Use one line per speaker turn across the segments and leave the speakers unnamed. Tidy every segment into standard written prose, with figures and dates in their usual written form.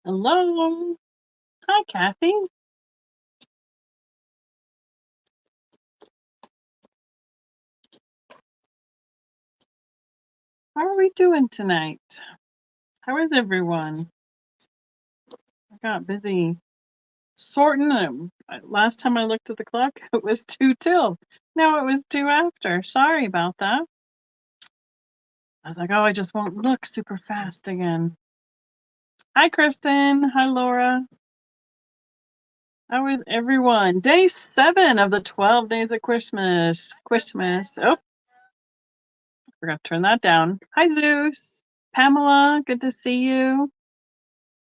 Hello. Hi, Kathy. How are we doing tonight? How is everyone? I got busy sorting them. Last time I looked at the clock, it was 2 till. Now it was 2 after. Sorry about that. I was like, oh, I just won't look super fast again. Hi, Kristen. Hi, Laura. How is everyone? Day 7 of the 12 days of Christmas. Oh, forgot to turn that down. Hi, Zeus. Pamela, good to see you.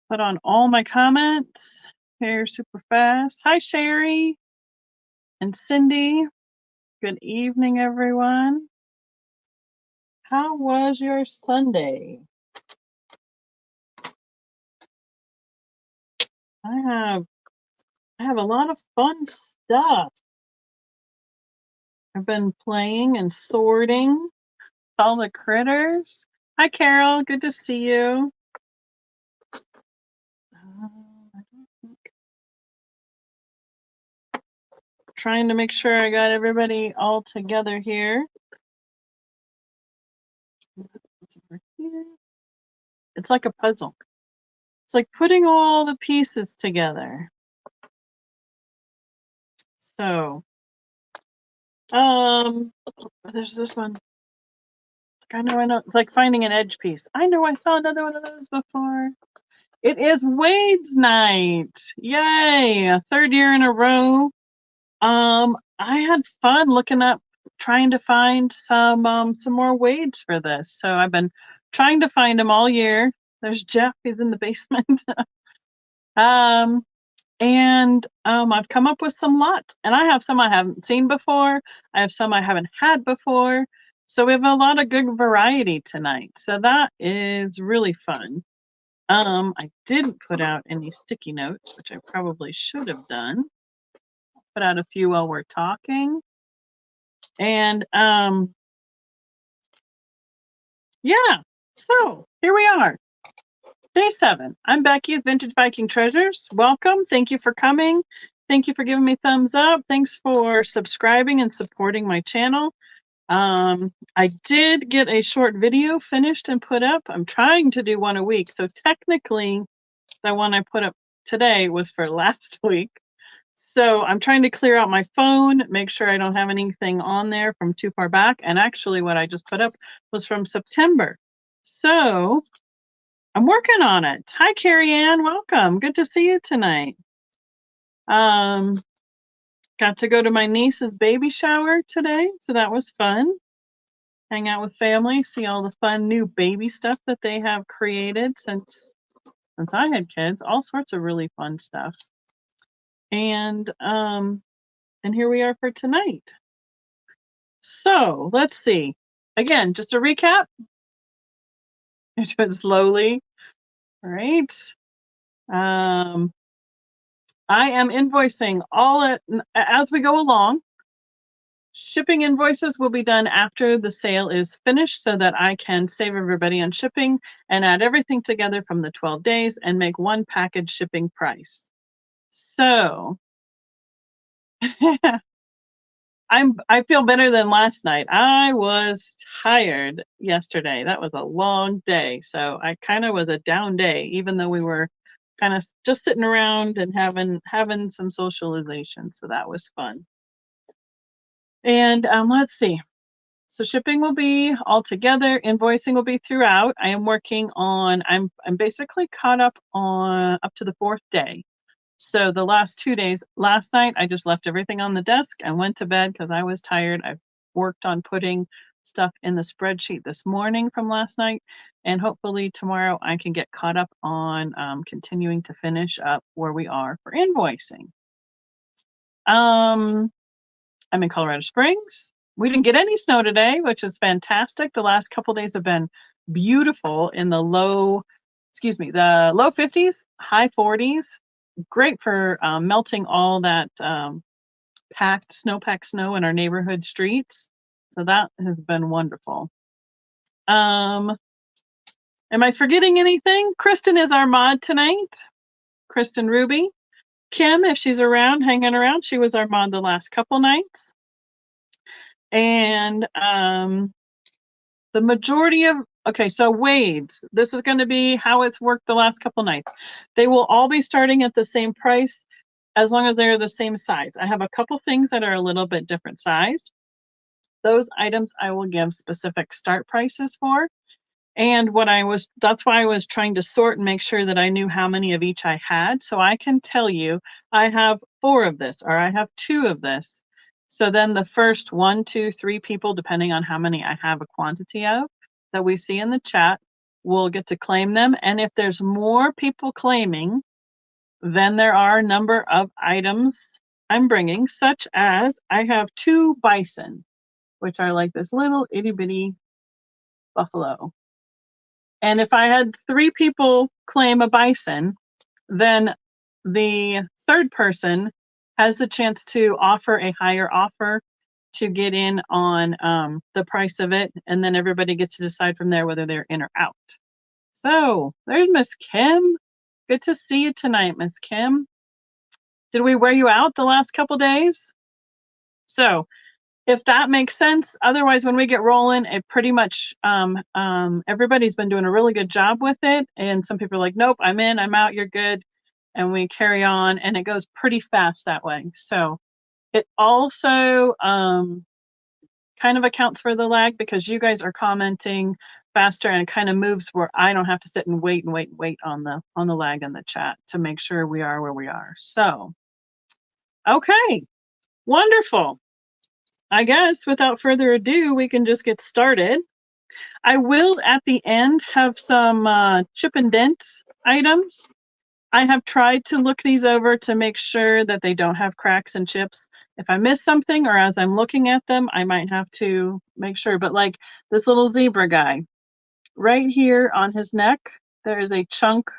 Put on all my comments here super fast. Hi, Sherry and Cindy. Good evening, everyone. How was your Sunday? I have a lot of fun stuff. I've been playing and sorting all the critters. Hi, Carol. Good to see you. Trying to make sure I got everybody all together here. It's like a puzzle. It's like putting all the pieces together. So, there's this one. I know. It's like finding an edge piece. I know I saw another one of those before. It is Wade's night. Yay! 3rd year in a row. I had fun trying to find some more Wades for this. So I've been trying to find them all year. There's Jeff, he's in the basement. I've come up with some lots, and I have some I haven't seen before. I have some I haven't had before. So we have a lot of good variety tonight. So that is really fun. I didn't put out any sticky notes, which I probably should have done. Put out a few while we're talking. And yeah, so here we are. Day 7. I'm Becky with Vintage Viking Treasures. Welcome. Thank you for coming. Thank you for giving me thumbs up. Thanks for subscribing and supporting my channel. I did get a short video finished and put up. I'm trying to do one a week. So technically, the one I put up today was for last week. So I'm trying to clear out my phone, make sure I don't have anything on there from too far back. And actually what I just put up was from September. So I'm working on it. Hi, Carrie Ann. Welcome. Good to see you tonight. Got to go to my niece's baby shower today, so that was fun. Hang out with family, see all the fun new baby stuff that they have created since I had kids. All sorts of really fun stuff. And here we are for tonight. So let's see. Again, just a recap. It went slowly. All right. I am invoicing as we go along. Shipping invoices will be done after the sale is finished so that I can save everybody on shipping and add everything together from the 12 days and make one package shipping price. So I feel better than last night. I was tired yesterday. That was a long day. So I kind of was a down day, even though we were kind of just sitting around and having some socialization. So that was fun. And let's see. So shipping will be all together. Invoicing will be throughout. I am working on. I'm basically caught up to the 4th day. So the last 2 days, last night, I just left everything on the desk and went to bed because I was tired. I've worked on putting stuff in the spreadsheet this morning from last night. And hopefully tomorrow I can get caught up on continuing to finish up where we are for invoicing. I'm in Colorado Springs. We didn't get any snow today, which is fantastic. The last couple days have been beautiful in the low 50s, high 40s. Great for melting all that packed snow in our neighborhood streets. So that has been wonderful. Am I forgetting anything? Kristen is our mod tonight. Kristen Ruby. Kim, if she's around, hanging around, she was our mod the last couple nights. And the majority of, okay, so Wade's, this is going to be how it's worked the last couple nights. They will all be starting at the same price as long as they're the same size. I have a couple things that are a little bit different size. Those items I will give specific start prices for. And that's why I was trying to sort and make sure that I knew how many of each I had. So I can tell you I have 4 of this, or I have 2 of this. So then the first 1, 2, 3 people, depending on how many I have a quantity of that we see in the chat, will get to claim them. And if there's more people claiming, then there are a number of items I'm bringing, such as I have 2 bison, which are like this little itty bitty buffalo. And if I had 3 people claim a bison, then the third person has the chance to offer a higher offer to get in on the price of it. And then everybody gets to decide from there whether they're in or out. So there's Miss Kim. Good to see you tonight, Miss Kim. Did we wear you out the last couple days? So if that makes sense. Otherwise, when we get rolling, it pretty much everybody's been doing a really good job with it. And some people are like, nope, I'm in, I'm out, you're good. And we carry on, and it goes pretty fast that way. So it also kind of accounts for the lag because you guys are commenting faster, and it kind of moves where I don't have to sit and wait on the lag in the chat to make sure we are where we are. So, okay, wonderful. I guess without further ado, we can just get started. I will at the end have some chip and dent items. I have tried to look these over to make sure that they don't have cracks and chips. If I miss something or as I'm looking at them, I might have to make sure. But like this little zebra guy, right here on his neck, there is a chunk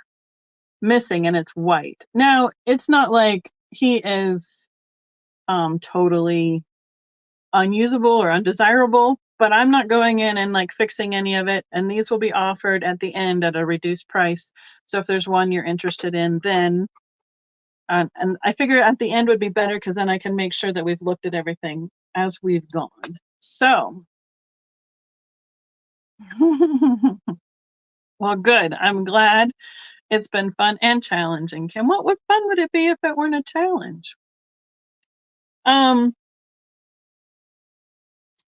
missing and it's white. Now, it's not like he is totally unusable or undesirable, but I'm not going in and like fixing any of it. And these will be offered at the end at a reduced price. So if there's one you're interested in, then, and I figure at the end would be better because then I can make sure that we've looked at everything as we've gone. So, well, good. I'm glad it's been fun and challenging. Kim, what fun would it be if it weren't a challenge?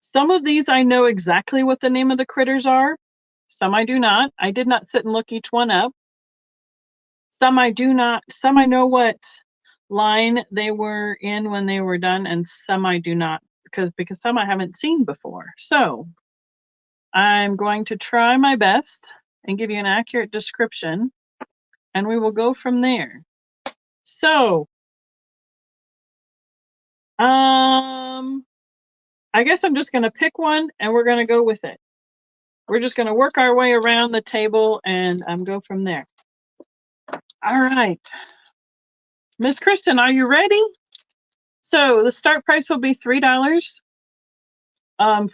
Some of these I know exactly what the name of the critters are. Some I do not. I did not sit and look each one up. Some I do not. Some I know what line they were in when they were done, and some I do not because some I haven't seen before. So I'm going to try my best and give you an accurate description, and we will go from there. So, I guess I'm just going to pick one and we're going to go with it. We're just going to work our way around the table and go from there. All right. Miss Kristen, are you ready? So the start price will be $3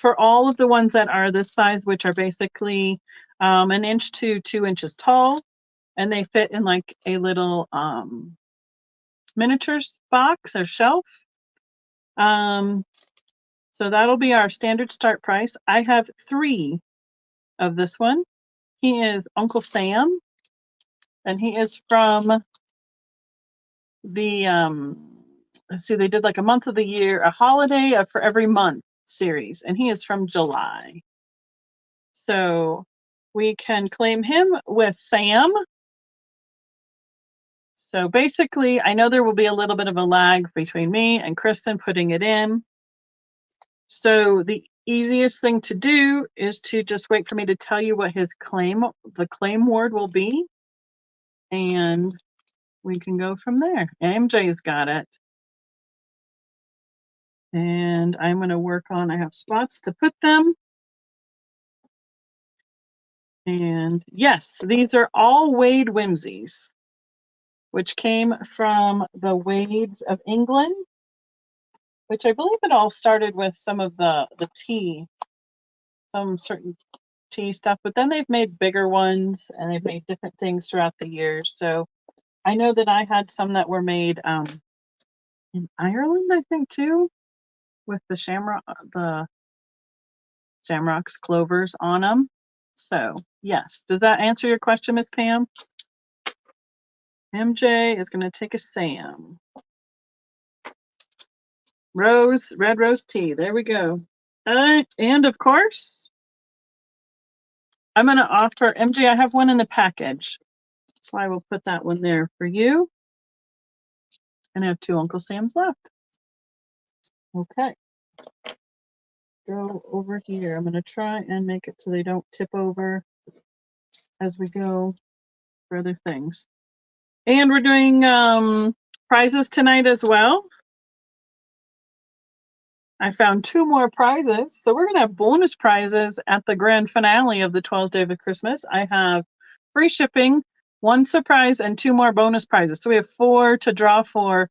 for all of the ones that are this size, which are basically 1 inch to 2 inches tall. And they fit in like a little miniatures box or shelf. So that'll be our standard start price. I have 3 of this one. He is Uncle Sam, and he is from the let's see, they did like a month of the year, a holiday for every month series, and he is from July. So we can claim him with Sam. So basically, I know there will be a little bit of a lag between me and Kristen putting it in. So the easiest thing to do is to just wait for me to tell you what his the claim word will be. And we can go from there. MJ's got it. And I'm going to work on, I have spots to put them. And yes, these are all Wade Whimsies, which came from the Wades of England, which I believe it all started with some of the tea, some certain tea stuff, but then they've made bigger ones and they've made different things throughout the years. So I know that I had some that were made in Ireland, I think too, with the shamrocks, clovers on them. So yes, does that answer your question, Miss Pam? MJ is going to take a Sam. Rose, red rose tea. There we go. And of course, I'm going to offer MJ. I have one in the package, so I will put that one there for you. And I have 2 Uncle Sams left. Okay. Go over here. I'm going to try and make it so they don't tip over as we go for other things. And we're doing prizes tonight as well. I found 2 more prizes. So we're going to have bonus prizes at the grand finale of the 12th Day of Christmas. I have free shipping, 1 surprise, and 2 more bonus prizes. So we have 4 to draw for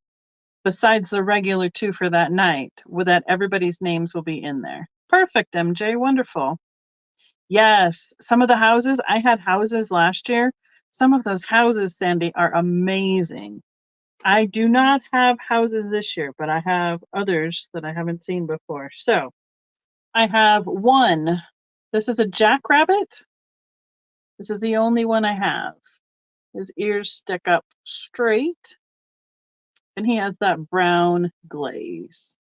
besides the regular 2 for that night, with that everybody's names will be in there. Perfect, MJ. Wonderful. Yes, some of the houses, I had houses last year. Some of those houses, Sandy, are amazing. I do not have houses this year, but I have others that I haven't seen before. So I have 1. This is a jackrabbit. This is the only one I have. His ears stick up straight, and he has that brown glaze.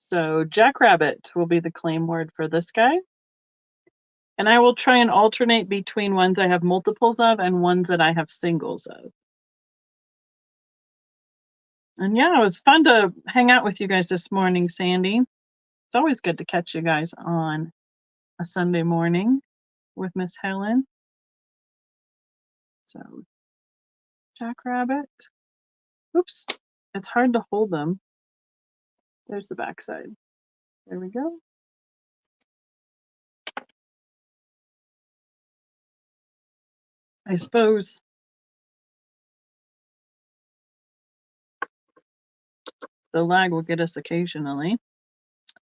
So jackrabbit will be the claim word for this guy. And I will try and alternate between ones I have multiples of and ones that I have singles of. And yeah, it was fun to hang out with you guys this morning, Sandy. It's always good to catch you guys on a Sunday morning with Miss Helen. So, jackrabbit. Oops, it's hard to hold them. There's the backside. There we go. I suppose the lag will get us occasionally.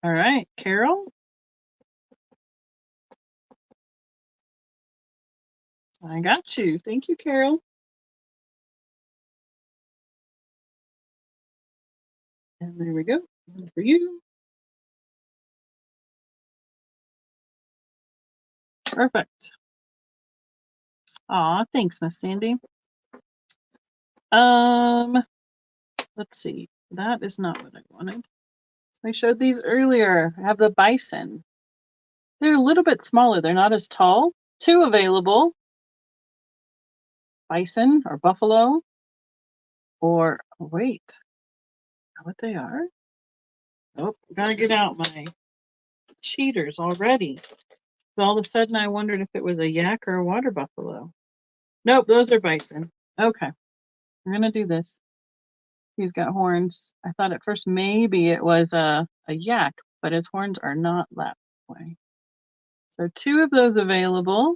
All right, Carol. I got you. Thank you, Carol. And there we go. One for you. Perfect. Aw, thanks, Miss Sandy. Let's see. That is not what I wanted. I showed these earlier. I have the bison. They're a little bit smaller. They're not as tall. 2 available. Bison or buffalo. Or, wait. What they are? Oh, gotta get out my cheaters already. So all of a sudden I wondered if it was a yak or a water buffalo. Nope, those are bison. Okay. We're gonna do this. He's got horns. I thought at first maybe it was a yak, but his horns are not that way. So 2 of those available.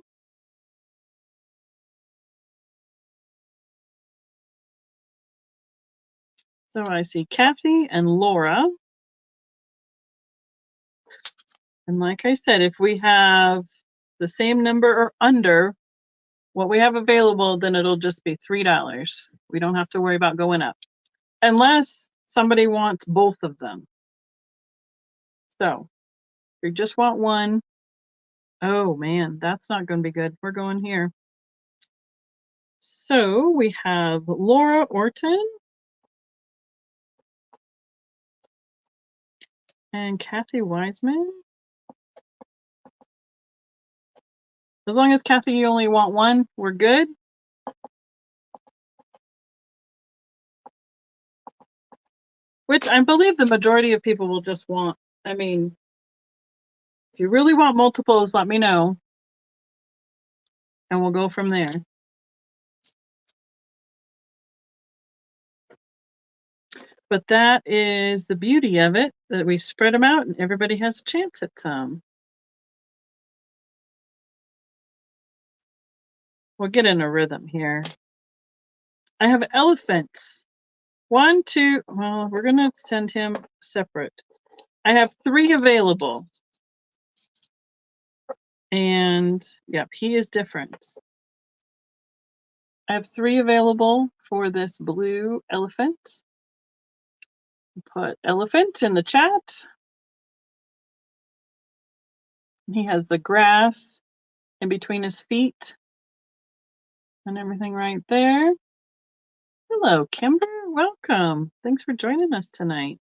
So I see Kathy and Laura. And like I said, if we have the same number or under what we have available, then it'll just be $3. We don't have to worry about going up. Unless somebody wants both of them. So if you just want one, oh man, that's not going to be good. We're going here. So we have Laura Orton and Kathy Wiseman. As long as Kathy, you only want one, we're good. Which I believe the majority of people will just want. I mean, if you really want multiples, let me know. And we'll go from there. But that is the beauty of it, that we spread them out and everybody has a chance at some. We'll get in a rhythm here. I have elephants. 1, 2, well, we're going to send him separate. I have 3 available. And yep, he is different. I have 3 available for this blue elephant. Put elephant in the chat. He has the grass in between his feet and everything right there. Hello, Kimber. Welcome. Thanks for joining us tonight.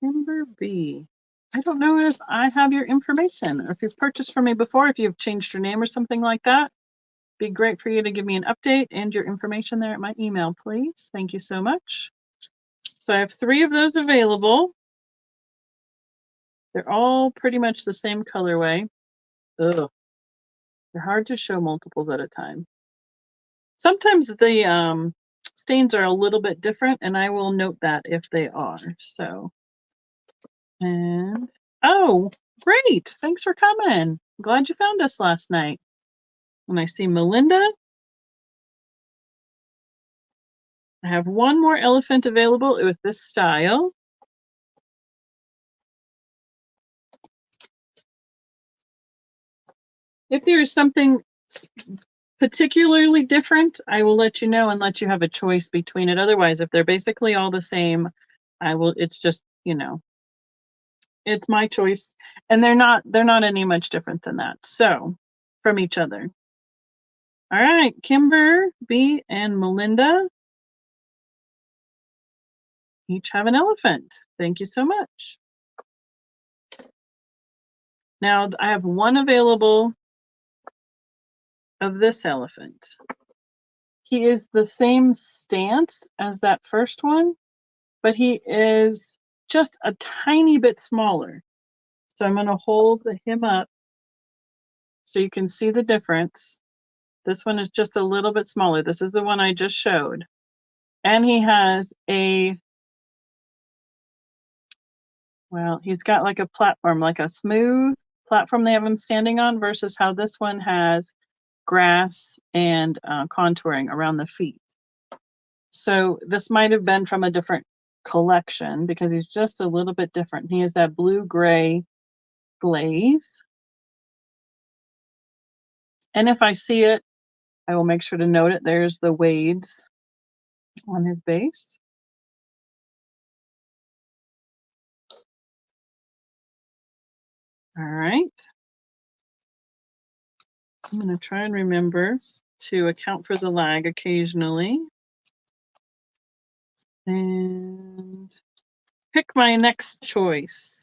Kimber B. I don't know if I have your information or if you've purchased from me before, if you've changed your name or something like that. Be great for you to give me an update and your information there at my email, please. Thank you so much. So I have 3 of those available. They're all pretty much the same colorway. Ugh. They're hard to show multiples at a time. Sometimes the stains are a little bit different, and I will note that if they are. So, and oh, great! Thanks for coming. Glad you found us last night. When I see Melinda, I have 1 more elephant available with this style. If there is something particularly different, I will let you know and let you have a choice between it. Otherwise, if they're basically all the same, it's just, it's my choice. And they're not any much different than that. So, from each other. All right, Kimber, B, and Melinda each have an elephant. Thank you so much. Now, I have 1 available of this elephant. He is the same stance as that first one, but he is just a tiny bit smaller. So I'm going to hold him up so you can see the difference. This one is just a little bit smaller. This is the one I just showed. And he has he's got like a platform, like a smooth platform they have him standing on versus how this one has grass and contouring around the feet. So this might have been from a different collection because he's just a little bit different. He has that blue-gray glaze. And if I see it, I will make sure to note it. There's the wades on his base. All right. I'm going to try and remember to account for the lag occasionally. And pick my next choice.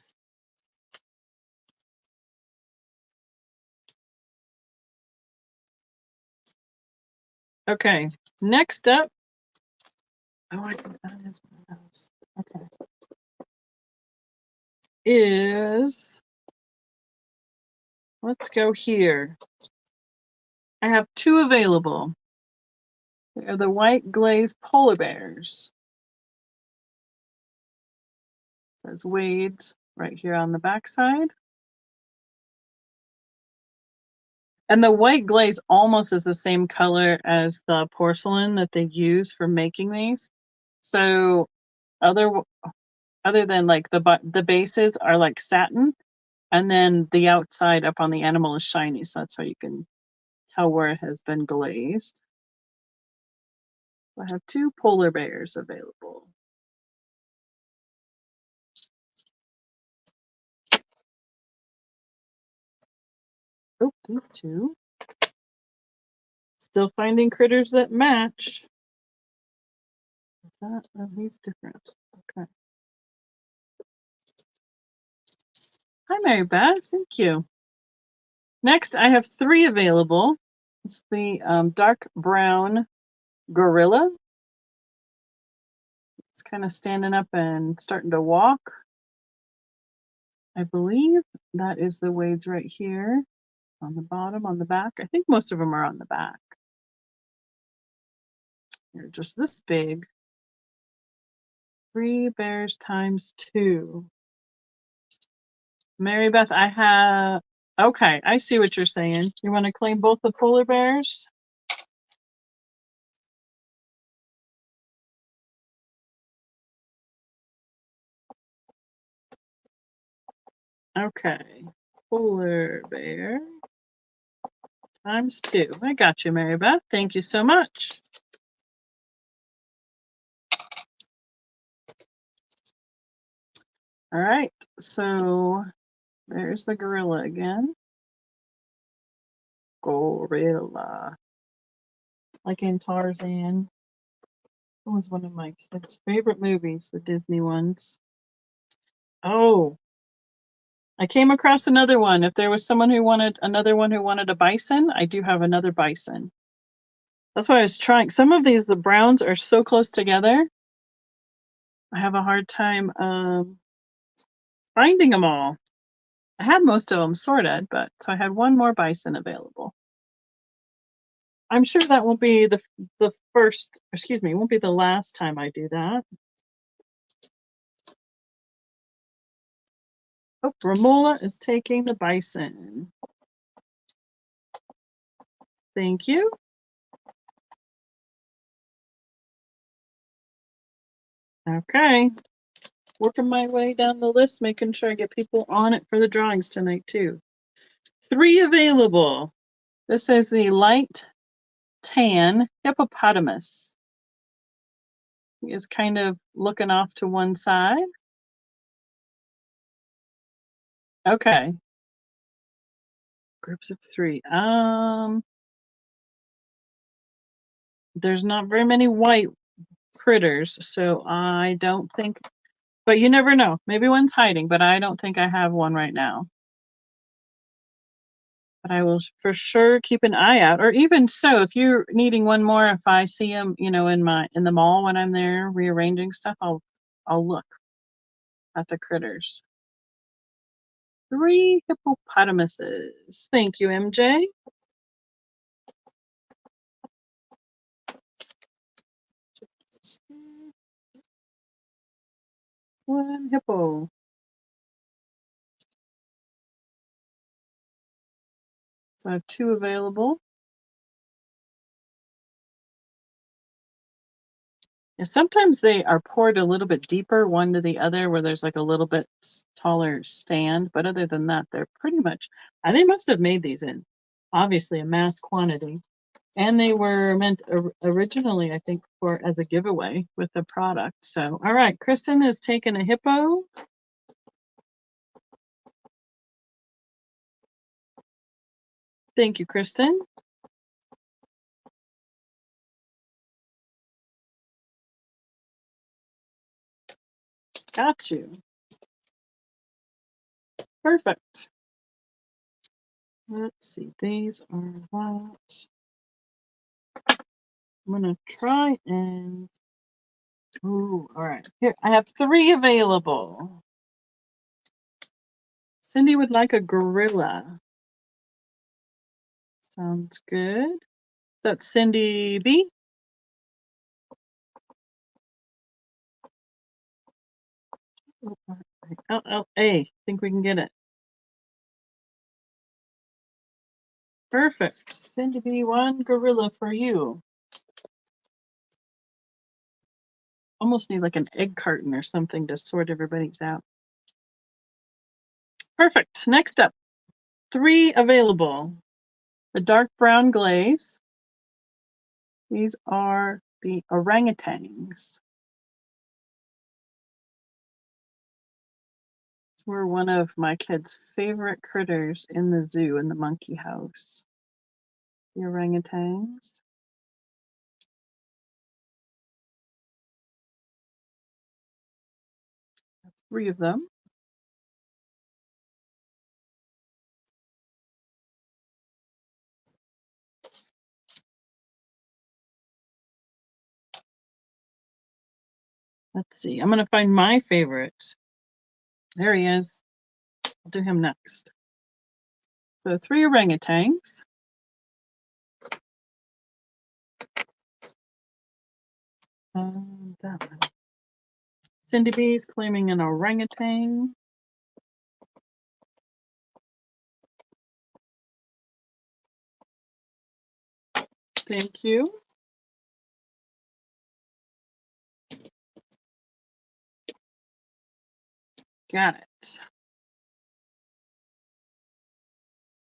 Okay, next up. Oh, I think that is one of those. Okay. Let's go here. I have 2 available. They're the white glazed polar bears. There's wades right here on the back side. And the white glaze almost is the same color as the porcelain that they use for making these. So other than like the bases are like satin, and then the outside up on the animal is shiny. So that's how you can tell where it has been glazed. I have 2 polar bears available. Oh, these 2. Still finding critters that match. Is that? Oh, he's different. Okay. Hi, Mary Beth. Thank you. Next, I have 3 available. It's the dark brown gorilla. It's kind of standing up and starting to walk. I believe that is the wades right here on the bottom, on the back. I think most of them are on the back. They're just this big. 3 bears times 2. Mary Beth, I have. Okay, I see what you're saying. You want to claim both the polar bears? Okay. Polar bear times 2. I got you, Mary Beth. Thank you so much. All right. So there's the gorilla again. Gorilla. Like in Tarzan. That was one of my kids' favorite movies, the Disney ones. Oh, I came across another one. If there was someone who wanted another one who wanted a bison, I do have another bison. That's why I was trying. Some of these, the browns are so close together. I have a hard time finding them all. I had most of them sorted, but so I had one more bison available. I'm sure that won't be the first, excuse me, won't be the last time I do that. Oh, Romola is taking the bison. Thank you. Okay. Working my way down the list, making sure I get people on it for the drawings tonight too. 3 available. This is the light tan hippopotamus. He is kind of looking off to one side. Okay. Groups of 3. There's not very many white critters, so I don't think, but you never know. Maybe one's hiding, but I don't think I have one right now. But I will for sure keep an eye out. Or even so, if you're needing one more, if I see them, in the mall when I'm there rearranging stuff, I'll look at the critters. 3 hippopotamuses. Thank you, MJ. One hippo. So I have 2 available. Yeah, sometimes they are poured a little bit deeper, one to the other, where there's like a little bit taller stand. But other than that, they're pretty much, they must have made these in obviously a mass quantity. And they were meant originally, I think, for as a giveaway with the product. So, all right, Kristen has taken a hippo. Thank you, Kristen. Got you. Perfect. Let's see. These are what I'm gonna try and. Ooh, all right. Here, I have 3 available. Cindy would like a gorilla. Sounds good. That's Cindy B. LLA. Think we can get it. Perfect. Cindy B, 1 gorilla for you. Almost need like an egg carton or something to sort everybody's out. Perfect. Next up, 3 available. The dark brown glaze. These are the orangutans. These were one of my kids' favorite critters in the zoo in the monkey house. The orangutans. That's 3 of them. Let's see. I'm going to find my favorite. There he is. I'll do him next. So 3 orangutans. That one. Cindy B's claiming an orangutan. Thank you. Got it.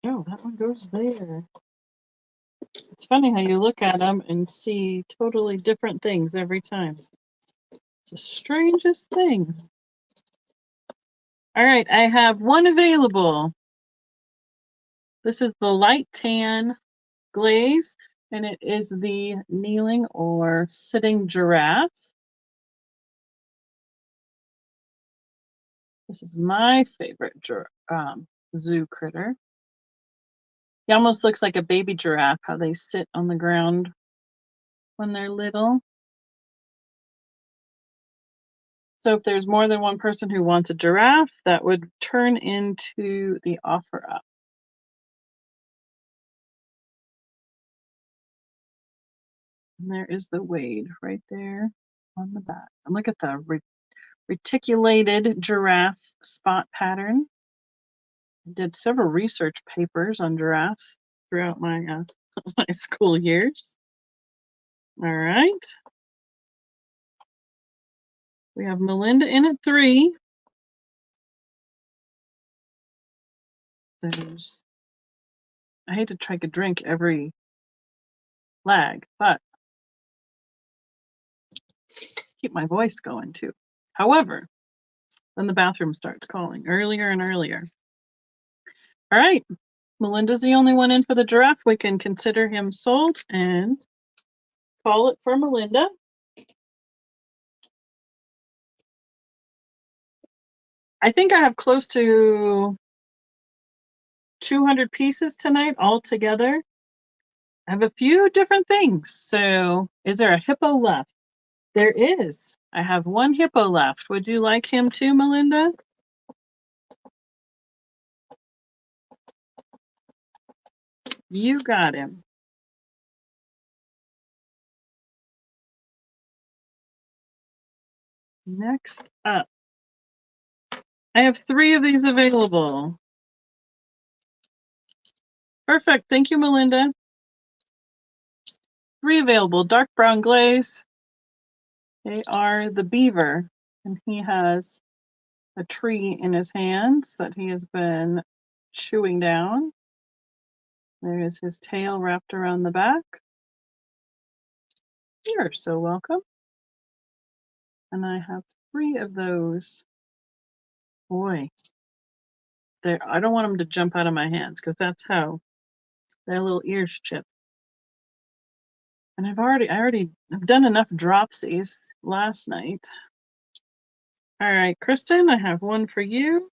Oh, that one goes there. It's funny how you look at them and see totally different things every time. It's the strangest thing. All right, I have one available. This is the light tan glaze, and it is the kneeling or sitting giraffe. This is my favorite zoo critter. He almost looks like a baby giraffe, how they sit on the ground when they're little. So if there's more than one person who wants a giraffe, that would turn into the offer up. And there is the Wade right there on the back. And look at the reticulated giraffe spot pattern. I did several research papers on giraffes throughout my my school years. All right. We have Melinda in at 3. There's, I hate to take a drink every lag, but keep my voice going too. However, then the bathroom starts calling earlier and earlier. All right, Melinda's the only one in for the giraffe. We can consider him sold and call it for Melinda. I think I have close to 200 pieces tonight all together. I have a few different things. So is there a hippo left? There is. I have one hippo left. Would you like him too, Melinda? You got him. Next up, I have 3 of these available. Perfect. Thank you, Melinda. 3 available. Dark brown glaze. They are the beaver, and he has a tree in his hands that he has been chewing down. There is his tail wrapped around the back. You're so welcome. And I have 3 of those. Boy, I don't want them to jump out of my hands because that's how their little ears chip. And I've done enough dropsies last night. All right, Kristen, I have one for you.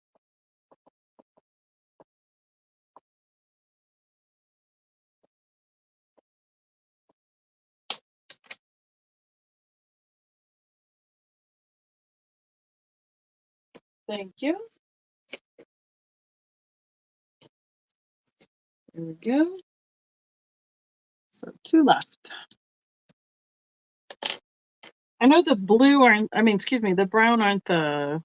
Thank you. There we go. So 2 left. I know the the brown aren't the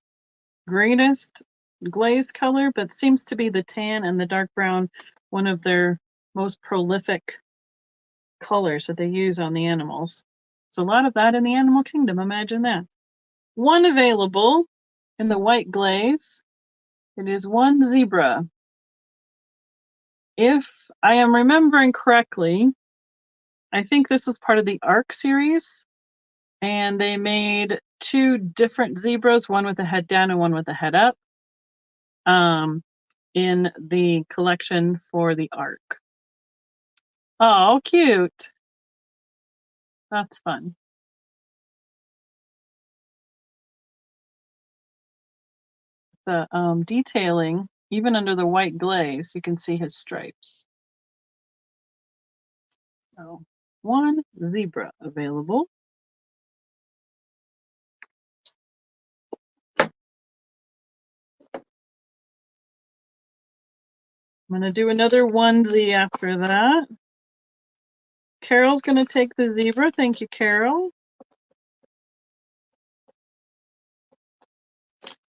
greatest glaze color, but seems to be the tan and the dark brown one of their most prolific colors that they use on the animals. So a lot of that in the animal kingdom, imagine that. One available in the white glaze. It is one zebra. If I am remembering correctly, I think this was part of the ARC series, and they made 2 different zebras, one with the head down and one with the head up, in the collection for the ARC. Oh, cute. That's fun. The detailing, even under the white glaze, you can see his stripes. So 1 zebra available. I'm going to do another onesie after that. Carol's going to take the zebra. Thank you, Carol.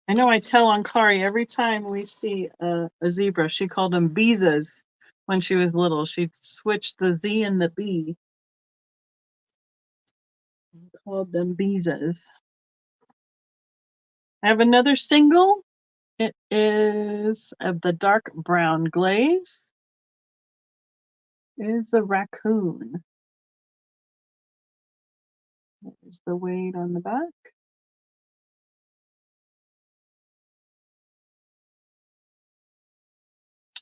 I know I tell Ankari every time we see a zebra, she called them beezas when she was little. She switched the Z and the B. Called them beezas. I have another single. It is of the dark brown glaze. is the raccoon. There's the weight on the back.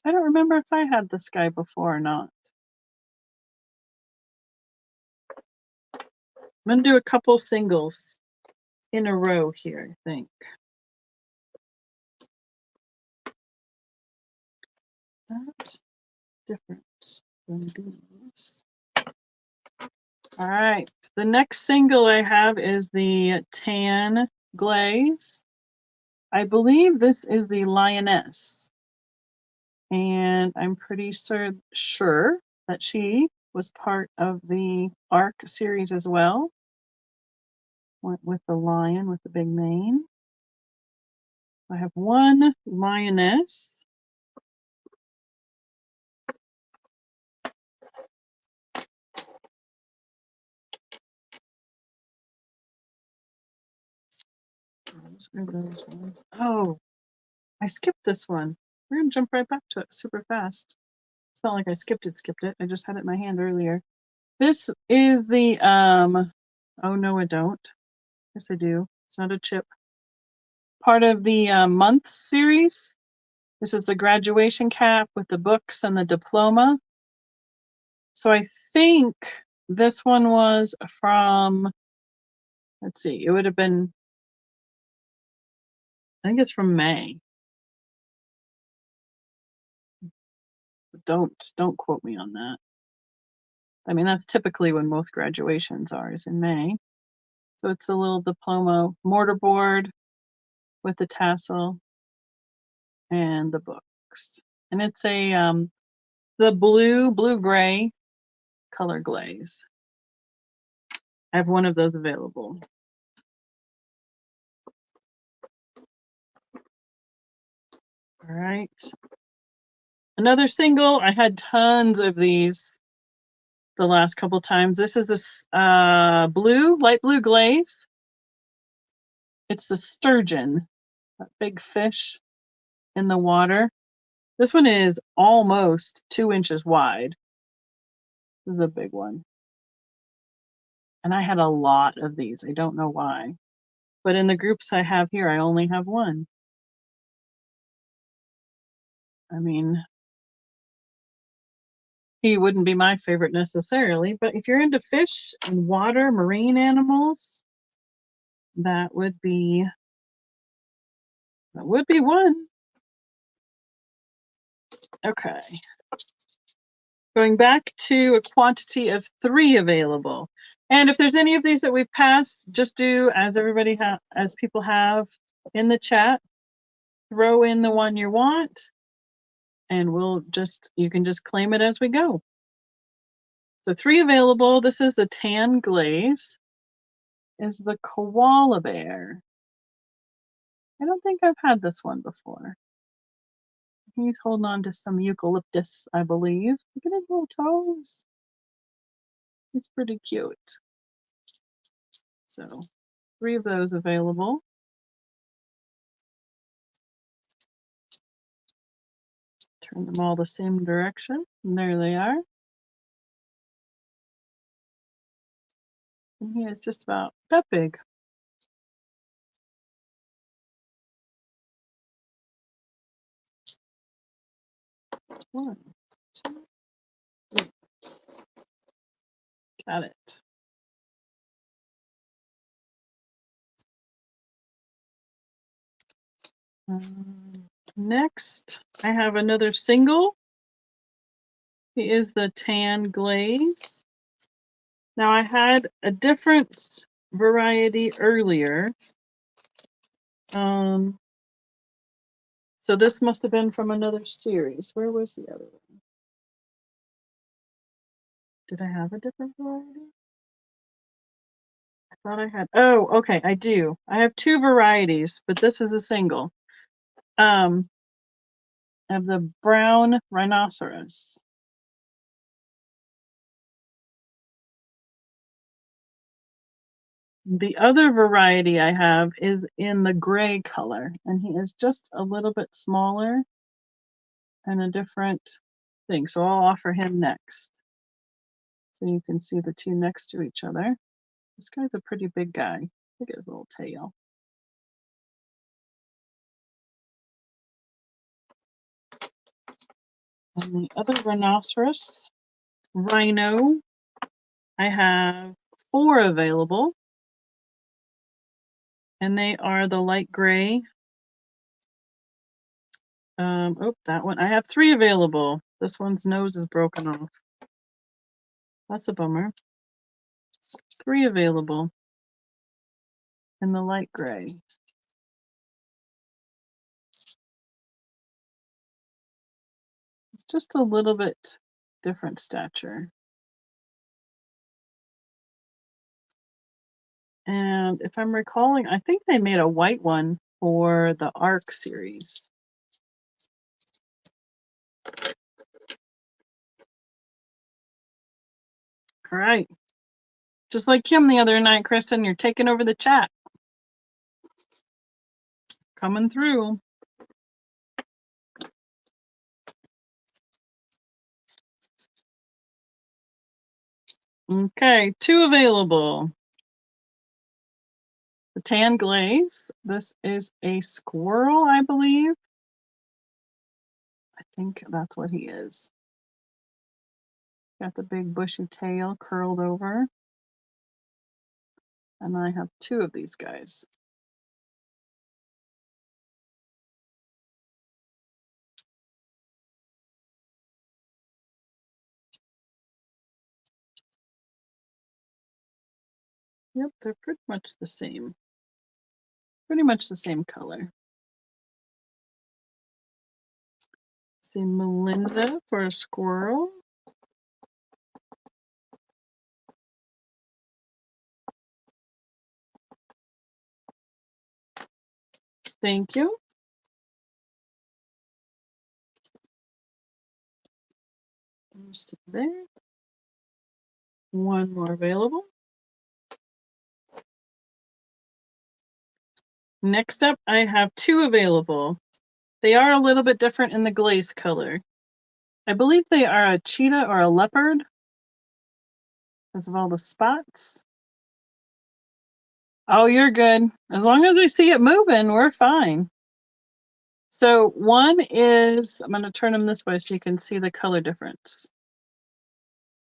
I don't remember if I had this guy before or not. I'm going to do a couple singles in a row here, I think. That's different than these. All right, the next single I have is the Tan Glaze. I believe this is the Lioness. And I'm pretty sure that she was part of the ARC series as well. Went with the lion with the big mane. I have one lioness. Those are those ones. Oh, I skipped this one. We're gonna jump right back to it super fast. It's not like I skipped it. I just had it in my hand earlier. This is the oh no I don't. Yes I do. It's not a chip. Part of the month series. This is the graduation cap with the books and the diploma. So I think this one was from, let's see, it would have been, I think it's from May. Don't quote me on that. I mean, that's typically when most graduations are, is in May. So it's a little diploma mortarboard with the tassel and the books. And it's a the blue-gray color glaze. I have one of those available. All right. Another single. I had tons of these the last couple times. This is this light blue glaze. It's the sturgeon, that big fish in the water. This one is almost 2 inches wide. This is a big one. And I had a lot of these. I don't know why. But in the groups I have here, I only have one. I mean, he wouldn't be my favorite necessarily, but if you're into fish and water, marine animals, that would be one. Okay. Going back to a quantity of 3 available. And if there's any of these that we've passed, just do as as people have in the chat, throw in the one you want, and you can just claim it as we go. So 3 available. This is the Tan Glaze. Is the Koala Bear. I don't think I've had this one before. He's holding on to some eucalyptus, I believe. Look at his little toes. He's pretty cute. So 3 of those available. Turn them all the same direction. And there they are. And he is just about that big. One, two, three. Got it. Next, I have another single. He is the Tan Glaze. Now I had a different variety earlier. So this must have been from another series. Where was the other one? Did I have a different variety? I thought I had. Oh, okay, I do. I have 2 varieties, but this is a single. Of the brown rhinoceros. The other variety I have is in the gray color, and he is just a little bit smaller and a different thing. So I'll offer him next. So you can see the two next to each other. This guy's a pretty big guy. Look at his little tail. And the other rhinoceros, rhino, I have 4 available. And they are the light gray. Oh, that one. I have 3 available. This one's nose is broken off. That's a bummer. 3 available in the light gray. It's just a little bit different stature. And if I'm recalling, I think they made a white one for the ARC series. All right. Just like Kim the other night, Kristen, you're taking over the chat. Coming through. Okay, 2 available. The tan glaze. This is a squirrel, I believe. I think that's what he is. Got the big bushy tail curled over. And I have 2 of these guys. Yep, they're pretty much the same. Pretty much the same color. See Melinda for a squirrel. Thank you. Stick there. 1 more available. Next up, I have 2 available. They are a little bit different in the glaze color. I believe they are a cheetah or a leopard because of all the spots. Oh, you're good. As long as I see it moving, we're fine. So one is, I'm going to turn them this way so you can see the color difference.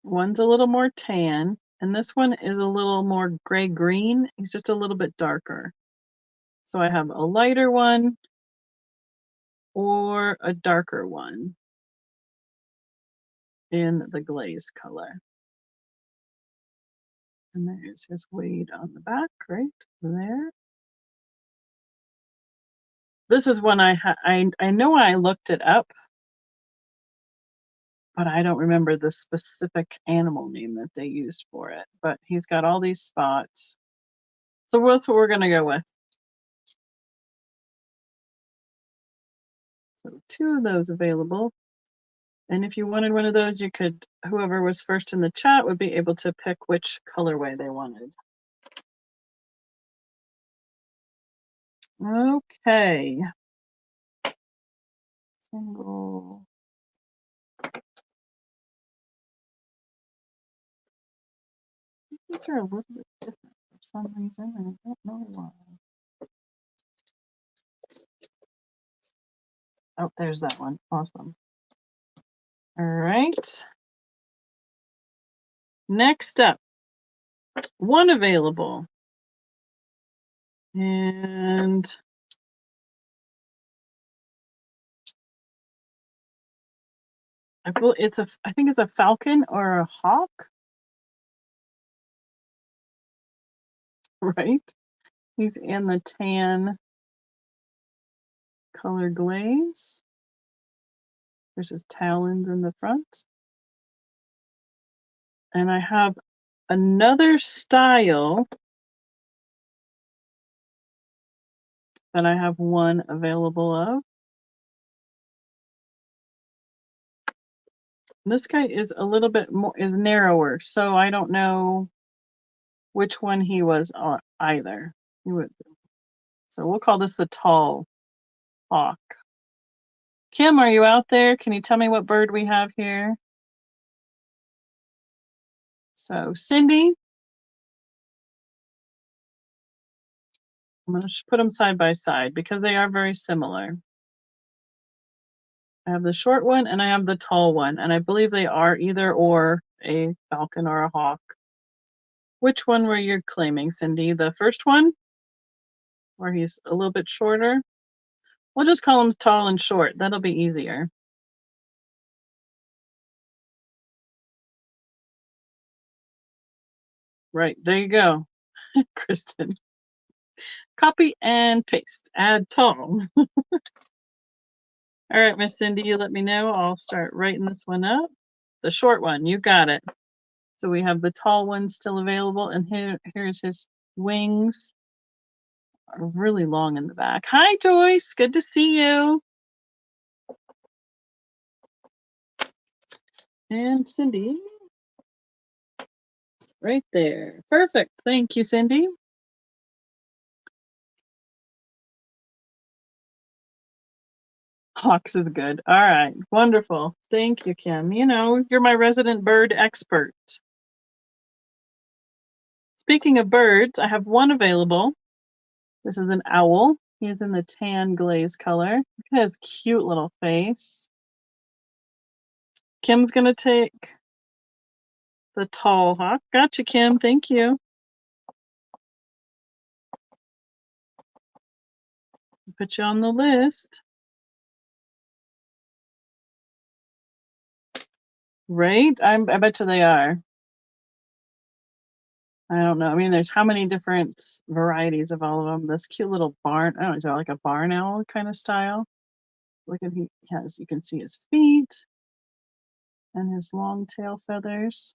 One's a little more tan, and this one is a little more gray-green. He's just a little bit darker. So I have a lighter one or a darker one in the glaze color. And there's his weight on the back right there. This is one I know I looked it up, but I don't remember the specific animal name that they used for it. But he's got all these spots. So that's what we're going to go with. So 2 of those available. And if you wanted one of those, you could, whoever was first in the chat would be able to pick which colorway they wanted. Okay. Single. These are a little bit different for some reason, and I don't know why. Oh, there's that one. Awesome. All right. Next up, 1 available. And I think it's a falcon or a hawk, right? He's in the tan color glaze. There's his talons in the front. And I have another style that I have 1 available of. This guy is a little bit more, is narrower, so I don't know which one he was either. So we'll call this the tall hawk. Kim, are you out there? Can you tell me what bird we have here? So Cindy, I'm going to put them side by side because they are very similar. I have the short one and I have the tall one, and I believe they are either or a falcon or a hawk. Which one were you claiming, Cindy? The first one, where he's a little bit shorter? We'll just call him tall and short. That'll be easier. Right, there you go, Kristen. Copy and paste. Add tall. All right, Miss Cindy, you let me know. I'll start writing this one up. The short one, you got it. So we have the tall one still available, and here's his wings. Are really long in the back. Hi, Joyce. Good to see you. And Cindy. Right there. Perfect. Thank you, Cindy. Hawks is good. All right. Wonderful. Thank you, Kim. You know, you're my resident bird expert. Speaking of birds, I have one available. This is an owl. He's in the tan glaze color. Look at his cute little face. Kim's going to take the tall hawk. Gotcha, Kim. Thank you. Put you on the list. Right? I bet you they are. I don't know. I mean, there's how many different varieties of all of them. This cute little barn, I don't know, is that like a barn owl kind of style? Look at, he has, you can see his feet and his long tail feathers.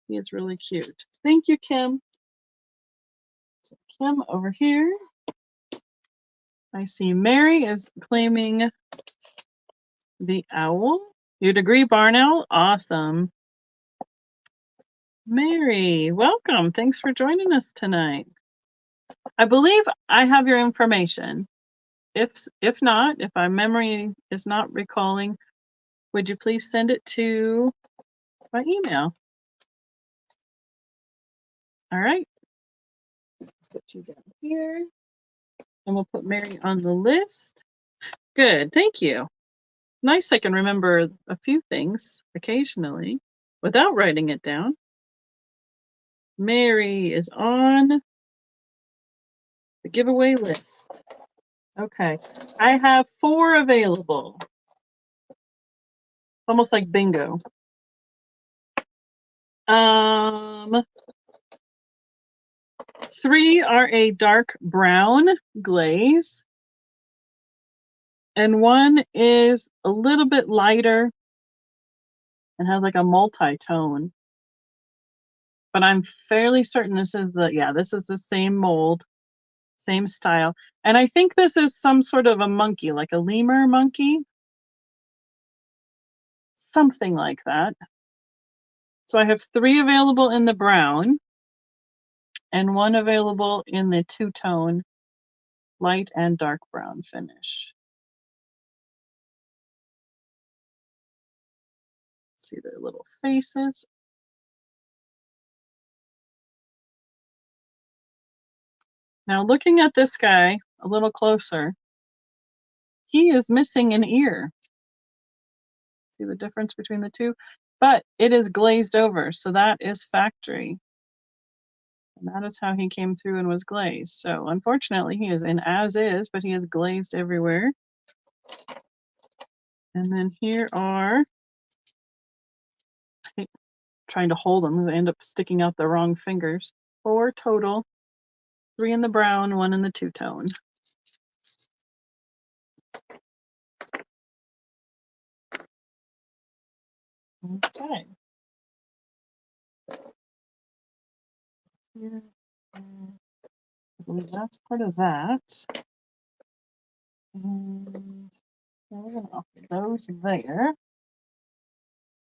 He is really cute. Thank you, Kim. So Kim over here. I see Mary is claiming the owl. You'd agree, barn owl? Awesome. Mary, welcome. Thanks for joining us tonight. I believe I have your information. If not, if my memory is not recalling, would you please send it to my email? All right. Put you down here. And we'll put Mary on the list. Good, thank you. Nice, I can remember a few things occasionally without writing it down. Mary is on the giveaway list. Okay, I have 4 available. Almost like bingo. 3 are a dark brown glaze, and 1 is a little bit lighter and has like a multi-tone. But I'm fairly certain this is the same mold, same style. And I think this is some sort of a monkey, like a lemur monkey. Something like that. So I have 3 available in the brown and 1 available in the 2-tone light and dark brown finish. See their little faces. Now looking at this guy a little closer, he is missing an ear. See the difference between the two? But it is glazed over, so that is factory. And that is how he came through and was glazed. So unfortunately, he is in as is, but he is glazed everywhere. And then here are, trying to hold them, I end up sticking out the wrong fingers. 4 total, 3 in the brown, 1 in the 2-tone. Okay. Here, I believe that's part of that. And we're going to offer those there.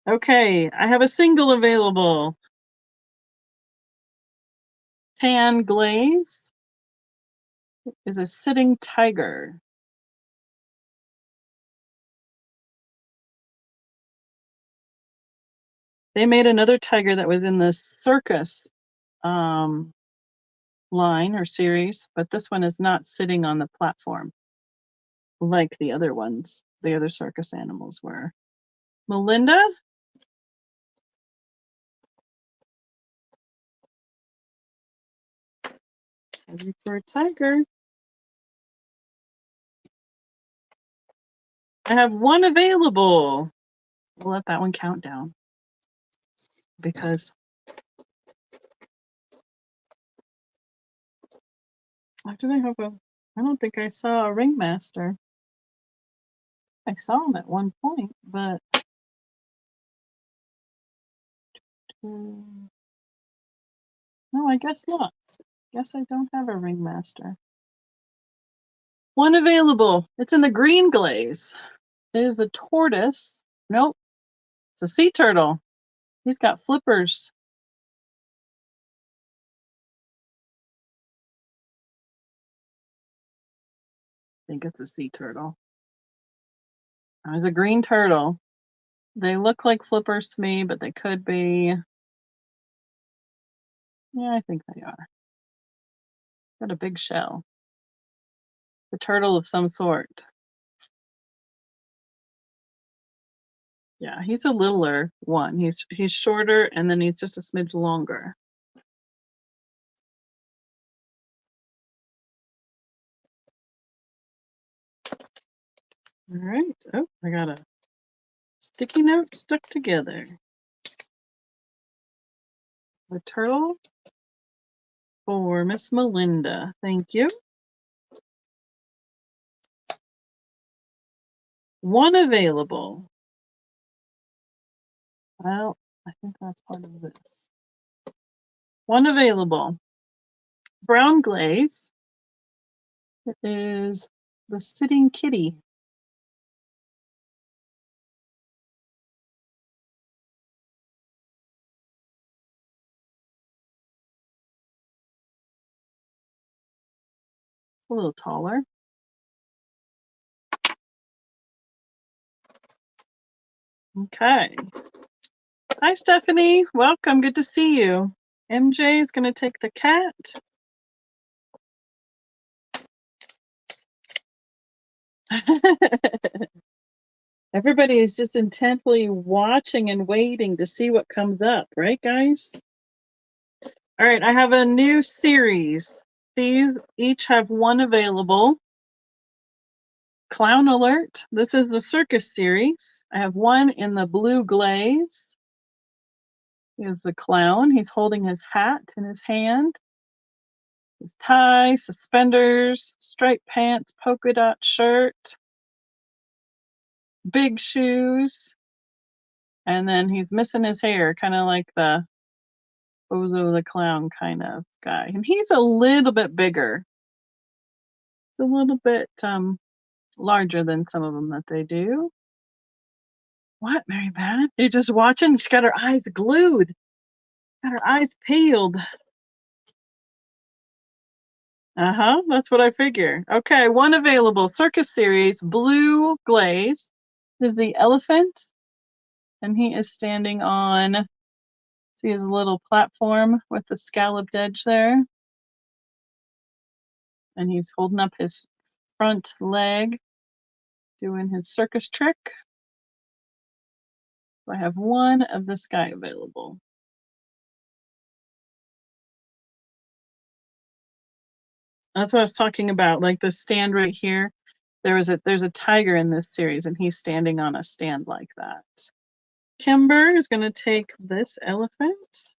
Okay, I have a single available. Tan glaze is a sitting tiger. They made another tiger that was in the circus line or series, but this one is not sitting on the platform like the other ones, the other circus animals were. Melinda? Ready for a tiger. I have one available. We'll let that one count down because after I have I don't think I saw a ringmaster. I saw him at one point, but no, I guess not. Guess I don't have a ringmaster. One available. It's in the green glaze. It is the tortoise. Nope. It's a sea turtle. He's got flippers. I think it's a sea turtle. There's a green turtle. They look like flippers to me, but they could be. Yeah, I think they are. Got a big shell. A turtle of some sort. Yeah, he's a littler one. He's shorter and then he's just a smidge longer. All right. Oh, I got a sticky note stuck together. A turtle for Miss Melinda. Thank you. One available. Well, I think that's part of this. One available. Brown glaze. It is the sitting kitty. A little taller. Okay. Hi, Stephanie. Welcome. Good to see you. MJ is going to take the cat. Everybody is just intently watching and waiting to see what comes up, right, guys? All right, I have a new series. These each have one available. Clown Alert. This is the circus series. I have one in the blue glaze. Here's the clown. He's holding his hat in his hand. His tie, suspenders, striped pants, polka dot shirt, big shoes, and then he's missing his hair, kind of like the Bozo the Clown kind of guy. And he's a little bit bigger. It's a little bit larger than some of them that they do. What, Mary Beth? You're just watching? She's got her eyes glued. Got her eyes peeled. Uh-huh, that's what I figure. Okay, one available. Circus series, blue glaze. This is the elephant. And he is standing on, see his little platform with the scalloped edge there. And he's holding up his front leg, doing his circus trick. So I have one of this guy available. That's what I was talking about, like the stand right here. There's a tiger in this series, and he's standing on a stand like that. Kimber is going to take this elephant.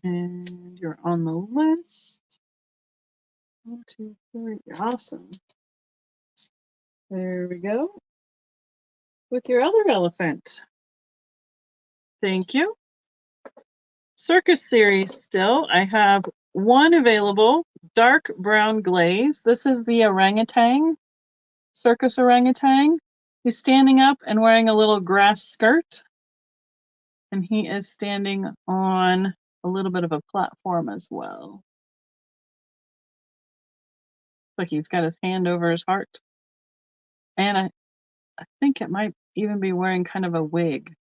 And you're on the list. 1, 2, 3. Awesome. There we go. With your other elephant. Thank you. Circus series still. I have one available, dark brown glaze. This is the orangutan, circus orangutan. He's standing up and wearing a little grass skirt. And he is standing on a little bit of a platform as well. Like he's got his hand over his heart. And I think it might even be wearing kind of a wig.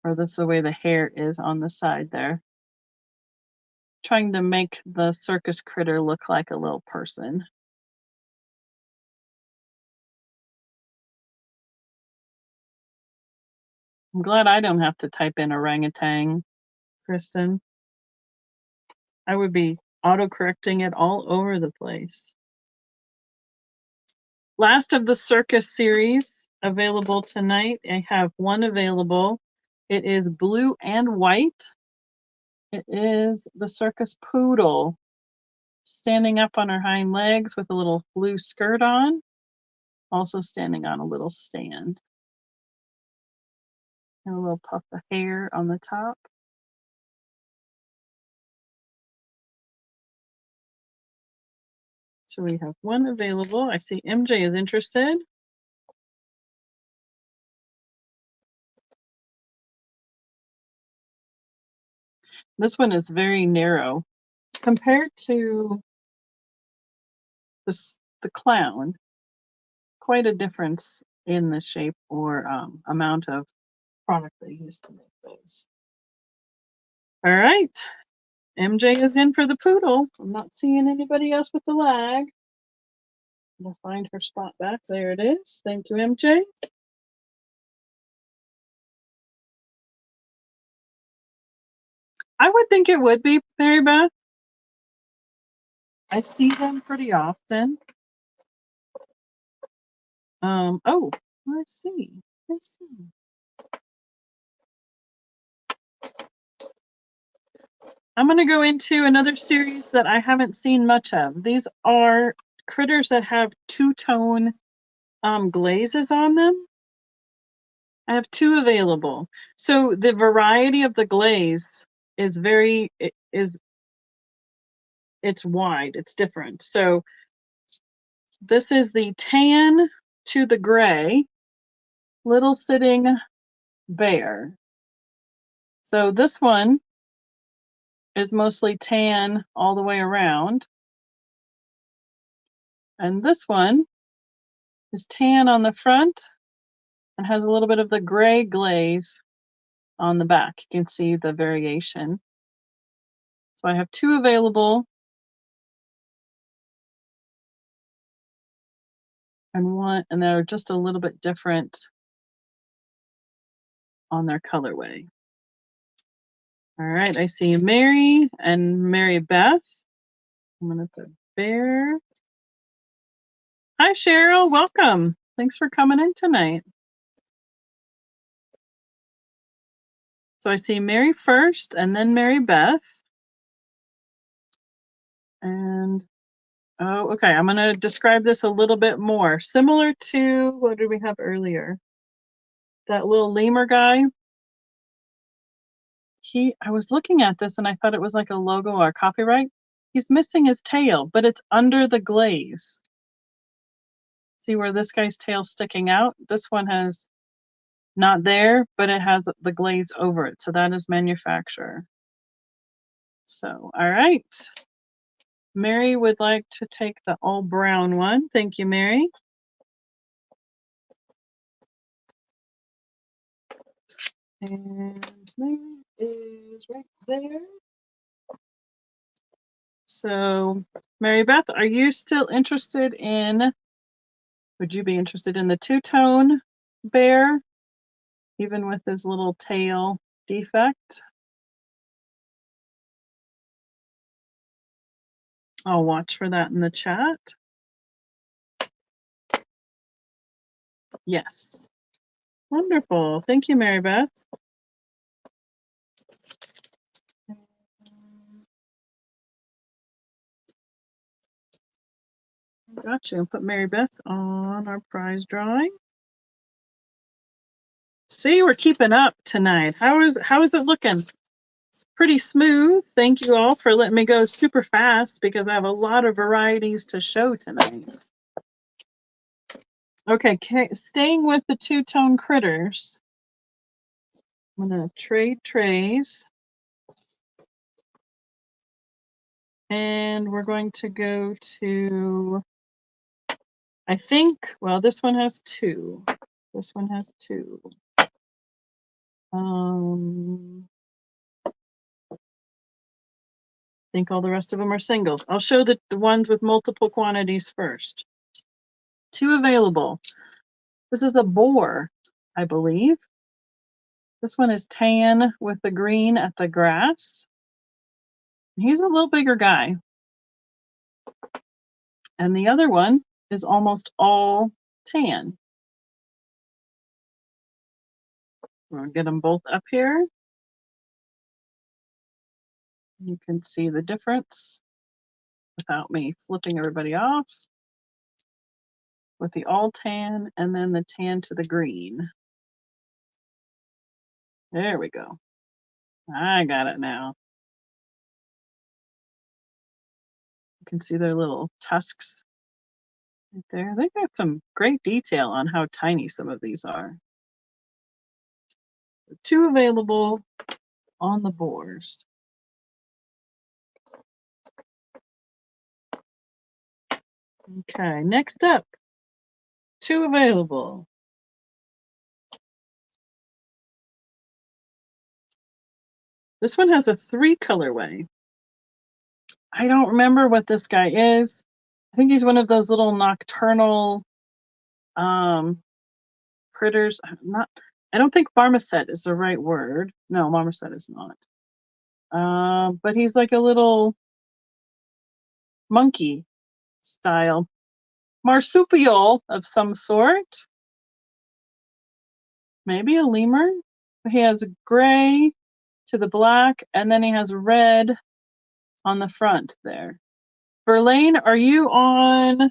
Or that's the way the hair is on the side there. Trying to make the circus critter look like a little person. I'm glad I don't have to type in orangutan, Kristen. I would be auto-correcting it all over the place. Last of the circus series available tonight. I have one available. It is blue and white. It is the circus poodle, standing up on her hind legs with a little blue skirt on, also standing on a little stand. And a little puff of hair on the top. So we have one available. I see MJ is interested. This one is very narrow compared to the clown. Quite a difference in the shape or amount of product they used to make those. All right, MJ is in for the poodle. I'm not seeing anybody else with the lag. I'm gonna find her spot back. There it is. Thank you, MJ. I would think it would be, Mary Beth. I see them pretty often. Oh, I see. I see. I'm going to go into another series that I haven't seen much of. These are critters that have two-tone glazes on them. I have two available. So the variety of the glaze is it's wide, it's different. So this is the tan to the gray little sitting bear. So this one is mostly tan all the way around. And this one is tan on the front and has a little bit of the gray glaze on the back. You can see the variation. So I have two available. And they're just a little bit different on their colorway. All right, I see Mary and Mary Beth. I'm gonna put bear. Hi Cheryl, welcome. Thanks for coming in tonight. So I see Mary first and then Mary Beth. And oh, okay, I'm gonna describe this a little bit more. Similar to, what did we have earlier? That little lemur guy. I was looking at this and I thought it was like a logo or copyright. He's missing his tail, but it's under the glaze. See where this guy's tail's sticking out? This one has not there, but it has the glaze over it. So that is manufacturer. So, all right. Mary would like to take the all brown one. Thank you, Mary. And Mary is right there. So, Mary Beth, are you still interested in, would you be interested in the two-tone bear, even with his little tail defect? I'll watch for that in the chat. Yes. Wonderful. Thank you, Mary Beth. Got you. And put Mary Beth on our prize drawing. See, we're keeping up tonight. How is it looking? Pretty smooth. Thank you all for letting me go super fast because I have a lot of varieties to show tonight. Okay, staying with the two-tone critters. I'm gonna trade trays. And we're going to go to, I think, well, this one has 2. This one has 2. I think all the rest of them are singles. I'll show the ones with multiple quantities first. 2 available. This is a boar, I believe. This one is tan with the green at the grass. He's a little bigger guy. And the other one is almost all tan. We'll get them both up here. You can see the difference without me flipping everybody off. With the all tan and then the tan to the green. There we go. I got it now. You can see their little tusks right there. They got some great detail on how tiny some of these are. 2 available on the boars. Okay, next up, 2 available. This one has a 3 colorway. I don't remember what this guy is. I think he's one of those little nocturnal critters. I don't think marmoset is the right word. No, marmoset is not. But he's like a little monkey style marsupial of some sort. Maybe a lemur. He has gray to the black, and then he has red on the front there. Verlaine, are you on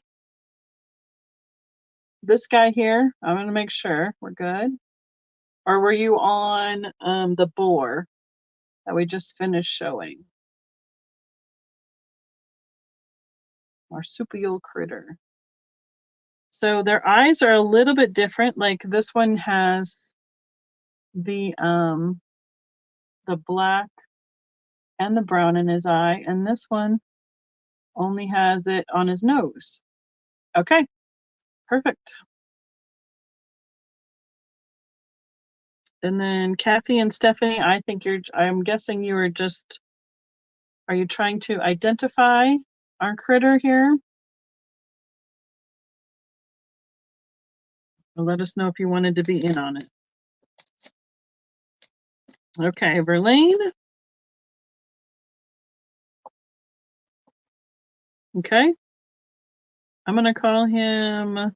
this guy here? I'm going to make sure we're good. Or were you on the boar that we just finished showing? Marsupial critter. So their eyes are a little bit different. Like this one has the black and the brown in his eye, and this one only has it on his nose. Okay, perfect. And then Kathy and Stephanie, I'm guessing you are just, are you trying to identify our critter here? Or let us know if you wanted to be in on it. Okay, Verlaine. Okay. I'm going to call him,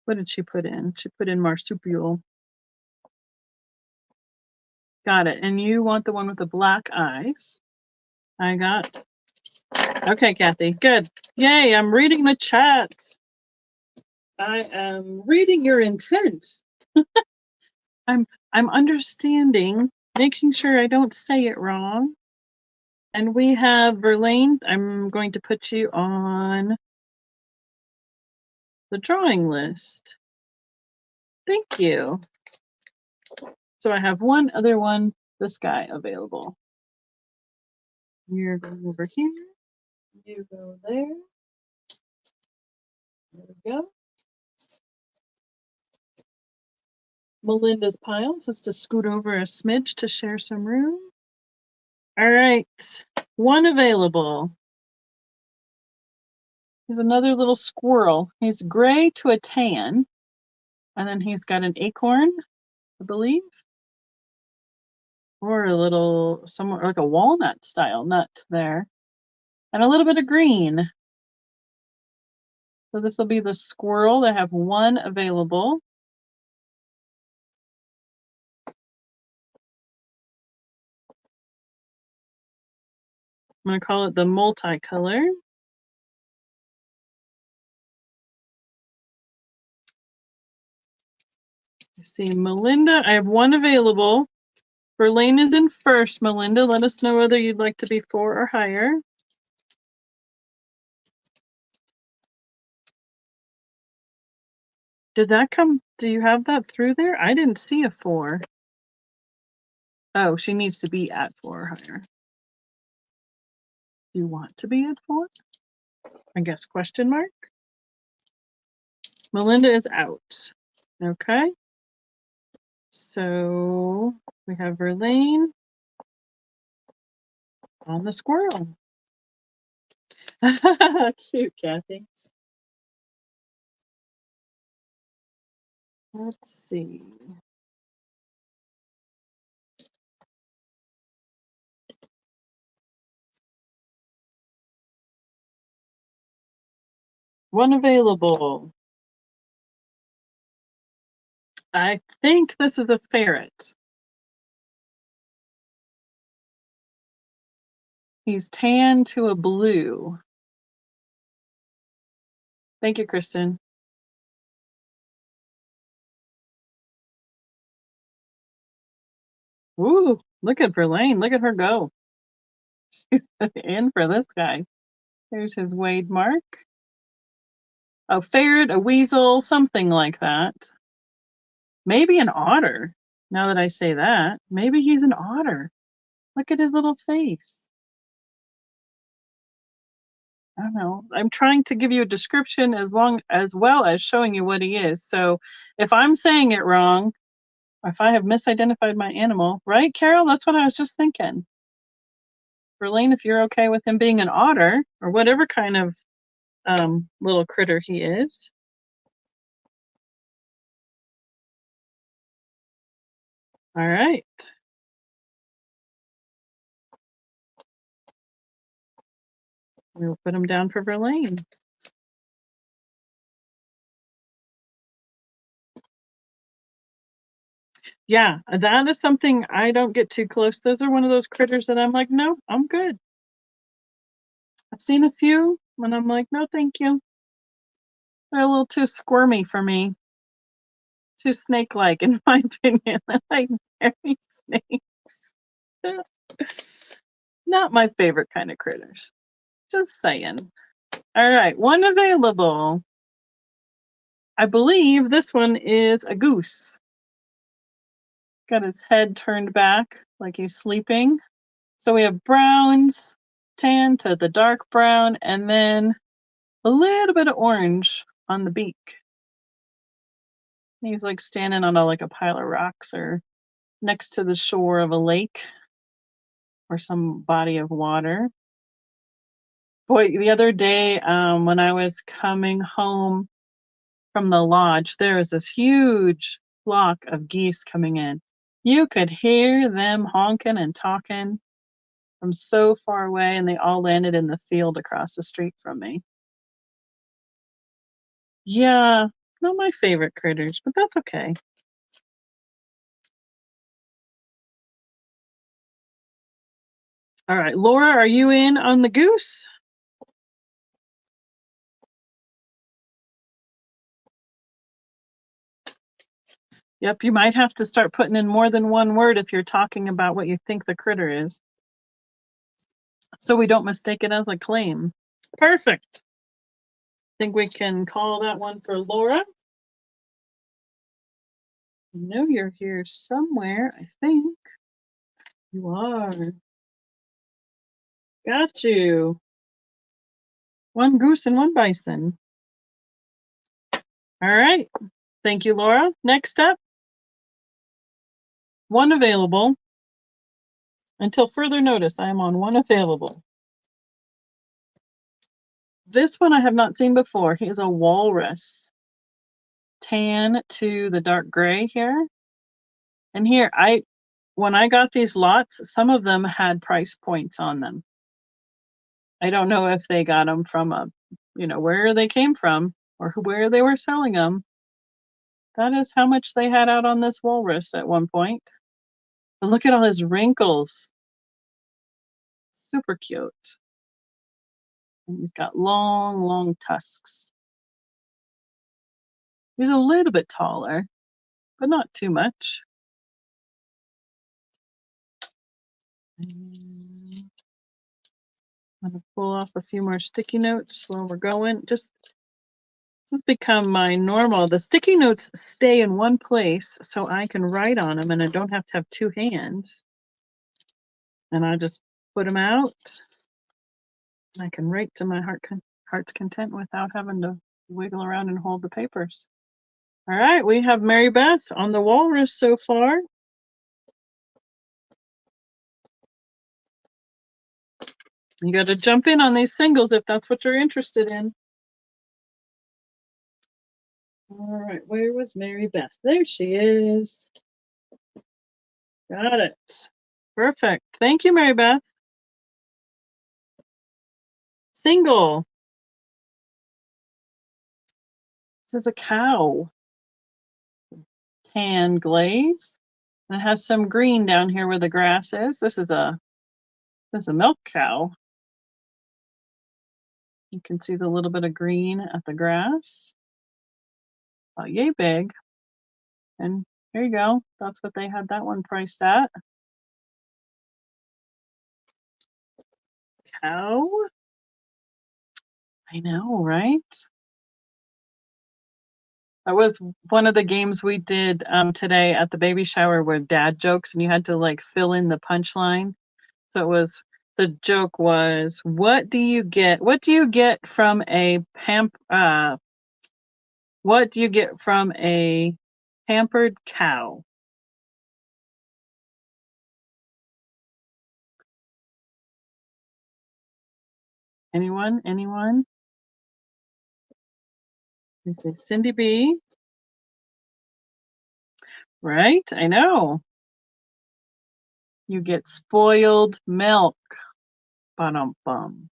what did she put in? She put in marsupial. Got it. And you want the one with the black eyes. I got. Okay, Kathy. Good. Yay, I'm reading the chat. I am reading your intent. I'm understanding, making sure I don't say it wrong. And we have Verlaine. I'm going to put you on the drawing list. Thank you. So I have one other one, this guy, available. You're going over here. You go there. There we go. Melinda's pile, just to scoot over a smidge to share some room. All right, one available. He's another little squirrel. He's gray to a tan, and then he's got an acorn, I believe, or a little, somewhere like a walnut style nut there, and a little bit of green. So this will be the squirrel. They have one available. I'm going to call it the multicolor. I see Melinda. I have one available. Verlaine is in first. Melinda, let us know whether you'd like to be 4 or higher. Did that come? Do you have that through there? I didn't see a 4. Oh, she needs to be at 4 or higher. Do you want to be at 4? I guess question mark. Melinda is out. Okay. So we have Verlaine on the squirrel. Cute, Kathy. Let's see. One available. I think this is a ferret. He's tan to a blue. Thank you, Kristen. Ooh, look at Verlaine. Look at her go. She's in for this guy. There's his Wade mark. A ferret, a weasel, something like that. Maybe an otter. Now that I say that, maybe he's an otter. Look at his little face. I don't know. I'm trying to give you a description as well as showing you what he is. So if I'm saying it wrong, if I have misidentified my animal, right, Carol? That's what I was just thinking. Verlaine, if you're okay with him being an otter or whatever kind of little critter he is. All right. We'll put him down for Verlaine. Yeah, that is something I don't get too close. Those are one of those critters that I'm like, no, I'm good. I've seen a few and I'm like, no, thank you. They're a little too squirmy for me. Too snake-like, in my opinion. I like very snakes. Not my favorite kind of critters. Just saying. All right, one available. I believe this one is a goose. Got its head turned back like he's sleeping. So we have browns, tan to the dark brown, and then a little bit of orange on the beak. He's like standing on like a pile of rocks or next to the shore of a lake or some body of water. Boy, the other day when I was coming home from the lodge, there was this huge flock of geese coming in. You could hear them honking and talking from so far away, and they all landed in the field across the street from me. Yeah, not my favorite critters, but that's okay. All right, Laura, are you in on the goose? Yep, you might have to start putting in more than one word if you're talking about what you think the critter is, so we don't mistake it as a claim. Perfect. Think we can call that one for Laura. I know you're here somewhere, I think. You are. Got you. One goose and one bison. All right. Thank you, Laura. Next up, one available. Until further notice, I am on one available. This one I have not seen before. He is a walrus. Tan to the dark gray here. And here, when I got these lots, some of them had price points on them. I don't know if they got them from where they came from or where they were selling them. That is how much they had out on this walrus at one point. But look at all his wrinkles. Super cute. And he's got long, long tusks. He's a little bit taller, but not too much. I'm gonna pull off a few more sticky notes while we're going. This has become my normal. The sticky notes stay in one place so I can write on them and I don't have to have two hands. And I just put them out. I can write to my heart's content without having to wiggle around and hold the papers. All right, we have Mary Beth on the walrus so far. You got to jump in on these singles if that's what you're interested in. All right, where was Mary Beth? There she is. Got it. Perfect. Thank you, Mary Beth. Single. This is a cow. Tan glaze. And it has some green down here where the grass is. This is a milk cow. You can see the little bit of green at the grass. Oh, yay big. And here you go. That's what they had that one priced at. Cow. I know, right? That was one of the games we did today at the baby shower with dad jokes, and you had to like fill in the punchline. So it was, the joke was, what do you get from a what do you get from a pampered cow? Anyone? They say Cindy B. Right? I know. You get spoiled milk. Ba-dum-bum.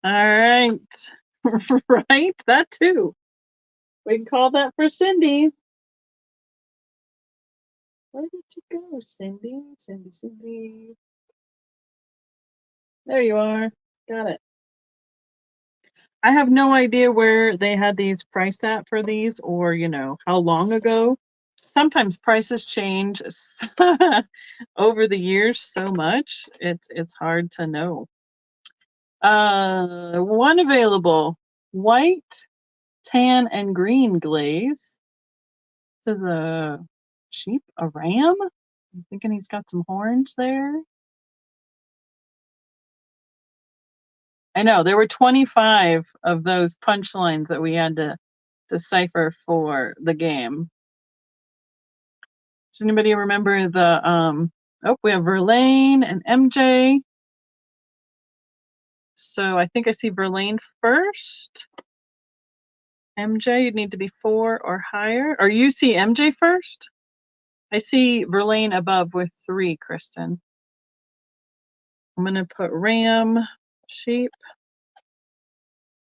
All right. Right? That too. We can call that for Cindy. Where did you go, Cindy? Cindy. There you are. Got it. I have no idea where they had these priced at for these, or, how long ago. Sometimes prices change over the years so much. It's hard to know. One available. White, tan, and green glaze. This is a sheep, a ram. I'm thinking he's got some horns there. I know there were 25 of those punchlines that we had to decipher for the game. Does anybody remember the we have Verlaine and MJ. So I think I see Verlaine first. MJ, you'd need to be 4 or higher. Or you see MJ first? I see Verlaine above with 3, Kristen. I'm gonna put ram, sheep.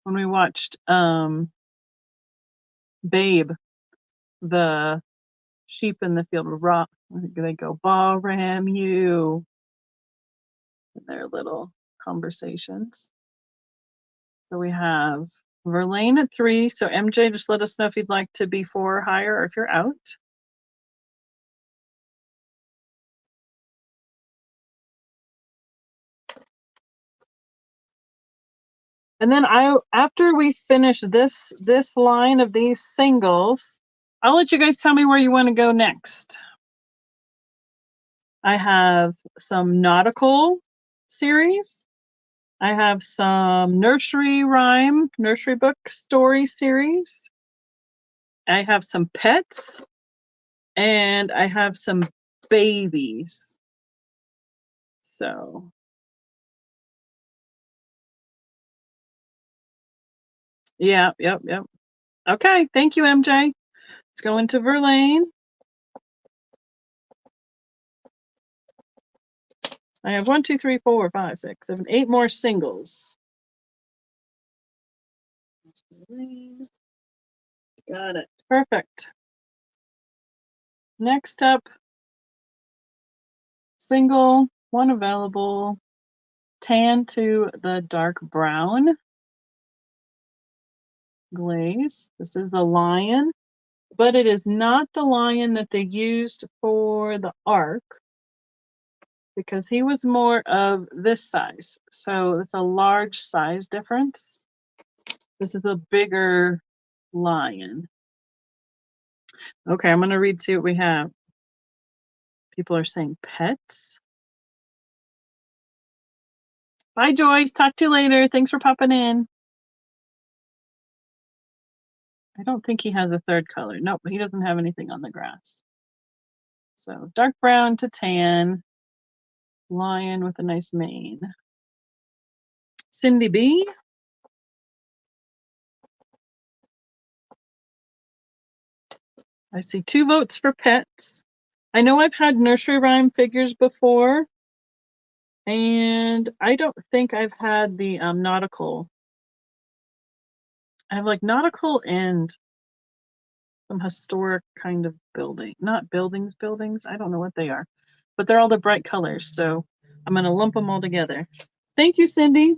When we watched Babe, the sheep in the field would rock. They go, "Bah, ram you," in their little conversations. So we have Verlaine at 3. So MJ, just let us know if you'd like to be 4 or higher, or if you're out. And then after we finish this line of these singles, I'll let you guys tell me where you want to go next. I have some nautical series. I have some nursery book story series. I have some pets, and I have some babies. So, yeah, yep. Okay, thank you, MJ. Let's go into Verlaine. I have 1, 2, 3, 4, 5, 6, 7, 8 more singles. Got it. Perfect. Next up, single, 1 available, tan to the dark brown glaze. This is a lion, but it is not the lion that they used for the ark, because he was more of this size. So it's a large size difference. This is a bigger lion. Okay, I'm going to read, see what we have. People are saying pets. Bye, Joyce. Talk to you later. Thanks for popping in. I don't think he has a third color. Nope, he doesn't have anything on the grass. So dark brown to tan. Lion with a nice mane. Cindy B. I see 2 votes for pets. I know I've had nursery rhyme figures before, and I don't think I've had the nautical. I have like nautical and some historic kind of building. Not buildings. I don't know what they are, but they're all the bright colors. So I'm going to lump them all together. Thank you, Cindy.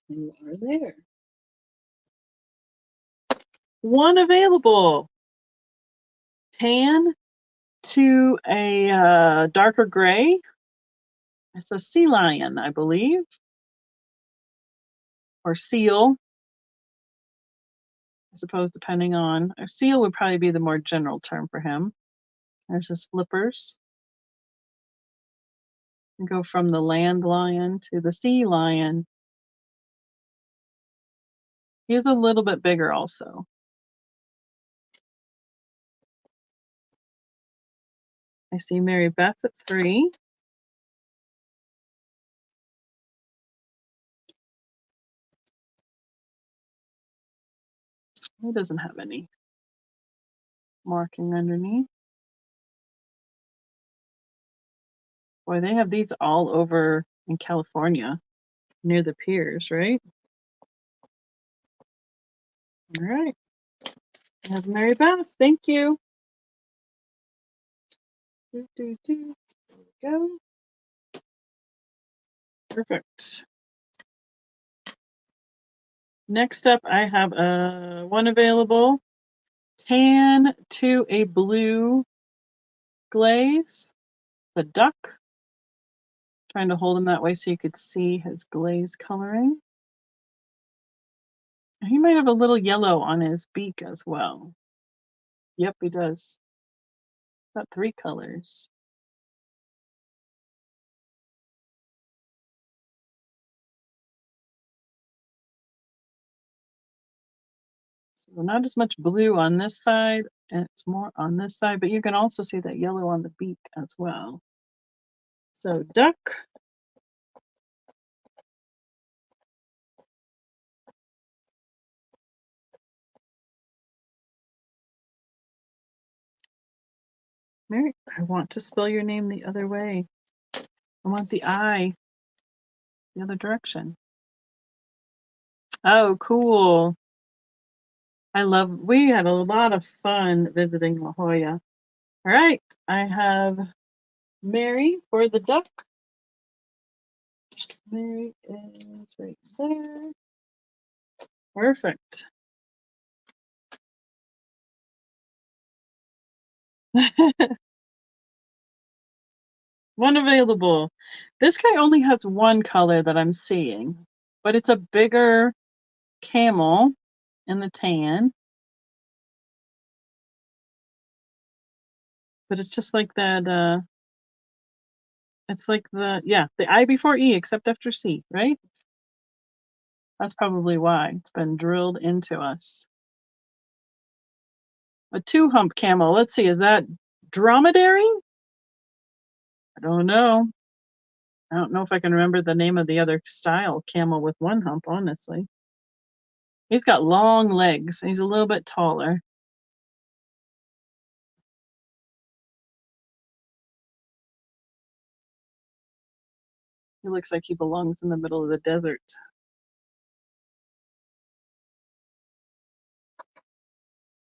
You are there. 1 available. Tan to a darker gray. It's a sea lion, I believe, or seal, I suppose, depending on. A seal would probably be the more general term for him. There's his flippers. And go from the land lion to the sea lion. He is a little bit bigger also. I see Mary Beth at 3. He doesn't have any marking underneath. Boy, they have these all over in California near the piers, right? All right. I have Mary Beth. Thank you. There we go. Perfect. Next up, I have 1 available. Tan to a blue glaze. The duck. Trying to hold him that way so you could see his glaze coloring. He might have a little yellow on his beak as well. Yep, he does. Got 3 colors. So not as much blue on this side, and it's more on this side, but you can also see that yellow on the beak as well. So duck. Mary, I want to spell your name the other way. I want the I the other direction. Oh, cool. We had a lot of fun visiting La Jolla. All right, I have Mary for the duck. Mary is right there. Perfect. 1 available. This guy only has 1 color that I'm seeing, but it's a bigger camel in the tan. But it's just like that, it's like the I before E except after C, right? That's probably why it's been drilled into us. A 2-hump camel. Let's see, is that dromedary? I don't know. I don't know if I can remember the name of the other style camel with 1 hump, honestly. He's got long legs. He's a little bit taller. He looks like he belongs in the middle of the desert.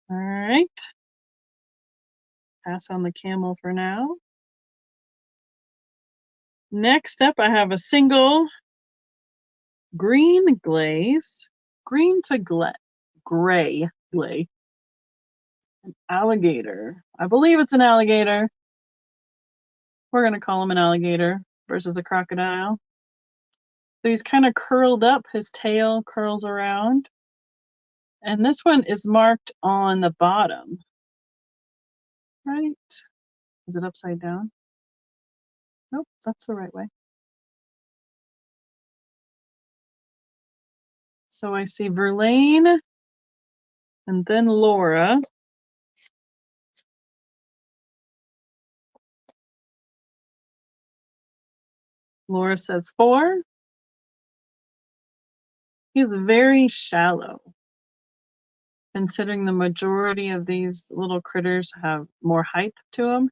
All right. Pass on the camel for now. Next up, I have a single green glaze. Green to gray glaze. An alligator. I believe it's an alligator. We're going to call him an alligator versus a crocodile. So he's kind of curled up. His tail curls around. And this one is marked on the bottom. Right? Is it upside down? Nope, that's the right way. So I see Verlaine and then Laura. Laura says 4. He's very shallow, considering the majority of these little critters have more height to them.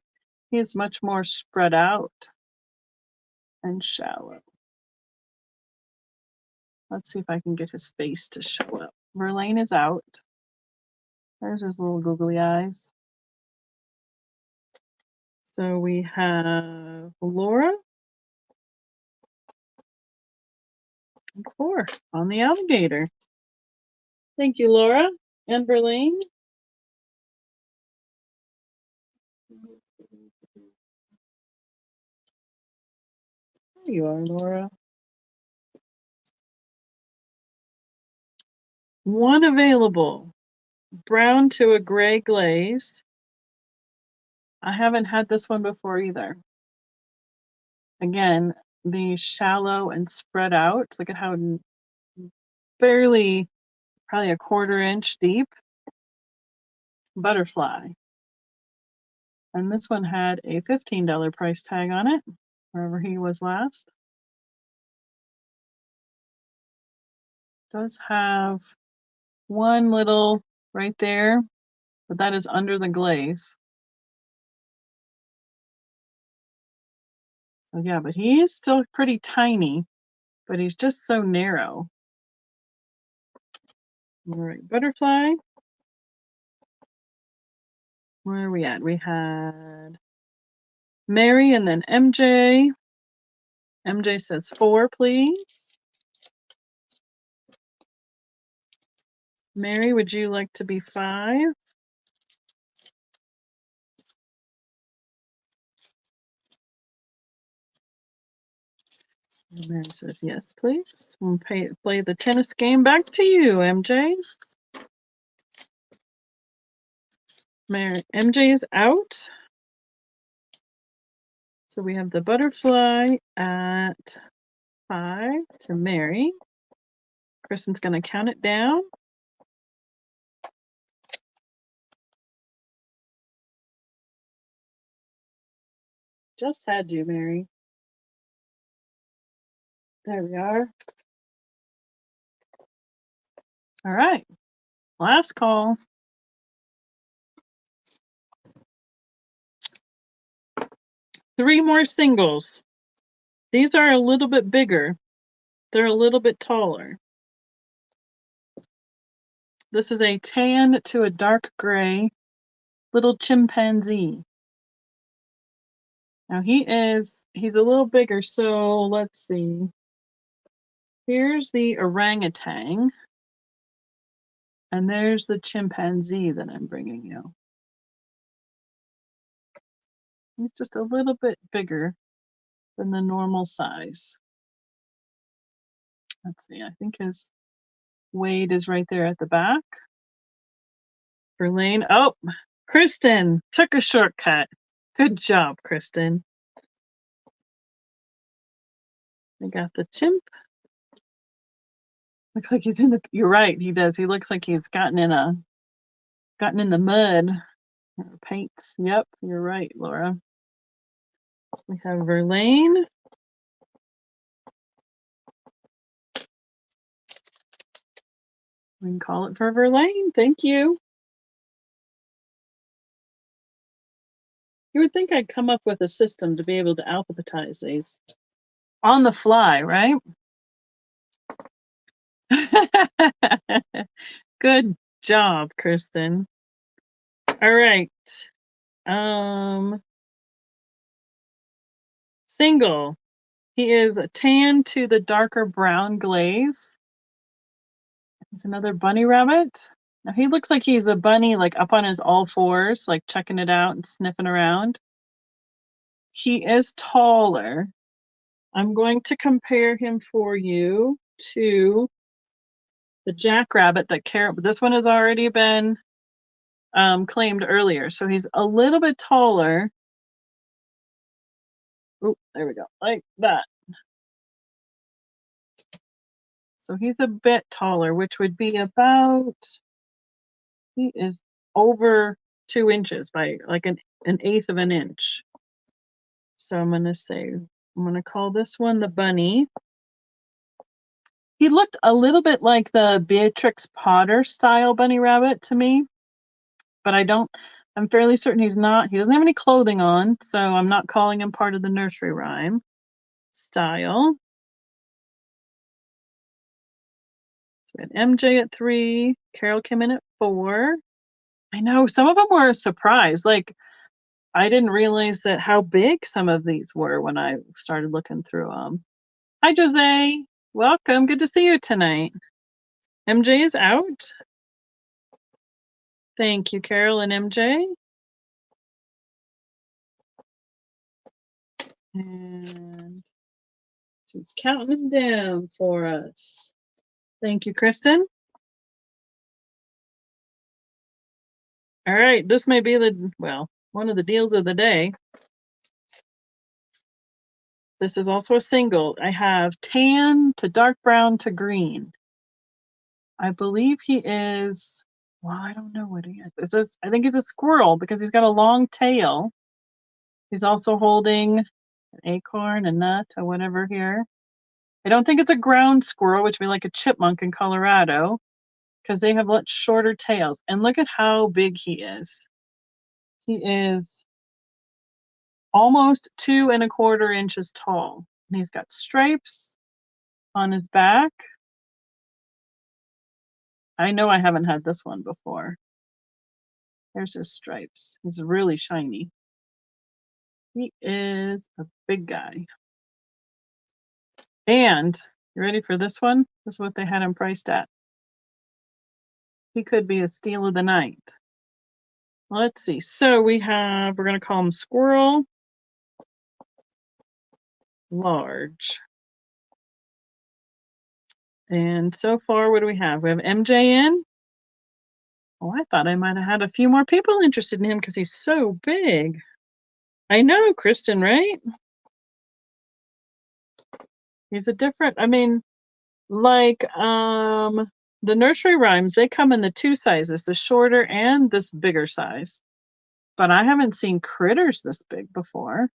He is much more spread out and shallow. Let's see if I can get his face to show up. Verlaine is out. There's his little googly eyes. So we have Laura and 4 on the alligator. Thank you, Laura and Verlaine. There you are, Laura. 1 available. Brown to a gray glaze. I haven't had this one before either. Again, the shallow and spread out. Look at how barely, probably a 1/4 inch deep butterfly. And this one had a $15 price tag on it, wherever he was last. Does have 1 little right there, but that is under the glaze. So yeah, but he is still pretty tiny, but he's just so narrow. All right, butterfly. Where are we at? We had Mary and then MJ. MJ says 4, please. Mary, would you like to be 5? And Mary says yes, please. We'll play the tennis game back to you, MJ. MJ is out. So we have the butterfly at 5 to Mary. Kristen's going to count it down. Just had you, Mary. There we are. All right. Last call. Three more singles. These are a little bit bigger. They're a little bit taller. This is a tan to a dark gray little chimpanzee. Now he's a little bigger, so let's see. Here's the orangutan, and there's the chimpanzee that I'm bringing you. He's just a little bit bigger than the normal size. Let's see, I think his weight is right there at the back. Verlaine, oh, Kristen took a shortcut. Good job, Kristen. I got the chimp. Looks like he's in the, you're right, he does. He looks like he's gotten in the mud or paints. Yep, you're right, Laura. We have Verlaine. We can call it for Verlaine. Thank you. You would think I'd come up with a system to be able to alphabetize these on the fly, right? Good job, Kristen. All right. Single. He is a tan to the darker brown glaze. He's another bunny rabbit. Now he looks like he's a bunny, like up on his all fours, like checking it out and sniffing around. He is taller. I'm going to compare him for you to the jackrabbit that this one has already been claimed earlier. So he's a little bit taller. Oh, there we go, like that. So he's a bit taller, which would be about, he is over 2 inches by like an eighth of an inch. So I'm going to call this one the bunny. He looked a little bit like the Beatrix Potter style bunny rabbit to me, but I'm fairly certain he's not. He doesn't have any clothing on, so I'm not calling him part of the nursery rhyme style. So we had MJ at 3. Carol came in at 4. I know some of them were a surprise. Like, I didn't realize that how big some of these were when I started looking through them. Hi, Jose. Welcome. Good to see you tonight. MJ is out. Thank you, Carol and MJ. And she's counting them down for us. Thank you, Kristen. All right, this may be one of the deals of the day. This is also a single. I have tan to dark brown to green. I believe he is, I don't know what he is. I think he's a squirrel because he's got a long tail. He's also holding an acorn, a nut, or whatever here. I don't think it's a ground squirrel, which would be like a chipmunk in Colorado, because they have much shorter tails. And look at how big he is. He is almost 2¼ inches tall. And he's got stripes on his back. I know I haven't had this one before. There's his stripes. He's really shiny. He is a big guy. And you ready for this one? This is what they had him priced at. He could be a steal of the night. Let's see. So we're going to call him Squirrel Large. And so far, what do we have? We have MJ in. Oh, I thought I might have had a few more people interested in him because he's so big. I know, Kristen, right? He's like the nursery rhymes, they come in the 2 sizes, the shorter and this bigger size. But I haven't seen critters this big before.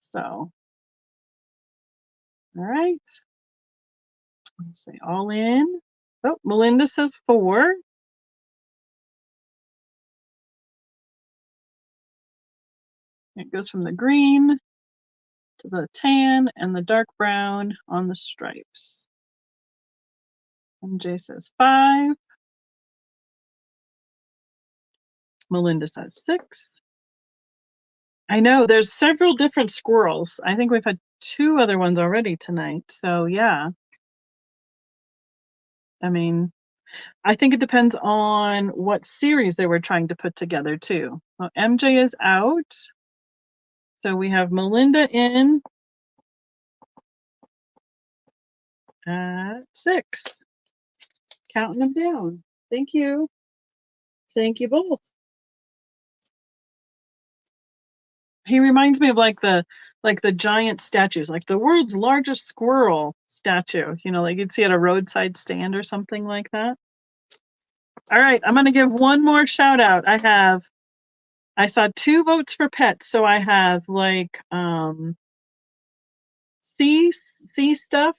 So, all right. Let's say all in. Oh, Melinda says 4. It goes from the green to the tan and the dark brown on the stripes. MJ says 5. Melinda says 6. I know there's several different squirrels. I think we've had 2 other ones already tonight. So yeah. I think it depends on what series they were trying to put together too. Well, MJ is out. So we have Melinda in at 6. Counting them down. Thank you. Thank you both. He reminds me of like the giant statues, like the world's largest squirrel statue, like you'd see at a roadside stand or something like that. All right, I'm going to give one more shout out. I saw 2 votes for pets, so I have like sea stuff,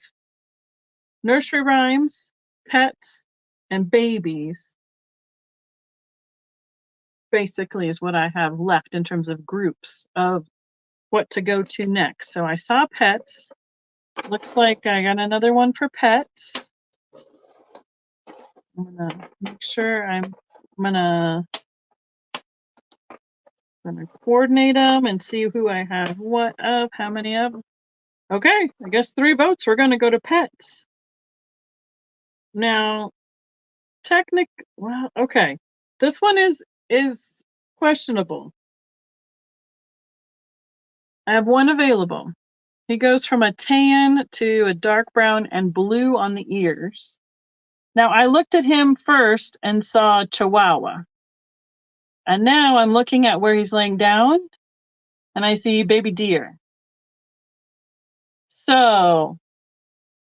nursery rhymes, pets, and babies. Basically is what I have left in terms of groups of what to go to next. So I saw pets. Looks like I got another one for pets. I'm gonna make sure I'm gonna coordinate them and see who I have what of, how many of. Okay, I guess 3 votes. We're gonna go to pets. Now, okay. This one is questionable. I have one available. He goes from a tan to a dark brown and blue on the ears. Now, I looked at him first and saw Chihuahua. And now I'm looking at where he's laying down and I see baby deer. So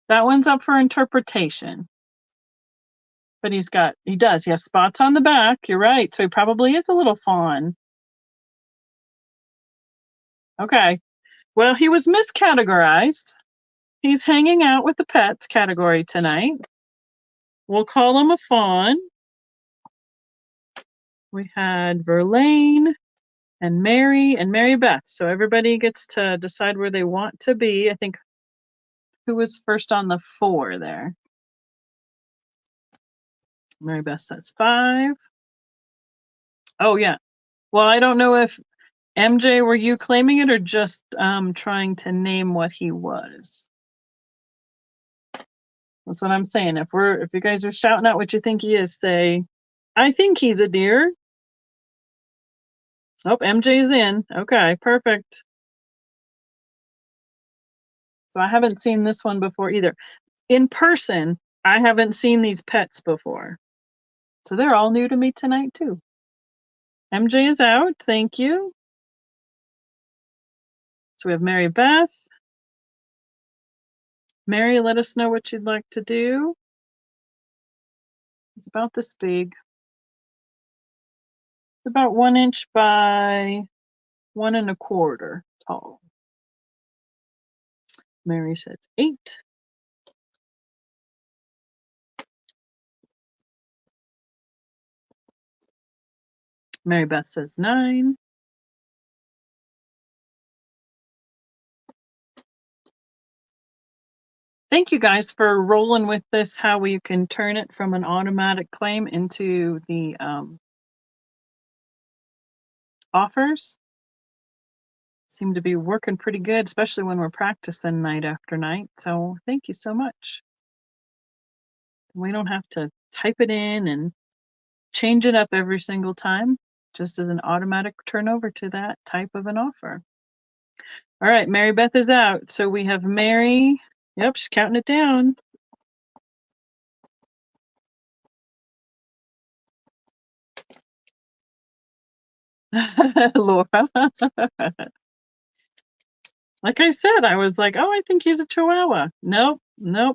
That one's up for interpretation. But he has spots on the back. You're right. So he probably is a little fawn. Okay. Well, he was miscategorized. He's hanging out with the pets category tonight. We'll call him a fawn. We had Verlaine and Mary Beth. So everybody gets to decide where they want to be. I think who was first on the 4 there? Mary Beth says 5. Oh, yeah. Well, I don't know if MJ, were you claiming it or just trying to name what he was? That's what I'm saying. If you guys are shouting out what you think he is, say, I think he's a deer. Oh, MJ's in. Okay, perfect. So I haven't seen this one before either. In person, I haven't seen these pets before. So they're all new to me tonight too. MJ is out. Thank you. So we have Mary Beth. Mary, let us know what you'd like to do. It's about this big. It's about 1 inch by 1 1/4 tall. Mary says 8. Mary Beth says 9. Thank you guys for rolling with this, how we can turn it from an automatic claim into the offers. Seem to be working pretty good, especially when we're practicing night after night. So thank you so much. We don't have to type it in and change it up every single time, just as an automatic turnover to that type of an offer. All right, Mary Beth is out. So we have Mary. Yep, she's counting it down. Laura. Like I said, I was like, oh, I think he's a Chihuahua. Nope,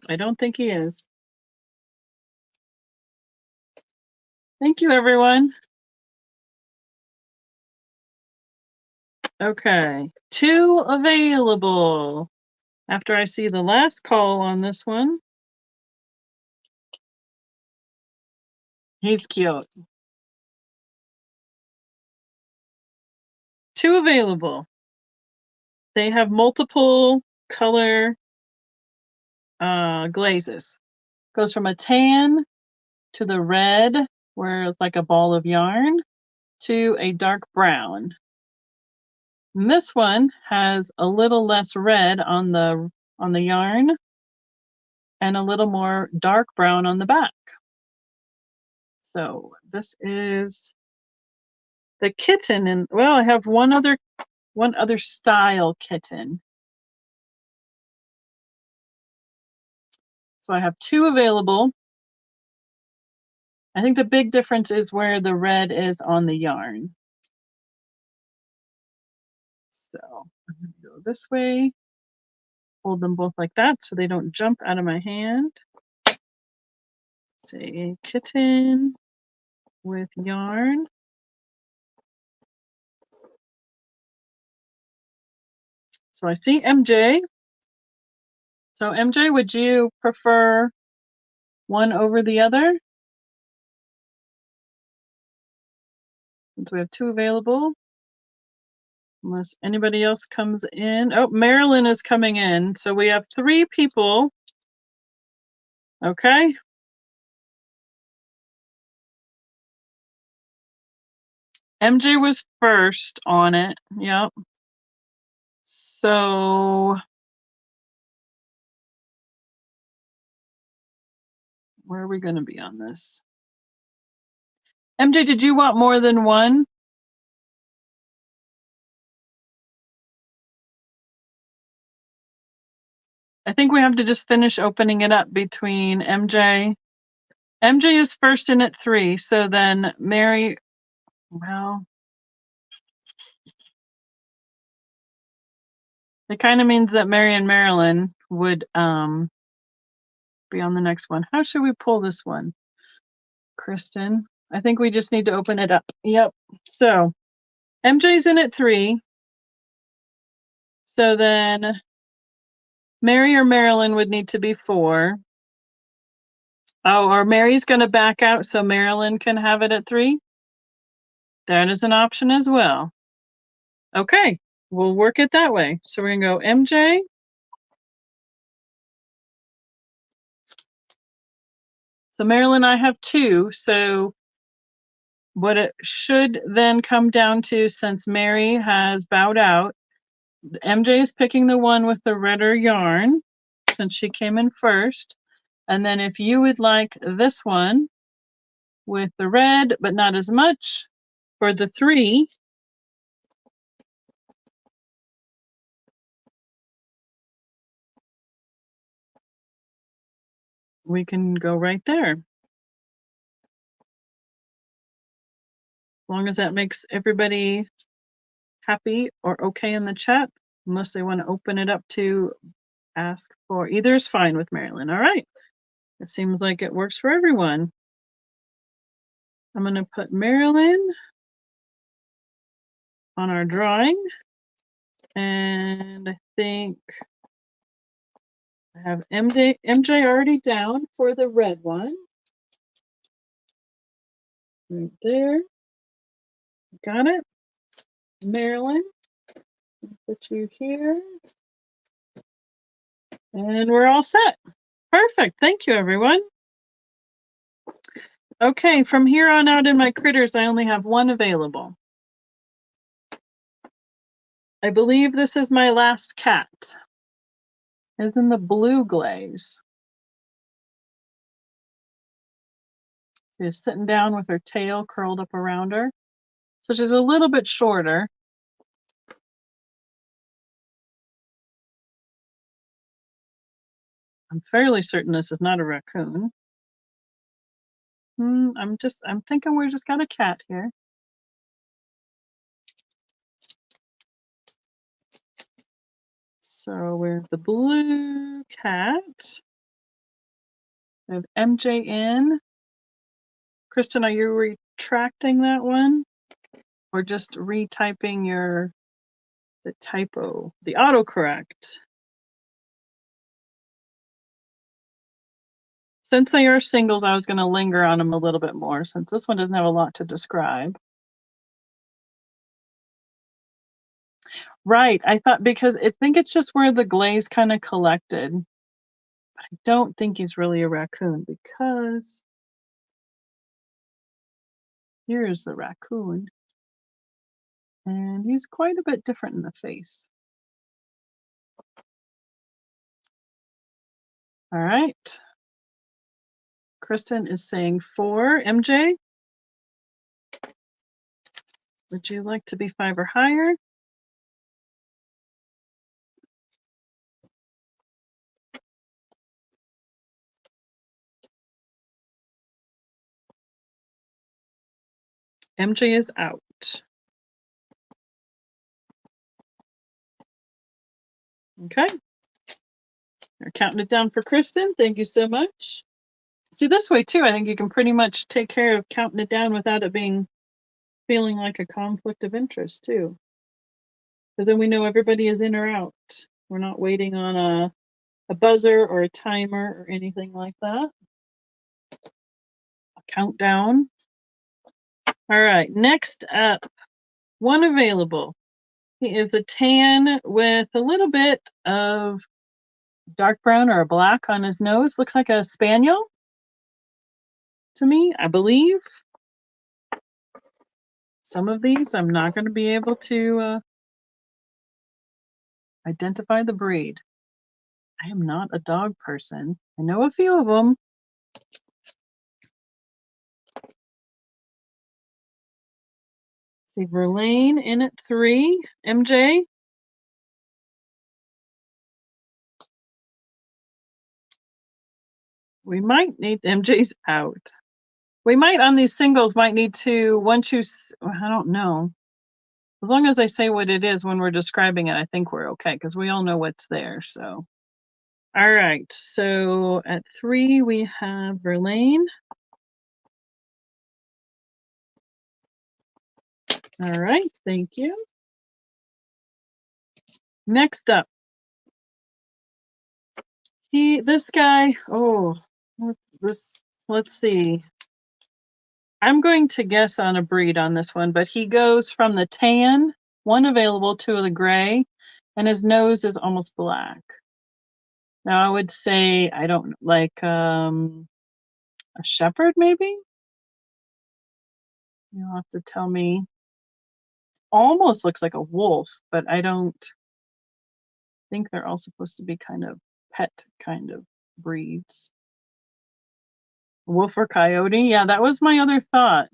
I don't think he is. Thank you, everyone. Okay, 2 available. After I see the last call on this one. He's cute. 2 available. They have multiple color glazes. Goes from a tan to the red, where it's like a ball of yarn, to a dark brown. And this one has a little less red on the yarn and a little more dark brown on the back. So this is the kitten, and well, I have one other style kitten. So I have 2 available. I think the big difference is where the red is on the yarn. So I'm going to go this way, hold them both like that so they don't jump out of my hand. Say kitten with yarn. So I see MJ. So MJ, would you prefer one over the other? Since we have 2 available. Unless anybody else comes in. Oh, Marilyn is coming in. So we have 3 people. Okay. MJ was first on it. Yep. So where are we going to be on this? MJ, did you want more than one? I think we have to just finish opening it up between MJ. MJ is first in at 3. So then Mary, well, it kind of means that Mary and Marilyn would be on the next one. How should we pull this one, Kristen? I think we just need to open it up. Yep. So MJ's in at 3. So then Mary or Marilyn would need to be 4. Oh, or Mary's going to back out so Marilyn can have it at 3. That is an option as well. Okay, we'll work it that way. So we're going to go MJ. So Marilyn, I have 2. So what it should then come down to, since Mary has bowed out, MJ is picking the one with the redder yarn, since she came in first. And then if you would like this one with the red, but not as much, for the 3, we can go right there. As long as that makes everybody happy or okay in the chat, unless they want to open it up to ask for either is fine with Marilyn. All right. It seems like it works for everyone. I'm going to put Marilyn on our drawing. And I think I have MJ already down for the red one. Right there. Got it. Marilyn, put you here. And we're all set. Perfect. Thank you, everyone. Okay, from here on out in my critters, I only have 1 available. I believe this is my last cat. It's in the blue glaze. She's sitting down with her tail curled up around her. So she's a little bit shorter. I'm fairly certain this is not a raccoon. I'm thinking we just got a cat here. So we're the blue cat. We have MJ in. Kristen, are you retracting that one? Or just retyping the typo, the autocorrect? Since they are singles, I was going to linger on them a little bit more, since this one doesn't have a lot to describe. Right, I thought, because I think it's just where the glaze kind of collected. I don't think he's really a raccoon, because here's the raccoon. And he's quite a bit different in the face. All right. Kristen is saying 4. MJ, would you like to be 5 or higher? MJ is out. Okay. We're counting it down for Kristen. Thank you so much. See, this way too, I think you can pretty much take care of counting it down without it feeling like a conflict of interest too. Because then we know everybody is in or out. We're not waiting on a buzzer or a timer or anything like that. A countdown. All right, next up, 1 available. He is a tan with a little bit of dark brown or black on his nose. Looks like a spaniel to me, I believe. Some of these I'm not going to be able to identify the breed. I am not a dog person. I know a few of them. See Verlaine in at 3. MJ. We might need MJ's out. We might on these singles might need to, once you, I don't know. As long as I say what it is when we're describing it, I think we're okay, because we all know what's there. So All right, so at 3 we have Verlaine. All right, thank you. Next up, this guy, let's see. I'm going to guess on a breed on this one, but he goes from the tan, one available, to the gray, and his nose is almost black. Now I would say, I don't like a shepherd, maybe? You'll have to tell me. Almost looks like a wolf, but I don't think they're all supposed to be kind of pet kind of breeds. Wolf or coyote? Yeah, that was my other thought.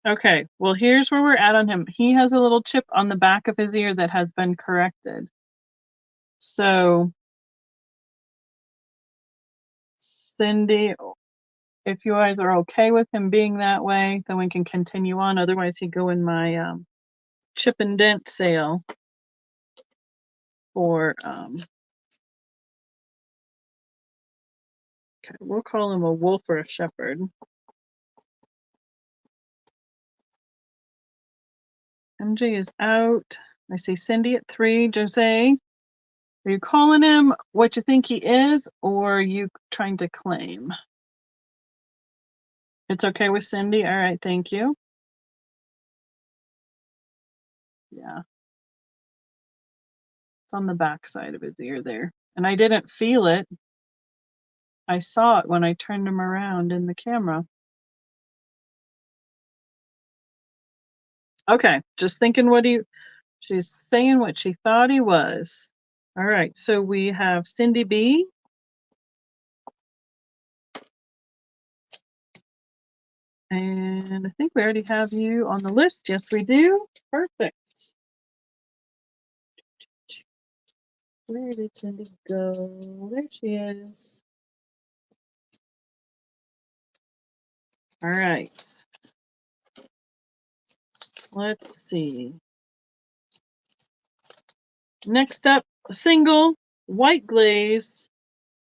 Okay, well, here's where we're at on him. He has a little chip on the back of his ear that has been corrected. So, Cindy, if you guys are okay with him being that way, then we can continue on. Otherwise, he'd go in my chip and dent sale for, okay, we'll call him a wolf or a shepherd. MJ is out. I see Cindy at 3. Jose, are you calling him what you think he is, or are you trying to claim? It's okay with Cindy? All right, thank you. Yeah. It's on the back side of his ear there. And I didn't feel it. I saw it when I turned him around in the camera. Okay, just thinking she's saying what she thought he was. All right, so we have Cindy B. And I think we already have you on the list. Yes, we do. Perfect. Where did Cindy go? There she is. All right. Let's see. Next up, a single white glaze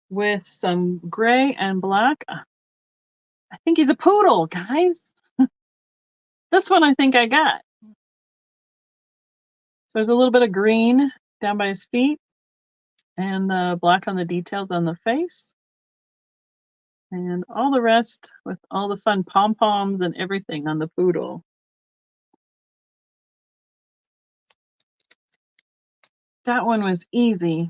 with some gray and black. I think he's a poodle, guys. This one I think I got. There's a little bit of green down by his feet and black on the details on the face. And all the rest with all the fun pom-poms and everything on the poodle. That one was easy.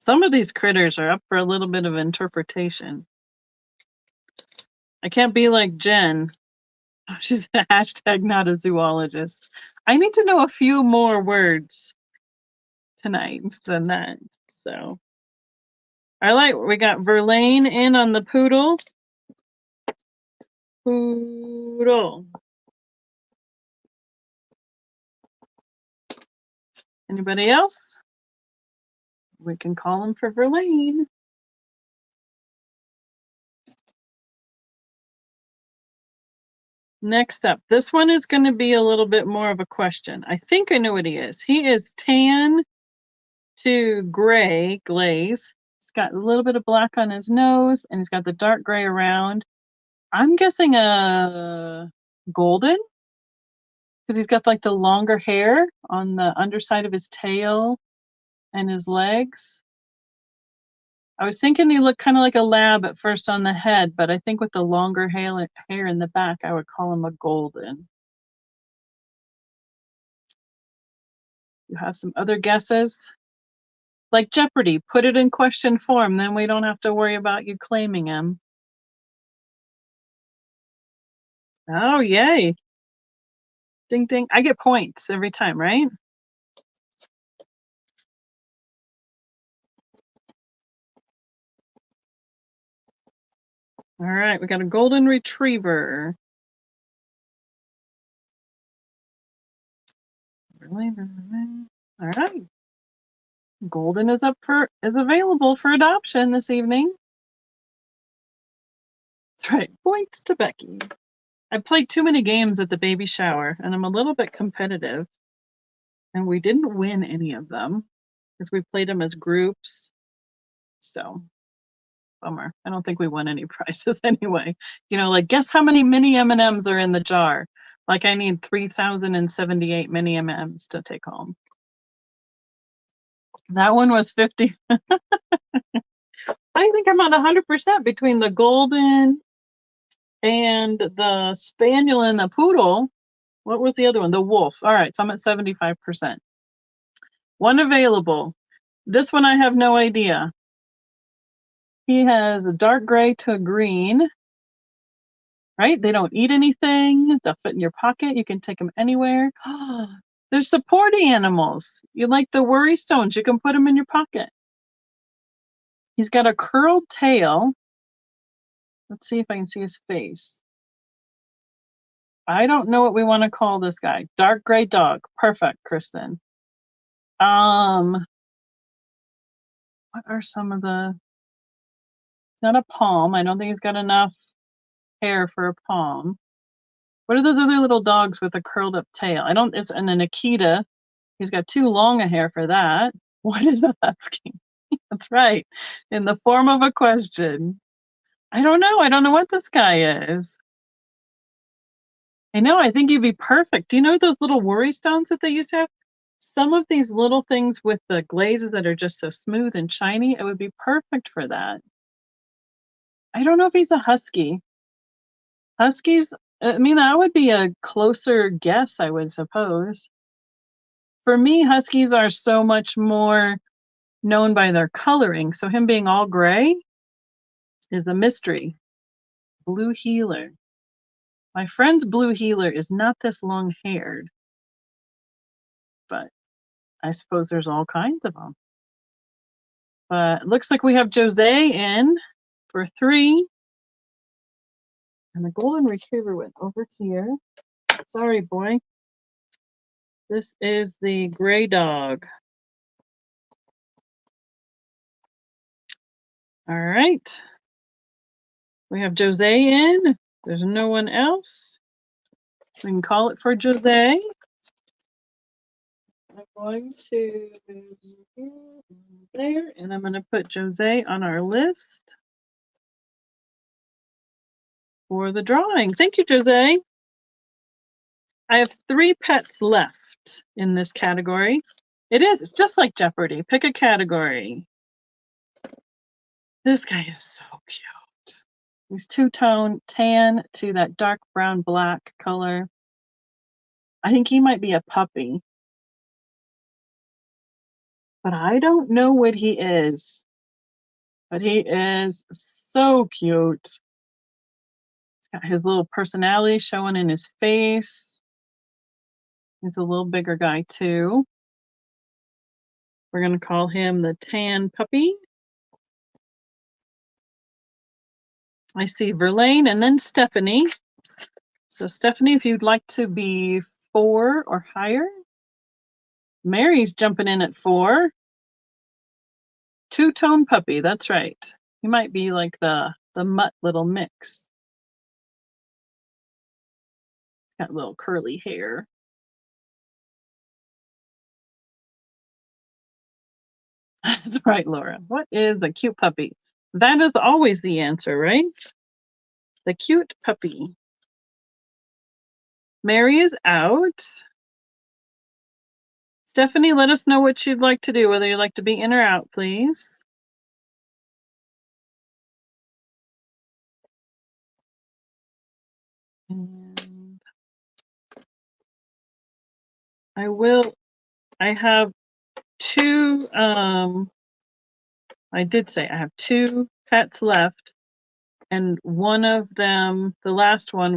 Some of these critters are up for a little bit of interpretation. I can't be like Jen. She's a hashtag not a zoologist. I need to know a few more words tonight than that. So, all right, we got Verlaine in on the poodle. Poodle. Anybody else? We can call him for Verlaine. Next up, this one is going to be a little bit more of a question. I think I know what he is. He is tan to gray glaze. He's got a little bit of black on his nose, and he's got the dark gray around. I'm guessing a golden, because he's got like the longer hair on the underside of his tail and his legs. I was thinking he looked kind of like a lab at first on the head, but I think with the longer hair in the back, I would call him a golden. You have some other guesses? Like Jeopardy, put it in question form, then we don't have to worry about you claiming him. Oh, yay. Ding, ding. I get points every time, right? All right, we got a golden retriever. All right. Golden is available for adoption this evening. That's right. Points to Becky. I played too many games at the baby shower, and I'm a little bit competitive. And we didn't win any of them because we played them as groups. So, bummer. I don't think we won any prizes anyway. You know, like, guess how many mini M&Ms are in the jar? Like, I need 3,078 mini M&Ms to take home. That one was 50. I think I'm at 100% between the golden and the spaniel and the poodle. What was the other one? The wolf. All right, so I'm at 75%. One available. This one I have no idea. He has a dark gray to a green. Right? They don't eat anything. They'll fit in your pocket. You can take them anywhere. They're support animals. You like the worry stones. You can put them in your pocket. He's got a curled tail. Let's see if I can see his face. I don't know what we want to call this guy. Dark gray dog. Perfect, Kristen. What are some of the... Not a palm. I don't think he's got enough hair for a palm. What are those other little dogs with a curled up tail? It's an Akita. He's got too long a hair for that. What is that asking? That's right. In the form of a question. I don't know. I don't know what this guy is. I know. I think he'd be perfect. Do you know those little worry stones that they used to have? Some of these little things with the glazes that are just so smooth and shiny, it would be perfect for that. I don't know if he's a husky. Huskies, I mean, that would be a closer guess, I would suppose. For me, huskies are so much more known by their coloring. So him being all gray is a mystery. Blue heeler. My friend's blue heeler is not this long haired, but I suppose there's all kinds of them. But it looks like we have Jose in for 3. And the golden retriever went over here. Sorry, boy. This is the gray dog. All right. We have Jose in. There's no one else. We can call it for Jose. I'm going to there, and I'm going to put Jose on our list for the drawing. Thank you, Jose. I have 3 pets left in this category. It's just like Jeopardy. Pick a category. This guy is so cute. He's two-tone tan to that dark brown black color. I think he might be a puppy. But I don't know what he is. But he is so cute. He's got his little personality showing in his face. He's a little bigger guy too. We're going to call him the tan puppy. I see Verlaine and then Stephanie. So Stephanie, if you'd like to be 4 or higher. Mary's jumping in at 4. Two-tone puppy, that's right. He might be like the mutt little mix. Got little curly hair. That's right, Laura. What is a cute puppy? That is always the answer, right? The cute puppy. Mary is out. Stephanie, let us know what you'd like to do, whether you'd like to be in or out, please. And I have 2, I did say I have 2 pets left, and one of them, the last one,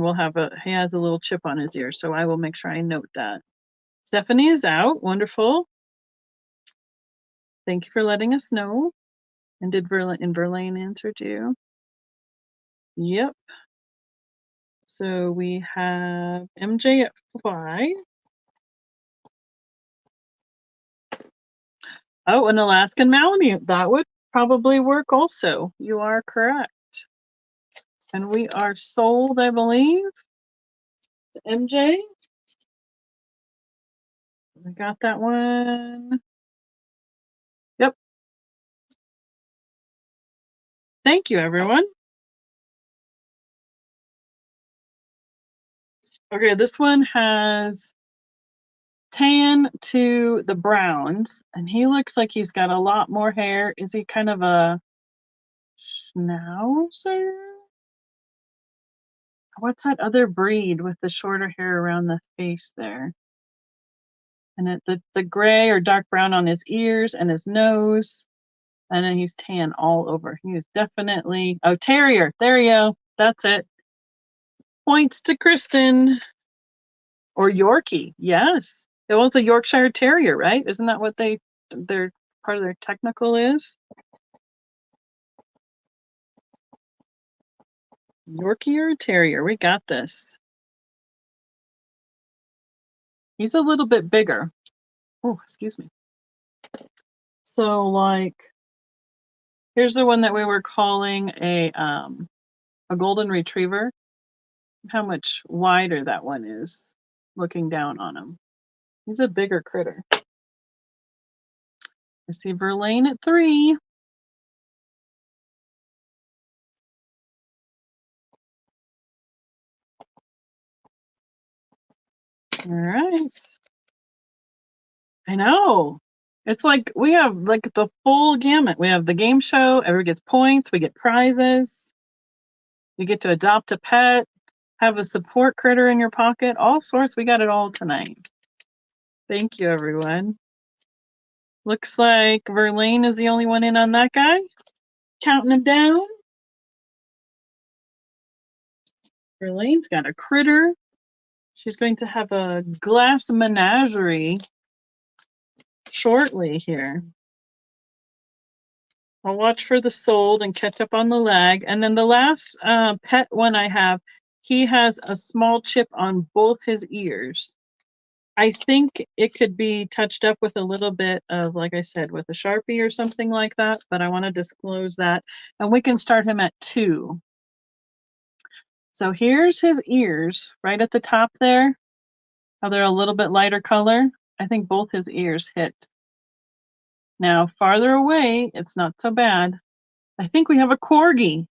he has a little chip on his ear, so I will make sure I note that. Stephanie is out. Wonderful. Thank you for letting us know. And did Verlaine answered you? Yep. So we have MJ at 5. Oh, an Alaskan Malamute. That would probably work also. You are correct. And we are sold, I believe, to MJ. We got that one. Yep. Thank you, everyone. Okay, this one has tan to the browns, and he looks like he's got a lot more hair. Is he kind of a schnauzer? What's that other breed with the shorter hair around the face there? And the gray or dark brown on his ears and his nose. And then he's tan all over. He is definitely, oh, terrier. There you go. That's it. Points to Kristen. Or Yorkie. Yes. It was a Yorkshire Terrier, right? Isn't that what their part of their technical is? Yorkie or a Terrier? We got this. He's a little bit bigger. Oh, excuse me. So, like, here's the one that we were calling a golden retriever. How much wider that one is looking down on him. He's a bigger critter. I see Verlaine at 3. All right. I know. It's like we have like the full gamut. We have the game show, everyone gets points, we get prizes, you get to adopt a pet, have a support critter in your pocket, all sorts. We got it all tonight. Thank you, everyone. Looks like Verlaine is the only one in on that guy. Counting him down. Verlaine's got a critter. She's going to have a glass menagerie shortly here. I'll watch for the sold and catch up on the lag. And then the last pet one I have, he has a small chip on both his ears. I think it could be touched up with a little bit of, like I said, with a Sharpie or something like that, but I want to disclose that. And we can start him at 2. So here's his ears right at the top there. How they're a little bit lighter color. I think both his ears hit. Now, farther away, it's not so bad. I think we have a corgi.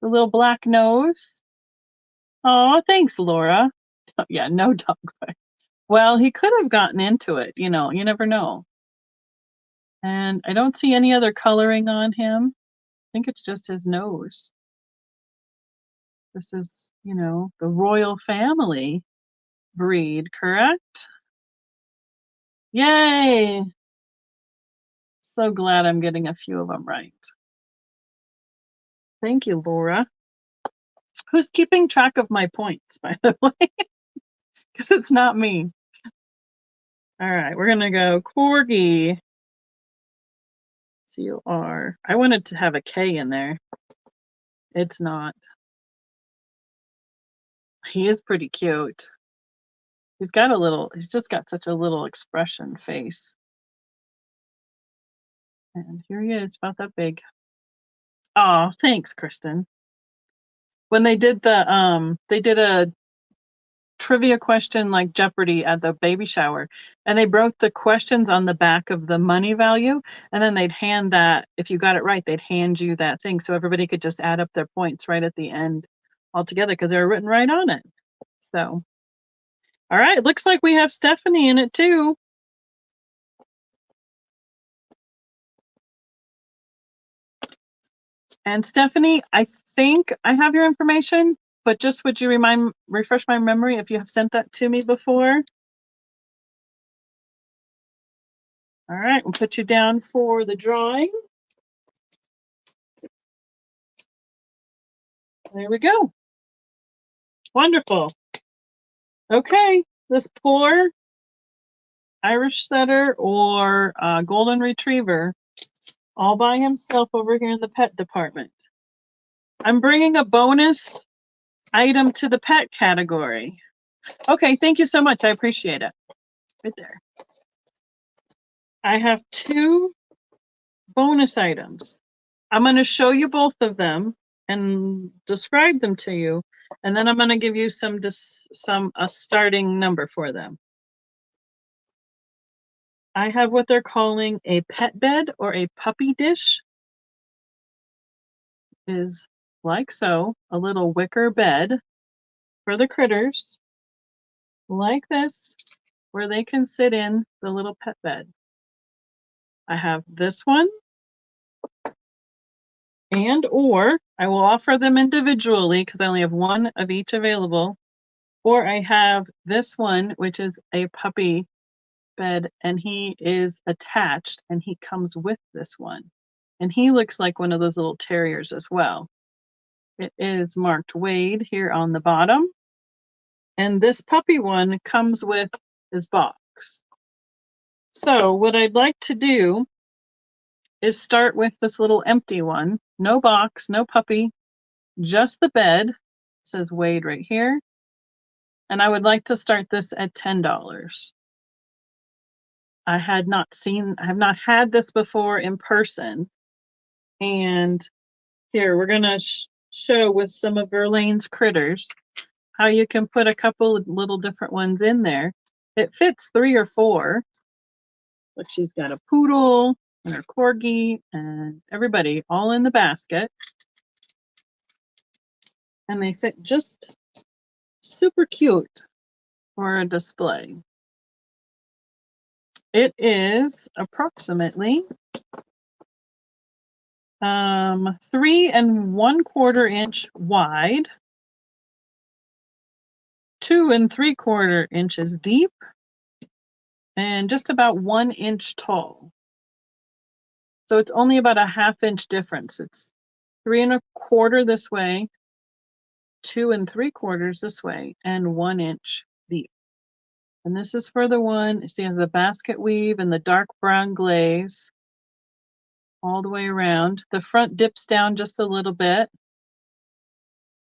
The little black nose. Oh, thanks, Laura. Oh, yeah, no dog fight. Well, he could have gotten into it, you never know. And I don't see any other coloring on him. I think it's just his nose. This is, the royal family breed, correct? Yay! So glad I'm getting a few of them right. Thank you, Laura. Who's keeping track of my points, by the way? Because it's not me. All right, we're going to go corgi. C-O-R. I wanted to have a K in there. It's not. He is pretty cute. He's just got such a little expression face. And here he is, about that big. Oh, thanks, Kristen. When they did they did a trivia question like Jeopardy at the baby shower, and they wrote the questions on the back of the money value, and then they'd hand that, if you got it right, they'd hand you that thing so everybody could just add up their points right at the end all together because they were written right on it. So, all right, looks like we have Stephanie in it too. And Stephanie, I think I have your information, but just would you refresh my memory if you have sent that to me before? All right, we'll put you down for the drawing. There we go. Wonderful. Okay, this poor Irish setter or golden retriever all by himself over here in the pet department. I'm bringing a bonus item to the pet category. Okay, thank you so much. I appreciate it. Right there. I have 2 bonus items. I'm going to show you both of them and describe them to you, and then I'm going to give you a starting number for them. I have what they're calling a pet bed or a puppy dish. Is like so, a little wicker bed for the critters, like this, where they can sit in the little pet bed. I have this one, and or I will offer them individually because I only have one of each available. Or I have this one, which is a puppy bed, and he is attached and he comes with this one. And he looks like one of those little terriers as well. It is marked Wade here on the bottom. And this puppy one comes with his box. So what I'd like to do is start with this little empty one. No box, no puppy, just the bed. It says Wade right here. And I would like to start this at $10. I have not had this before in person. And here, we're gonna show with some of Verlaine's critters how you can put a couple of little different ones in there. It fits 3 or 4, but she's got a poodle and her corgi and everybody all in the basket. And they fit just super cute for a display. It is approximately 3 1/4 inch wide, 2 3/4 inches deep, and just about 1 inch tall. So it's only about a 1/2 inch difference. It's 3 1/4 this way, 2 3/4 this way, and 1 inch deep. And this is for the one, see, it has the basket weave and the dark brown glaze all the way around. The front dips down just a little bit,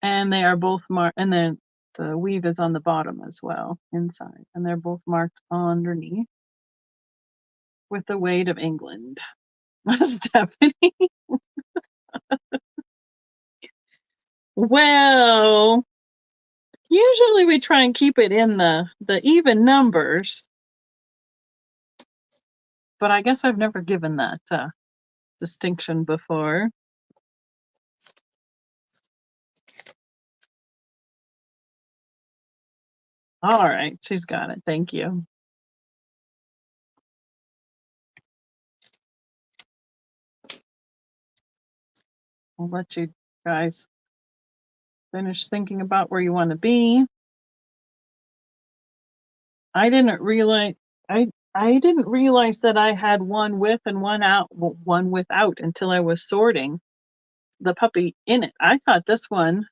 and they are both marked, and then the weave is on the bottom as well, inside, and they're both marked underneath with the Wade of England. Stephanie. Well, usually we try and keep it in the even numbers, but I guess I've never given that distinction before. All right, she's got it. Thank you. I'll let you guys finish thinking about where you want to be. I didn't realize that I had one with and one without until I was sorting the puppy in it. I thought this one,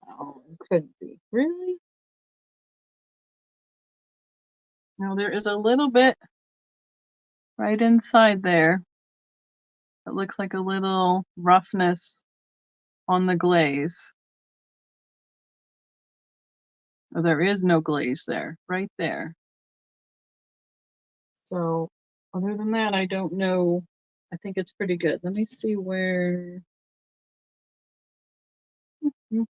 oh, it couldn't be. Really? No, there is a little bit right inside there. It looks like a little roughness on the glaze. Oh, there is no glaze there, right there. So other than that, I don't know. I think it's pretty good. Let me see where. I don't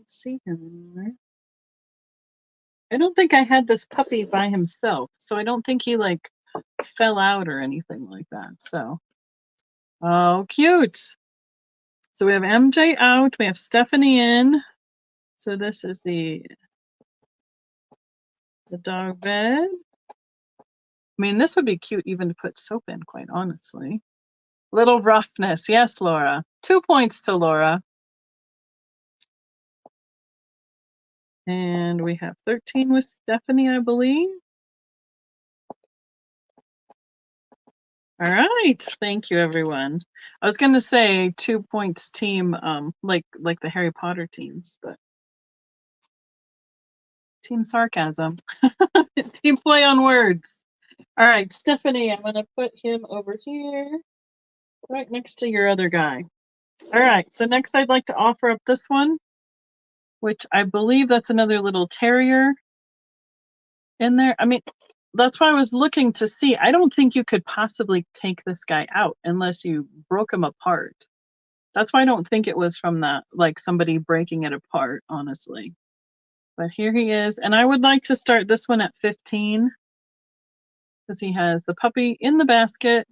see him anywhere. I don't think I had this puppy by himself, so I don't think he like fell out or anything like that. So, oh, cute. So we have MJ out, we have Stephanie in. So this is the dog bed. I mean, this would be cute even to put soap in, quite honestly. Little roughness. Yes, Laura. 2 points to Laura. And we have 13 with Stephanie, I believe. All right. Thank you, everyone. I was going to say 2 points team, like the Harry Potter teams, but team sarcasm. Team play on words. All right, Stephanie, I'm going to put him over here, right next to your other guy. All right, so next I'd like to offer up this one, which I believe that's another little terrier in there. I mean, that's why I was looking to see. I don't think you could possibly take this guy out unless you broke him apart. That's why I don't think it was from that, like somebody breaking it apart, honestly. But here he is. And I would like to start this one at 15 because he has the puppy in the basket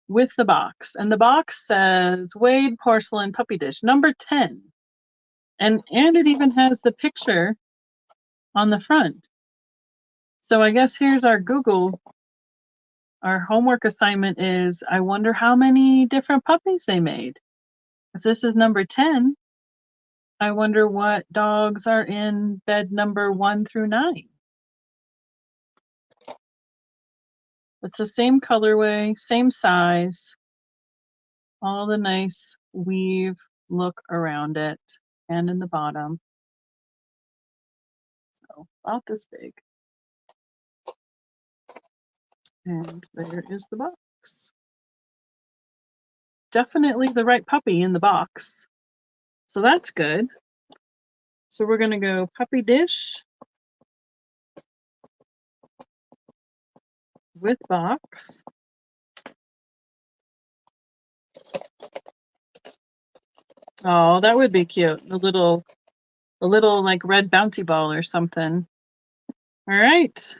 with the box. And the box says Wade Porcelain Puppy Dish, number 10. And it even has the picture on the front. So I guess here's our Google. Our homework assignment is, I wonder how many different puppies they made. If this is number 10, I wonder what dogs are in bed number 1 through 9. It's the same colorway, same size, all the nice weave look around it and in the bottom. So about this big. And there is the box. Definitely the right puppy in the box. So that's good. So we're going to go puppy dish with box. Oh, that would be cute. A little like red bouncy ball or something. All right.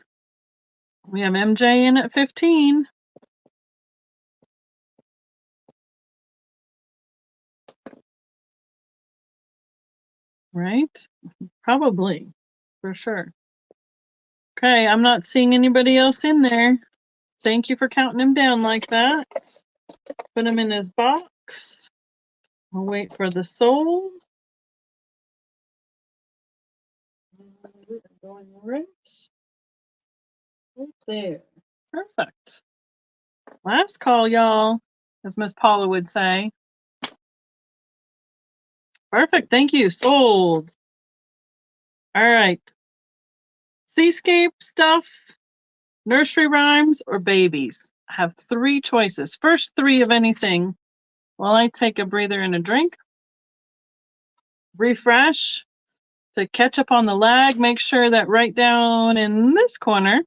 We have MJ in at 15. Right? Probably, for sure. Okay, I'm not seeing anybody else in there. Thank you for counting him down like that. Put him in his box. We'll wait for the soul. Going right there. Perfect. Last call, y'all, as Miss Paula would say. Perfect. Thank you. Sold. All right. Seascape stuff, nursery rhymes, or babies. I have 3 choices. First 3 of anything. While I take a breather and a drink. Refresh to catch up on the lag. Make sure that right down in this corner,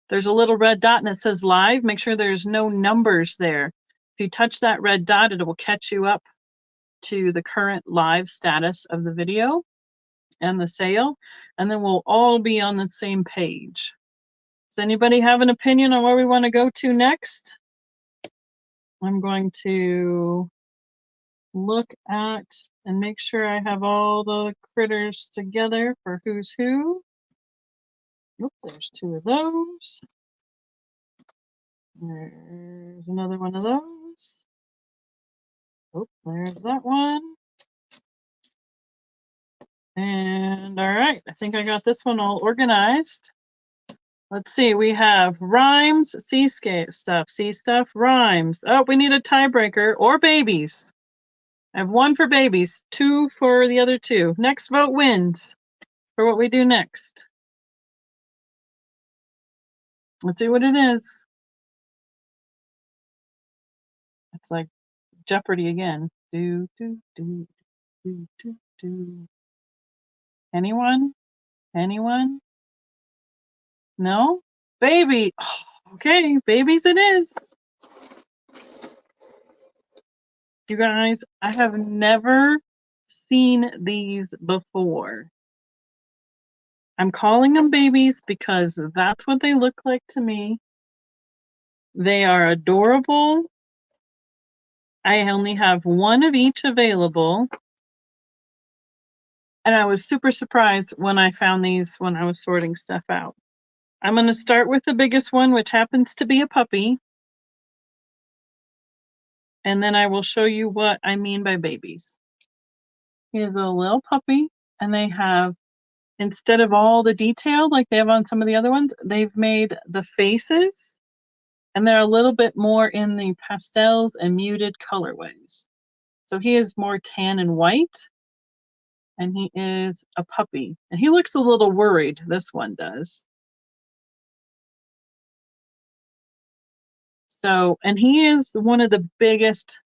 there's a little red dot and it says live. Make sure there's no numbers there. If you touch that red dot, it will catch you up to the current live status of the video and the sale, and then we'll all be on the same page. Does anybody have an opinion on where we want to go to next? I'm going to look at and make sure I have all the critters together for who's who. Oop, there's 2 of those. There's another one of those. Oh, there's that one. And all right, I think I got this one all organized. Let's see, we have rhymes, seascape stuff, sea stuff, rhymes. Oh, we need a tiebreaker or babies. I have 1 for babies, 2 for the other 2. Next vote wins for what we do next. Let's see what it is. It's like Jeopardy again. Do, do, do, do, do, do. Anyone? Anyone? No? Baby. Oh, okay, babies it is. You guys, I have never seen these before. I'm calling them babies because that's what they look like to me. They are adorable. I only have 1 of each available. And I was super surprised when I found these when I was sorting stuff out. I'm going to start with the biggest one, which happens to be a puppy. And then I will show you what I mean by babies. Here's a little puppy, and they have, instead of all the detail like they have on some of the other ones, they've made the faces, and they're a little bit more in the pastels and muted colorways. So he is more tan and white, and he is a puppy. And he looks a little worried, this one does. So, and he is one of the biggest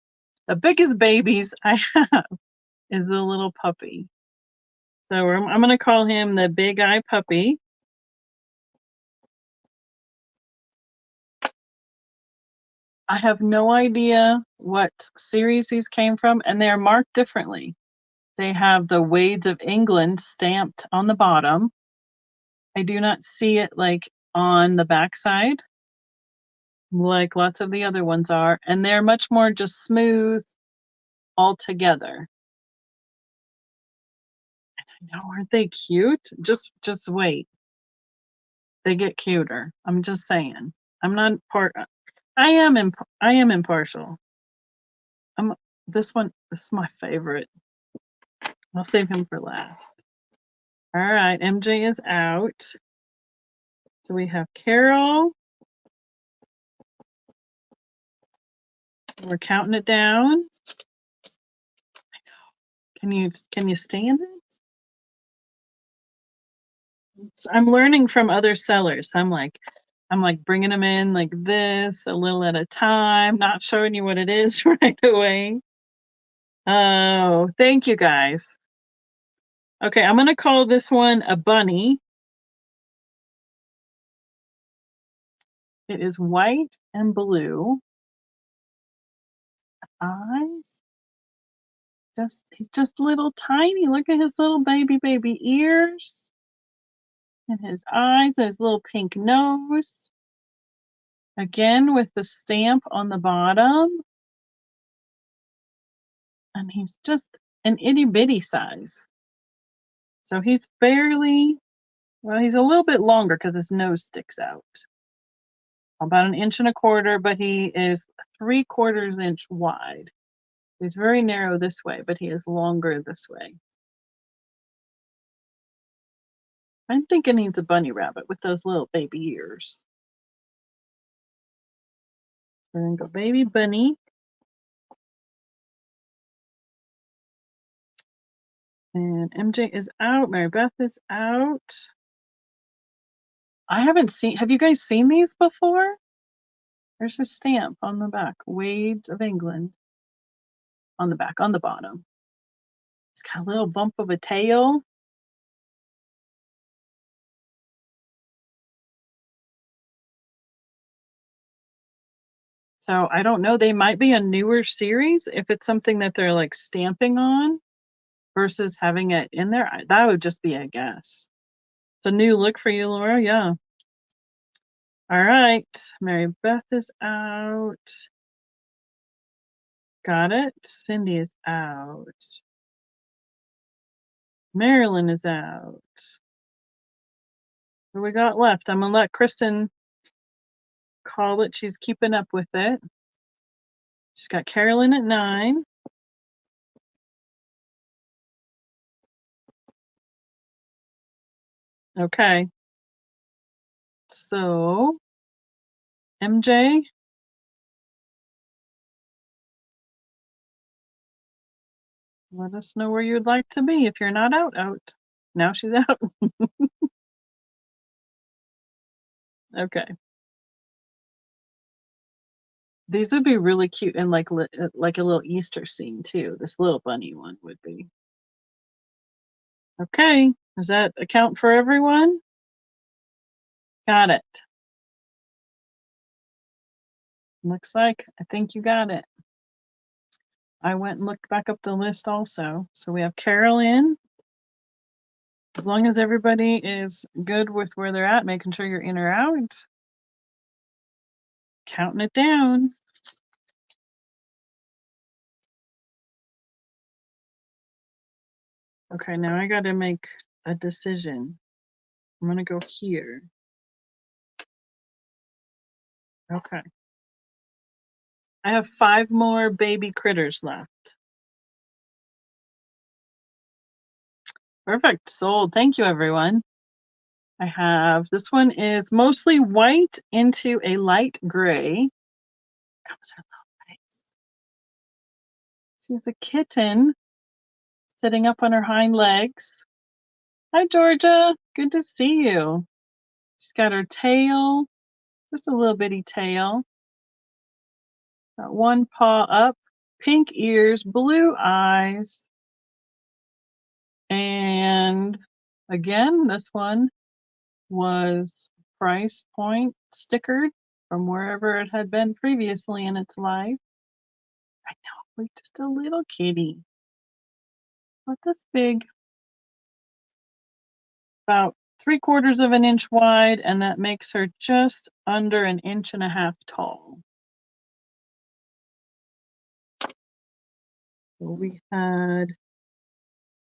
babies I have is the little puppy. So I'm going to call him the Big Eye Puppy. I have no idea what series these came from, and they are marked differently. They have the Wades of England stamped on the bottom. I do not see it like on the backside, like lots of the other ones are, and they're much more just smooth all together. I know, aren't they cute? Just wait. They get cuter. I'm just saying. I'm not I am impartial. This is my favorite. I'll save him for last. All right, MJ is out. So we have Carol. We're counting it down. Can you stand it? I'm learning from other sellers. I'm like bringing them in like this, a little at a time, not showing you what it is right away. Oh, thank you guys. Okay, I'm going to call this one a bunny. It is white and blue. Eyes. He's just little tiny. Look at his little baby ears. And his eyes, and his little pink nose. Again with the stamp on the bottom. And he's just an itty bitty size. So he's he's a little bit longer because his nose sticks out. About 1.25 inches, but he is 3/4 inch wide. He's very narrow this way, but he is longer this way. I'm thinking he's a bunny rabbit with those little baby ears. We're gonna go baby bunny. And MJ is out. Mary Beth is out. Have you guys seen these before? There's a stamp on the back. Wades of England. On the back, on the bottom. It's got a little bump of a tail. So I don't know. They might be a newer series if it's something that they're like stamping on versus having it in there. That would just be a guess. It's a new look for you, Laura. Yeah. All right. Mary Beth is out. Got it. Cindy is out. Marilyn is out. What we got left? I'm going to let Kristen call it. She's keeping up with it. She's got Carolyn at 9. Okay. So, MJ, let us know where you'd like to be if you're not out. Now she's out. Okay. These would be really cute and like a little Easter scene too. This little bunny one would be. Okay. Does that account for everyone? Got it. Looks like I think you got it. I went and looked back up the list also. So we have Carol in. As long as everybody is good with where they're at, making sure you're in or out. Counting it down. Okay, now I got to make a decision. I'm going to go here. Okay. I have 5 more baby critters left. Perfect. Sold. Thank you, everyone. I have, this one is mostly white into a light gray. Comes her little face. She's a kitten sitting up on her hind legs. Hi, Georgia. Good to see you. She's got her tail, just a little bitty tail. Got one paw up, pink ears, blue eyes. And again, this one was price point stickered. from wherever it had been previously in its life. I know, we're just a little kitty. Not this big. About 3/4 of an inch wide, and that makes her just under an inch and a half tall. So we had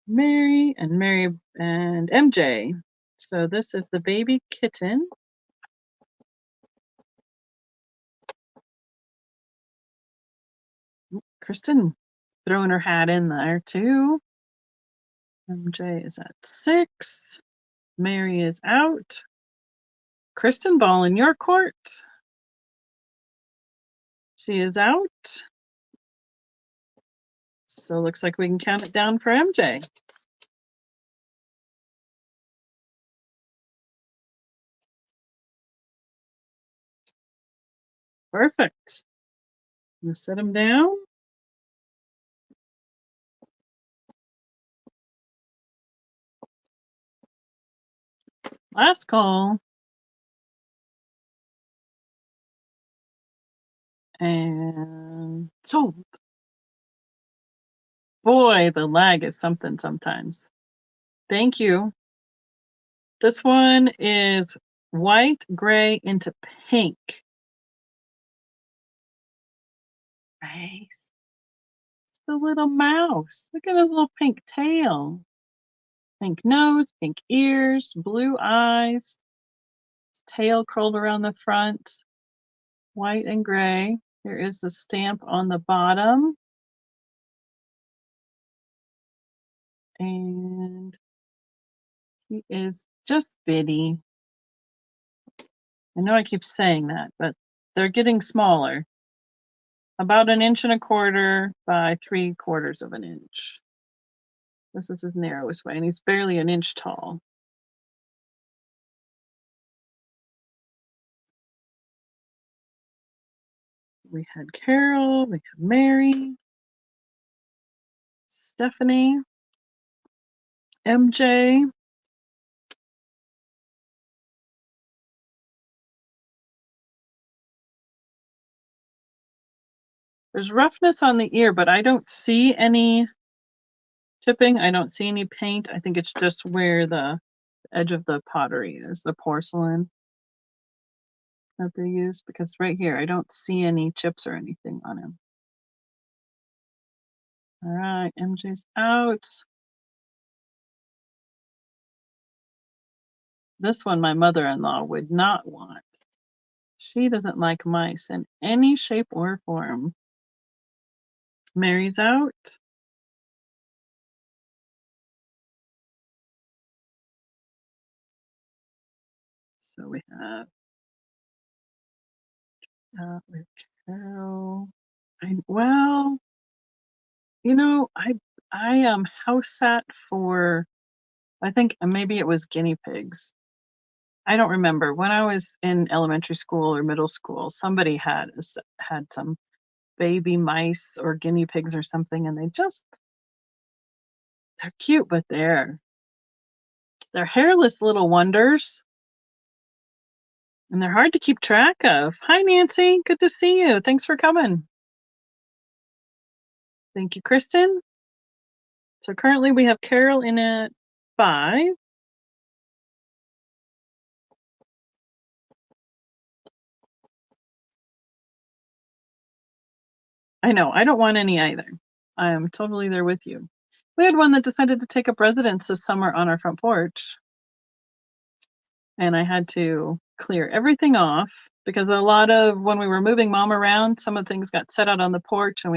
Mary and MJ. So this is the baby kitten. Kristen throwing her hat in there too. MJ is at 6. Mary is out. Kristen, ball in your court. She is out. So looks like we can count it down for MJ. Perfect. I'm gonna set him down. Last call. And sold. Boy, the lag is something sometimes. Thank you. This one is white, gray into pink. Nice. It's a little mouse. Look at his little pink tail. Pink nose, pink ears, blue eyes. Tail curled around the front. White and gray. There is the stamp on the bottom. And he is just bitty. I know I keep saying that, but they're getting smaller. About 1.25 inches by 3/4 of an inch. This is his narrowest way, and he's barely an inch tall. We had Carol, we have Mary, Stephanie, MJ. There's roughness on the ear, but I don't see any chipping. I don't see any paint. I think it's just where the edge of the pottery is, the porcelain that they use, because right here, I don't see any chips or anything on him. All right, MJ's out. This one my mother-in-law would not want. She doesn't like mice in any shape or form. Mary's out. So we have with Carol. Well, you know, I house sat for, I think maybe it was guinea pigs. I don't remember. When I was in elementary school or middle school, somebody had some baby mice or guinea pigs or something, and they're cute, but they're hairless little wonders. And they're hard to keep track of. Hi, Nancy. Good to see you. Thanks for coming. Thank you, Kristen. So currently we have Carol in at 5. I know. I don't want any either. I am totally there with you. We had one that decided to take up residence this summer on our front porch. And I had to clear everything off because when we were moving mom around, some of the things got set out on the porch and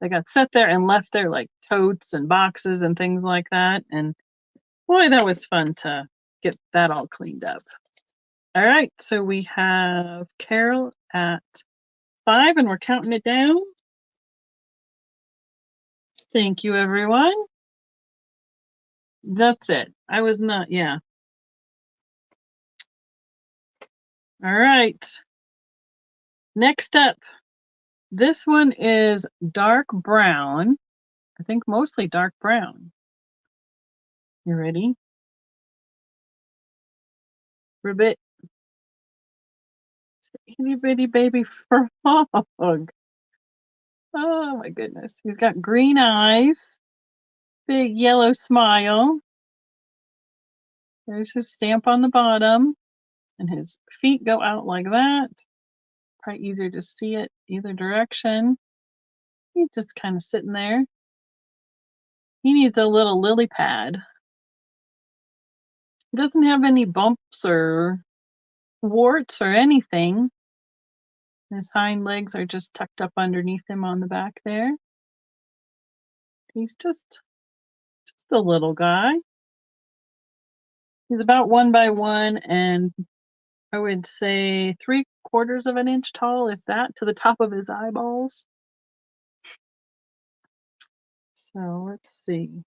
they got set there and left there, like totes and boxes and things like that. And boy, that was fun to get that all cleaned up. All right, so we have Carol at 5 and we're counting it down. Thank you, everyone. That's it. I was not, yeah. All right. Next up, this one is dark brown. I think mostly dark brown. You ready? Ribbit. itty bitty baby frog. Oh my goodness. He's got green eyes, big yellow smile. There's his stamp on the bottom, and his feet go out like that. Probably easier to see it either direction. He's just kind of sitting there. He needs a little lily pad. He doesn't have any bumps or warts or anything. His hind legs are just tucked up underneath him on the back there. He's just a little guy. He's about 1 by 1 and I would say 3/4 of an inch tall, if that, to the top of his eyeballs. So let's see.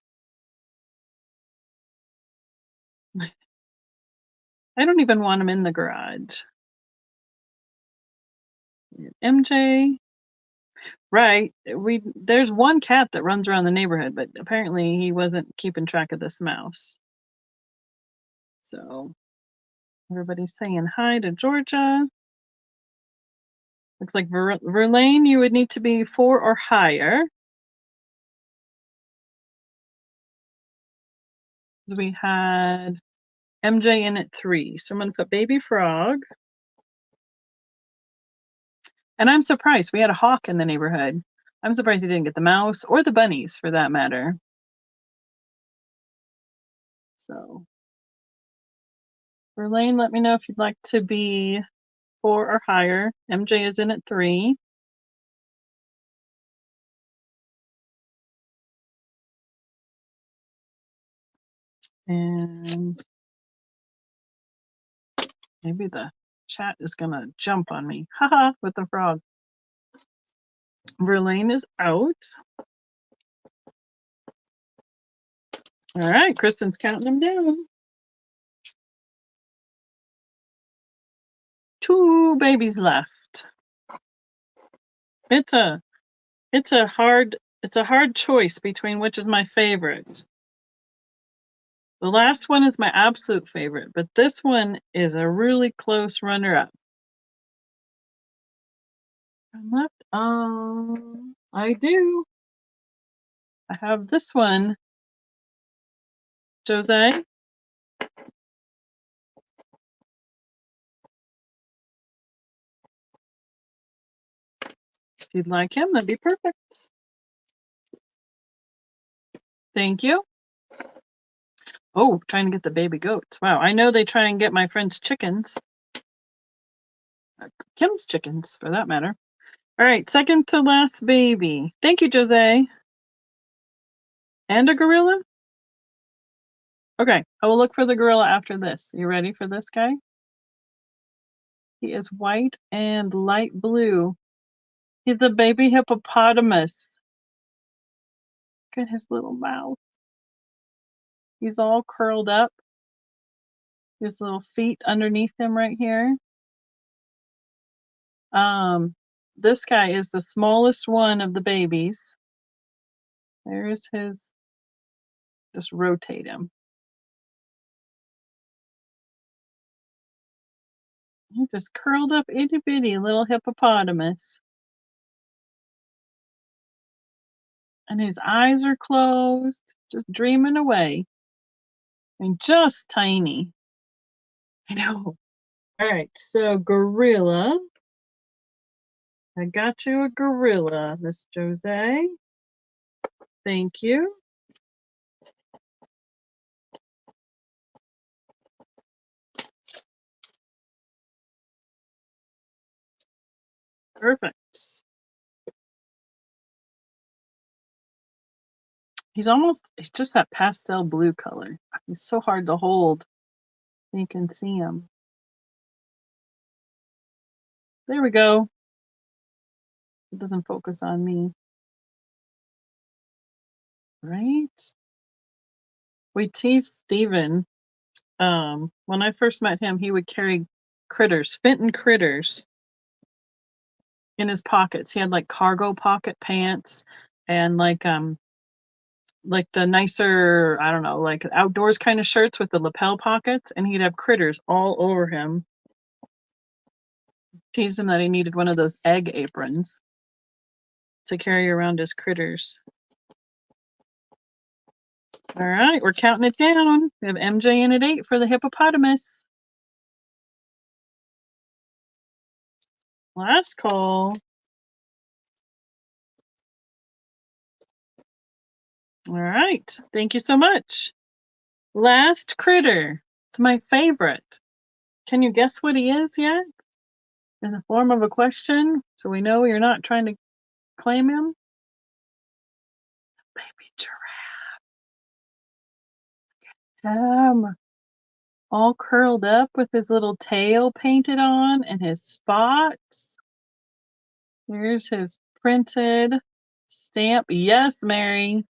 I don't even want him in the garage. MJ. Right. There's one cat that runs around the neighborhood, but apparently he wasn't keeping track of this mouse. So everybody's saying hi to Georgia. Looks like Verlaine, you would need to be 4 or higher. We had MJ in at 3. So I'm going to put baby frog. And I'm surprised. We had a hawk in the neighborhood. I'm surprised he didn't get the mouse or the bunnies for that matter. So Verlaine, let me know if you'd like to be 4 or higher. MJ is in at 3. And maybe the chat is going to jump on me. Haha, with the frog. Verlaine is out. All right, Kristen's counting them down. 2 babies left. It's a hard choice between which is my favorite. The last one is my absolute favorite, but this one is a really close runner-up. Left, I do. I have this one. Jose. If you'd like him, that'd be perfect. Thank you. Oh, trying to get the baby goats. Wow, I know they try and get my friend's chickens. Kim's chickens, for that matter. All right, second to last baby. Thank you, Jose. And a gorilla? Okay, I will look for the gorilla after this. You ready for this guy? He is white and light blue. He's a baby hippopotamus. Look at his little mouth. He's all curled up. His little feet underneath him right here. This guy is the smallest one of the babies. There's his, just rotate him. He just curled up itty bitty little hippopotamus. And his eyes are closed, just dreaming away. And just tiny. I know. All right, so gorilla. I got you a gorilla, Miss Jose. Thank you. Perfect. He's just that pastel blue color. He's so hard to hold. You can see him. There we go. It doesn't focus on me. Right? We teased Steven. When I first met him, he would carry critters, Fenton critters, in his pockets. He had like cargo pocket pants and like the nicer, I don't know, like outdoors kind of shirts with the lapel pockets, and he'd have critters all over him. teased him that he needed one of those egg aprons to carry around his critters. All right, we're counting it down. We have MJ in at 8 for the hippopotamus. Last call. All right, thank you so much. Last critter. It's my favorite. Can you guess what he is yet? In the form of a question, so we know you're not trying to claim him? Baby giraffe. All curled up with his little tail painted on and his spots. Here's his printed stamp. Yes, Mary,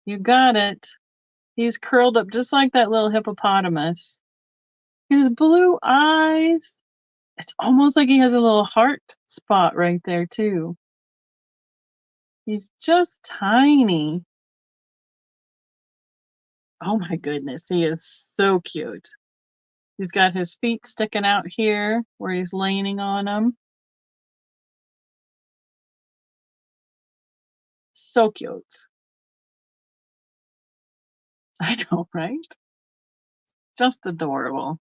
you got it. He's curled up just like that little hippopotamus. His blue eyes. It's almost like he has a little heart spot right there, too. He's just tiny. Oh my goodness, he is so cute. He's got his feet sticking out here where he's leaning on them. So cute. I know, right? Just adorable.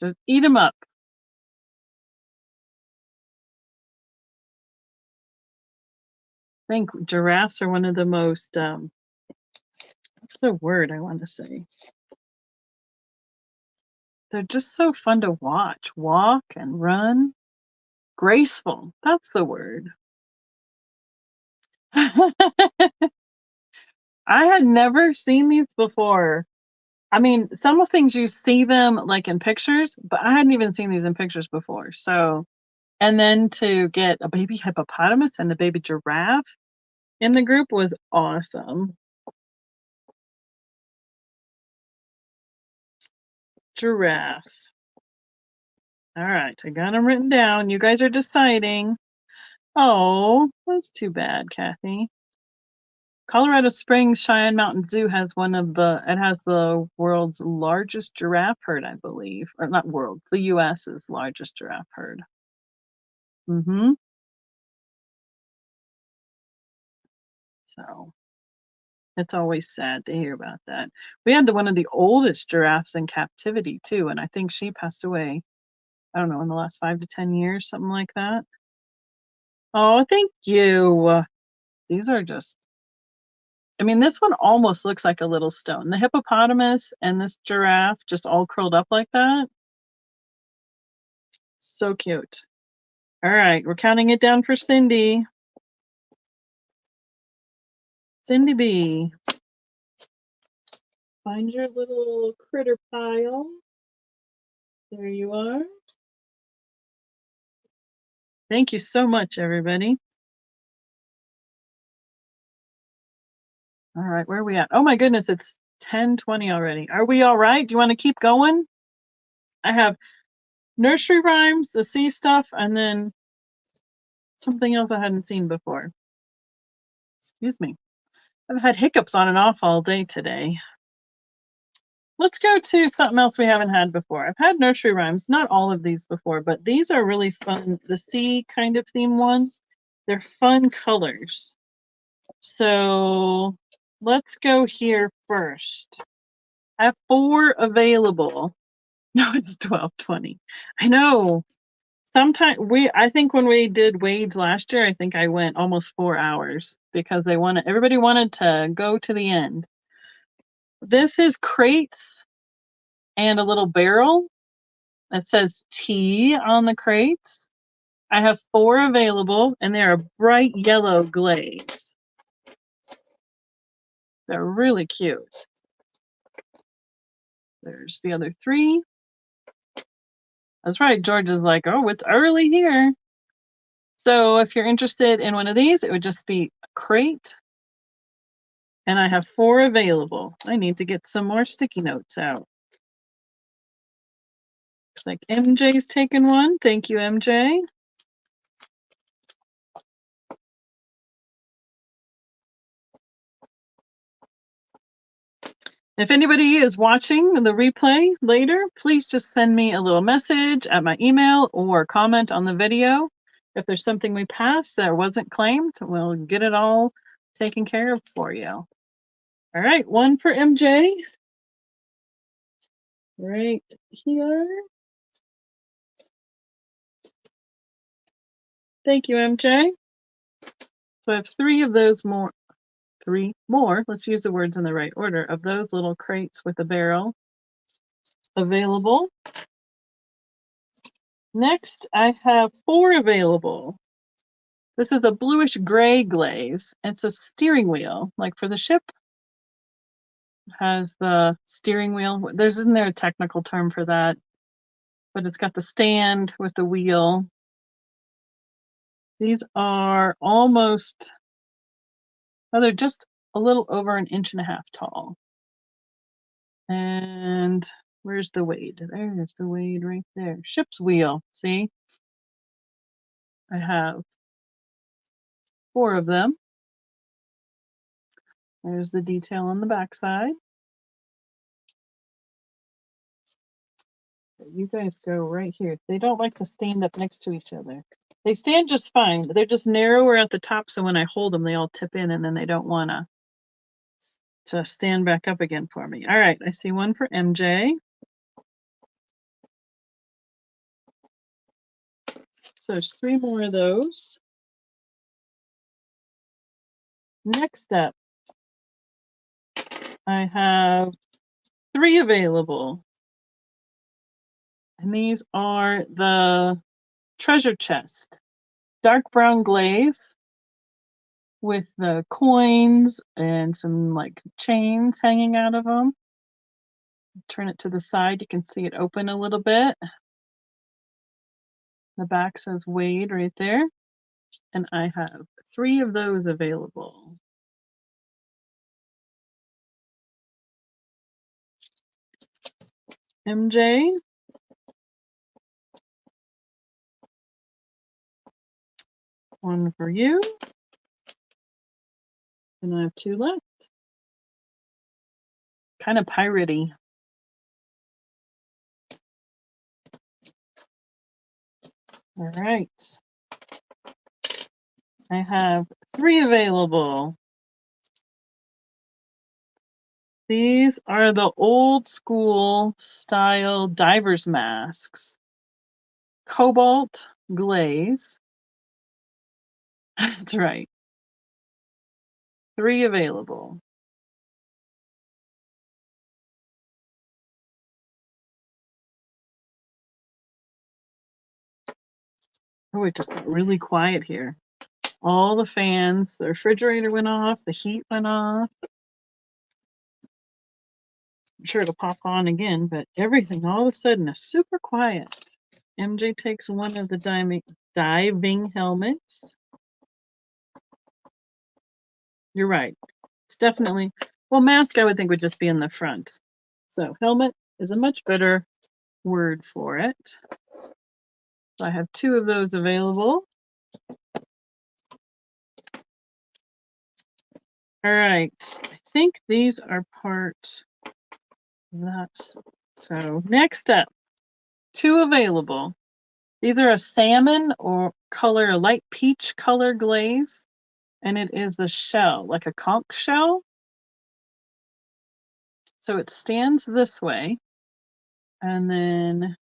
Just eat them up. I think giraffes are one of the most, what's the word I want to say? They're just so fun to watch. Walk and run. Graceful. That's the word. I had never seen these before. I mean, some of things you see them like in pictures, but I hadn't even seen these in pictures before. So, and then to get a baby hippopotamus and a baby giraffe in the group was awesome. Giraffe. All right, I got them written down. You guys are deciding. Oh, that's too bad, Kathy. Colorado Springs Cheyenne Mountain Zoo has it has the world's largest giraffe herd, I believe. Or not world, the US's largest giraffe herd. Mm-hmm. So it's always sad to hear about that. We had one of the oldest giraffes in captivity too, and I think she passed away, I don't know, in the last 5 to 10 years, something like that. Oh, thank you. These are just, I mean, this one almost looks like a little stone. The hippopotamus and this giraffe just all curled up like that. So cute. All right, we're counting it down for Cindy. Cindy B. Find your little critter pile. There you are. Thank you so much, everybody. All right, where are we at? Oh my goodness, it's 10:20 already. Are we all right? Do you want to keep going? I have nursery rhymes, the sea stuff, and then something else I hadn't seen before. Excuse me. I've had hiccups on and off all day today. Let's go to something else we haven't had before. I've had nursery rhymes, not all of these before, but these are really fun. The sea kind of theme ones. They're fun colors. So let's go here first. I have 4 available. No, it's 12:20. I know. Sometimes I think when we did Wade's last year, I think I went almost 4 hours because everybody wanted to go to the end. This is crates and a little barrel that says tea on the crates. I have 4 available and they are bright yellow glaze. They're really cute. There's the other 3. That's right. George is like, oh, it's early here. So if you're interested in one of these, it would just be a crate. And I have 4 available. I need to get some more sticky notes out. Looks like MJ's taken one. Thank you, MJ. If anybody is watching the replay later, please just send me a little message at my email or comment on the video. If there's something we passed that wasn't claimed, we'll get it all taken care of for you. All right, one for MJ. Right here. Thank you, MJ. So I have three more, let's use the words in the right order, of those little crates with a barrel available. Next, I have 4 available. This is a bluish gray glaze. It's a steering wheel, like for the ship. It has the steering wheel. Isn't there a technical term for that? But it's got the stand with the wheel. These are almost, they're just a little over 1.5 inches tall. And where's the wade? There's the wade right there. Ship's wheel, see? I have 4 of them. There's the detail on the back side. You guys go right here. They don't like to stand up next to each other. They stand just fine, but they're just narrower at the top, so when I hold them, they all tip in, and then they don't want to stand back up again for me. All right, I see one for MJ. So there's 3 more of those. Next up, I have 3 available. And these are the treasure chest. Dark brown glaze with the coins and some like chains hanging out of them. Turn it to the side, you can see it open a little bit. The back says Wade right there. And I have 3 of those available. MJ. One for you. And I have 2 left. Kind of piratey. All right. I have 3 available. These are the old school style diver's masks. Cobalt glaze. That's right. 3 available. Oh, it just got really quiet here. All the fans, the refrigerator went off, the heat went off. I'm sure it'll pop on again, but everything all of a sudden is super quiet. MJ takes one of the diving helmets. You're right. It's definitely, well, mask I would think would just be in the front. So helmet is a much better word for it. So I have 2 of those available. All right, I think these are part of that. So next up, 2 available. These are a salmon or color, a light peach color glaze, and it is the shell, like a conch shell. So it stands this way, and then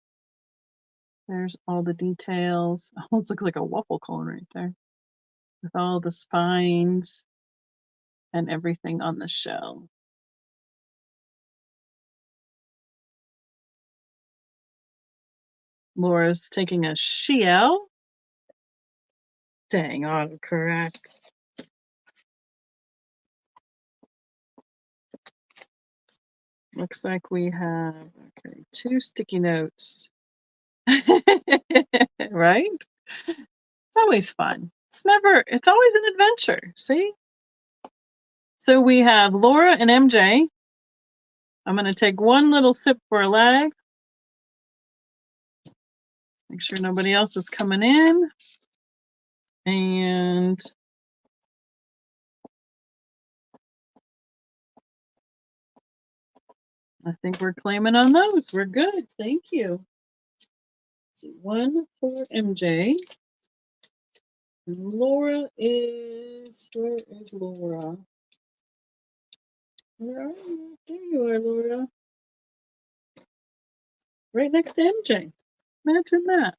there's all the details. Almost looks like a waffle cone right there, with all the spines and everything on the shell. Laura's taking a shell. Dang, autocorrect. Looks like we have, okay, 2 sticky notes. Right? It's always fun. It's always an adventure, see? So we have Laura and MJ. I'm going to take one little sip for a lag. Make sure nobody else is coming in. And I think we're claiming on those. We're good. Thank you. Let's see, 1 for MJ. And Laura is, where is Laura? Where are you? There you are, Laura. Right next to MJ. Imagine that.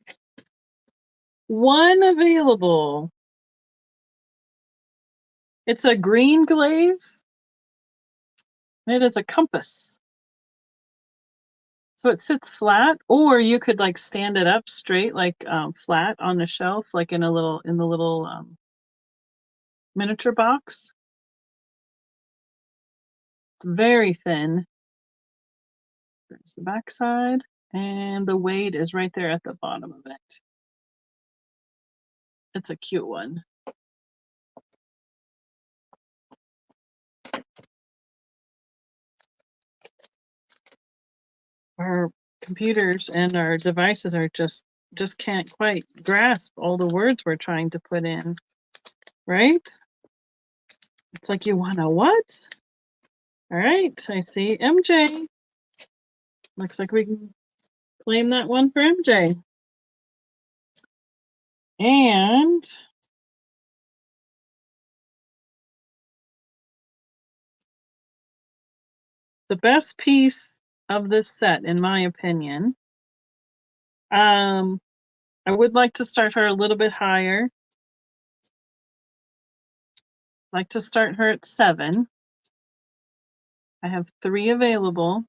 1 available. It's a green glaze. It is a compass. So it sits flat, or you could like stand it up straight, like flat on the shelf, like in the little miniature box. It's very thin. There's the back side, and the weight is right there at the bottom of it. It's a cute one. Our computers and our devices are just can't quite grasp all the words we're trying to put in, right? It's like, you want to what? All right, I see MJ. Looks like we can claim that one for MJ. And the best piece of this set, in my opinion, I would like to start her a little bit higher. I'd like to start her at 7. I have 3 available.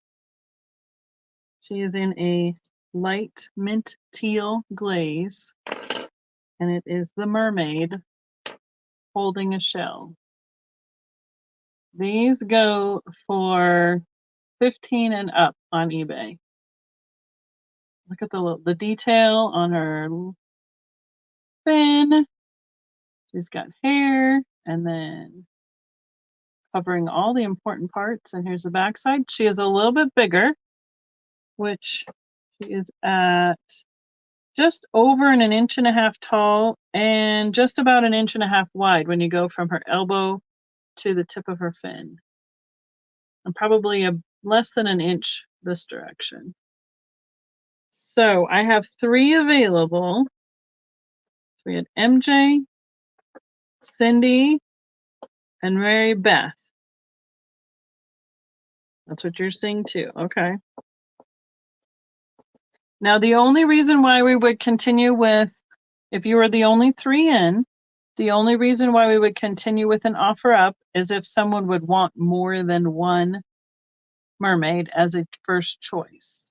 She is in a light mint teal glaze, and it is the mermaid holding a shell. These go for 15 and up on eBay. Look at the detail on her fin. She's got hair, and then covering all the important parts. And here's the backside. She is a little bit bigger, which she is at just over an 1.5 inches tall and just about 1.5 inches wide when you go from her elbow to the tip of her fin. And probably less than 1 inch this direction. So I have 3 available. So we had MJ, Cindy, and Mary Beth. That's what you're seeing too. Okay. Now, the only reason why we would continue with, if you were the only 3 in, the only reason why we would continue with an offer up is if someone would want more than 1 mermaid as a first choice.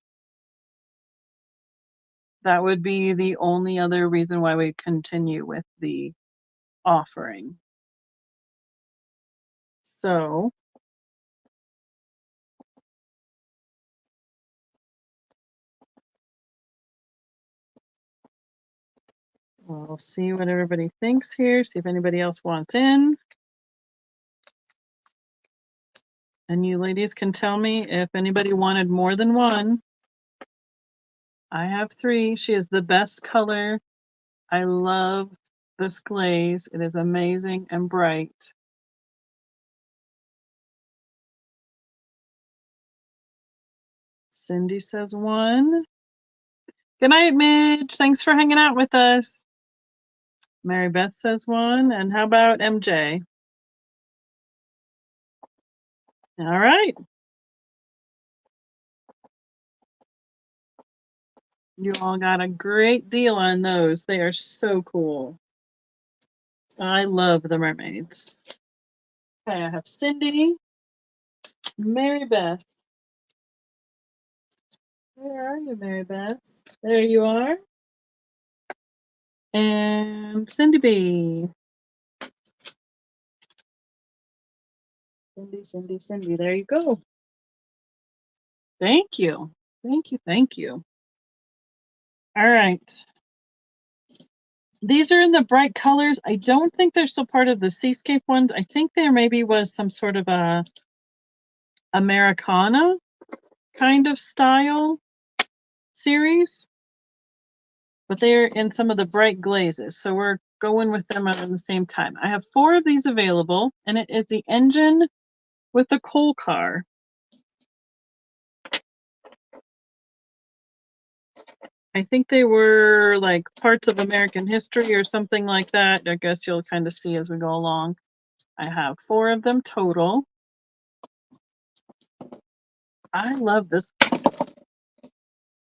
That would be the only other reason why we continue with the offering. So we'll see what everybody thinks here, see if anybody else wants in. And you ladies can tell me if anybody wanted more than 1. I have 3. She is the best color. I love this glaze. It is amazing and bright. Cindy says 1. Good night, Midge. Thanks for hanging out with us. Mary Beth says 1. And how about MJ? All right. You all got a great deal on those. They are so cool. I love the mermaids. Okay, I have Cindy, Mary Beth. Where are you, Mary Beth? There you are. And Cindy B. Cindy. There you go. Thank you. Thank you. All right. These are in the bright colors. I don't think they're still part of the Seascape ones. I think there maybe was some sort of a Americana kind of style series, but they're in some of the bright glazes. So we're going with them at the same time. I have 4 of these available, and it is the engine with the coal car. I think they were like parts of American history or something like that. I guess you'll kind of see as we go along. I have 4 of them total. I love this.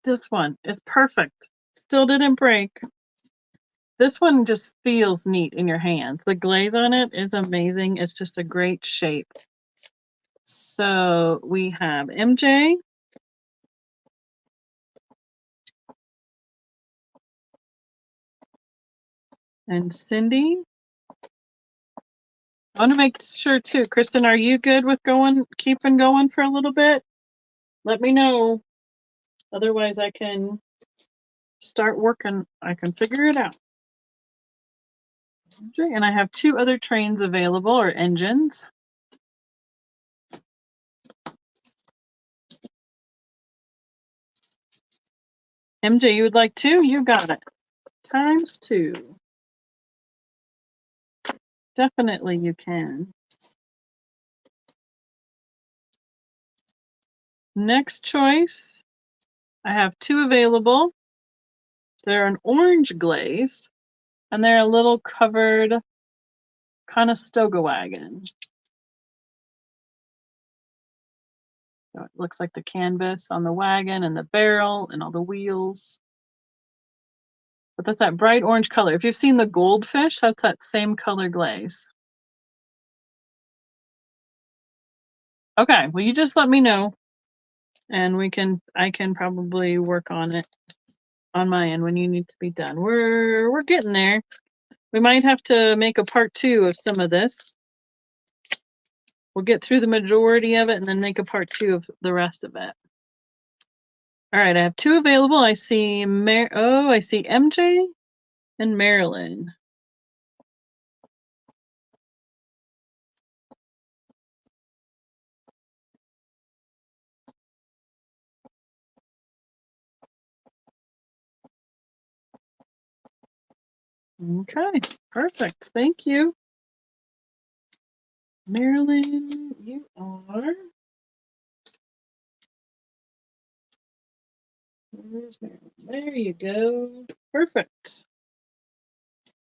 This one is perfect. Still didn't break. This one just feels neat in your hands. The glaze on it is amazing. It's just a great shape. So we have MJ. And Cindy. I want to make sure too, Kristen, are you good with keeping going for a little bit? Let me know. Otherwise I can start working. I can figure it out. And I have 2 other trains available, or engines. MJ, you would like 2? You got it. Times 2. Definitely you can. Next choice. I have 2 available. They're an orange glaze, and they're a little covered Conestoga wagon. So it looks like the canvas on the wagon and the barrel and all the wheels. But that's that bright orange color. If you've seen the goldfish, that's that same color glaze. Okay, well, you just let me know, and I can probably work on it on my end when you need to be done. We're getting there. We might have to make a part 2 of some of this. We'll get through the majority of it and then make a part 2 of the rest of it. All right, I have 2 available. I see I see MJ and Marilyn. Okay, perfect. Thank you. Marilyn, you are. Where's Marilyn? There you go. Perfect.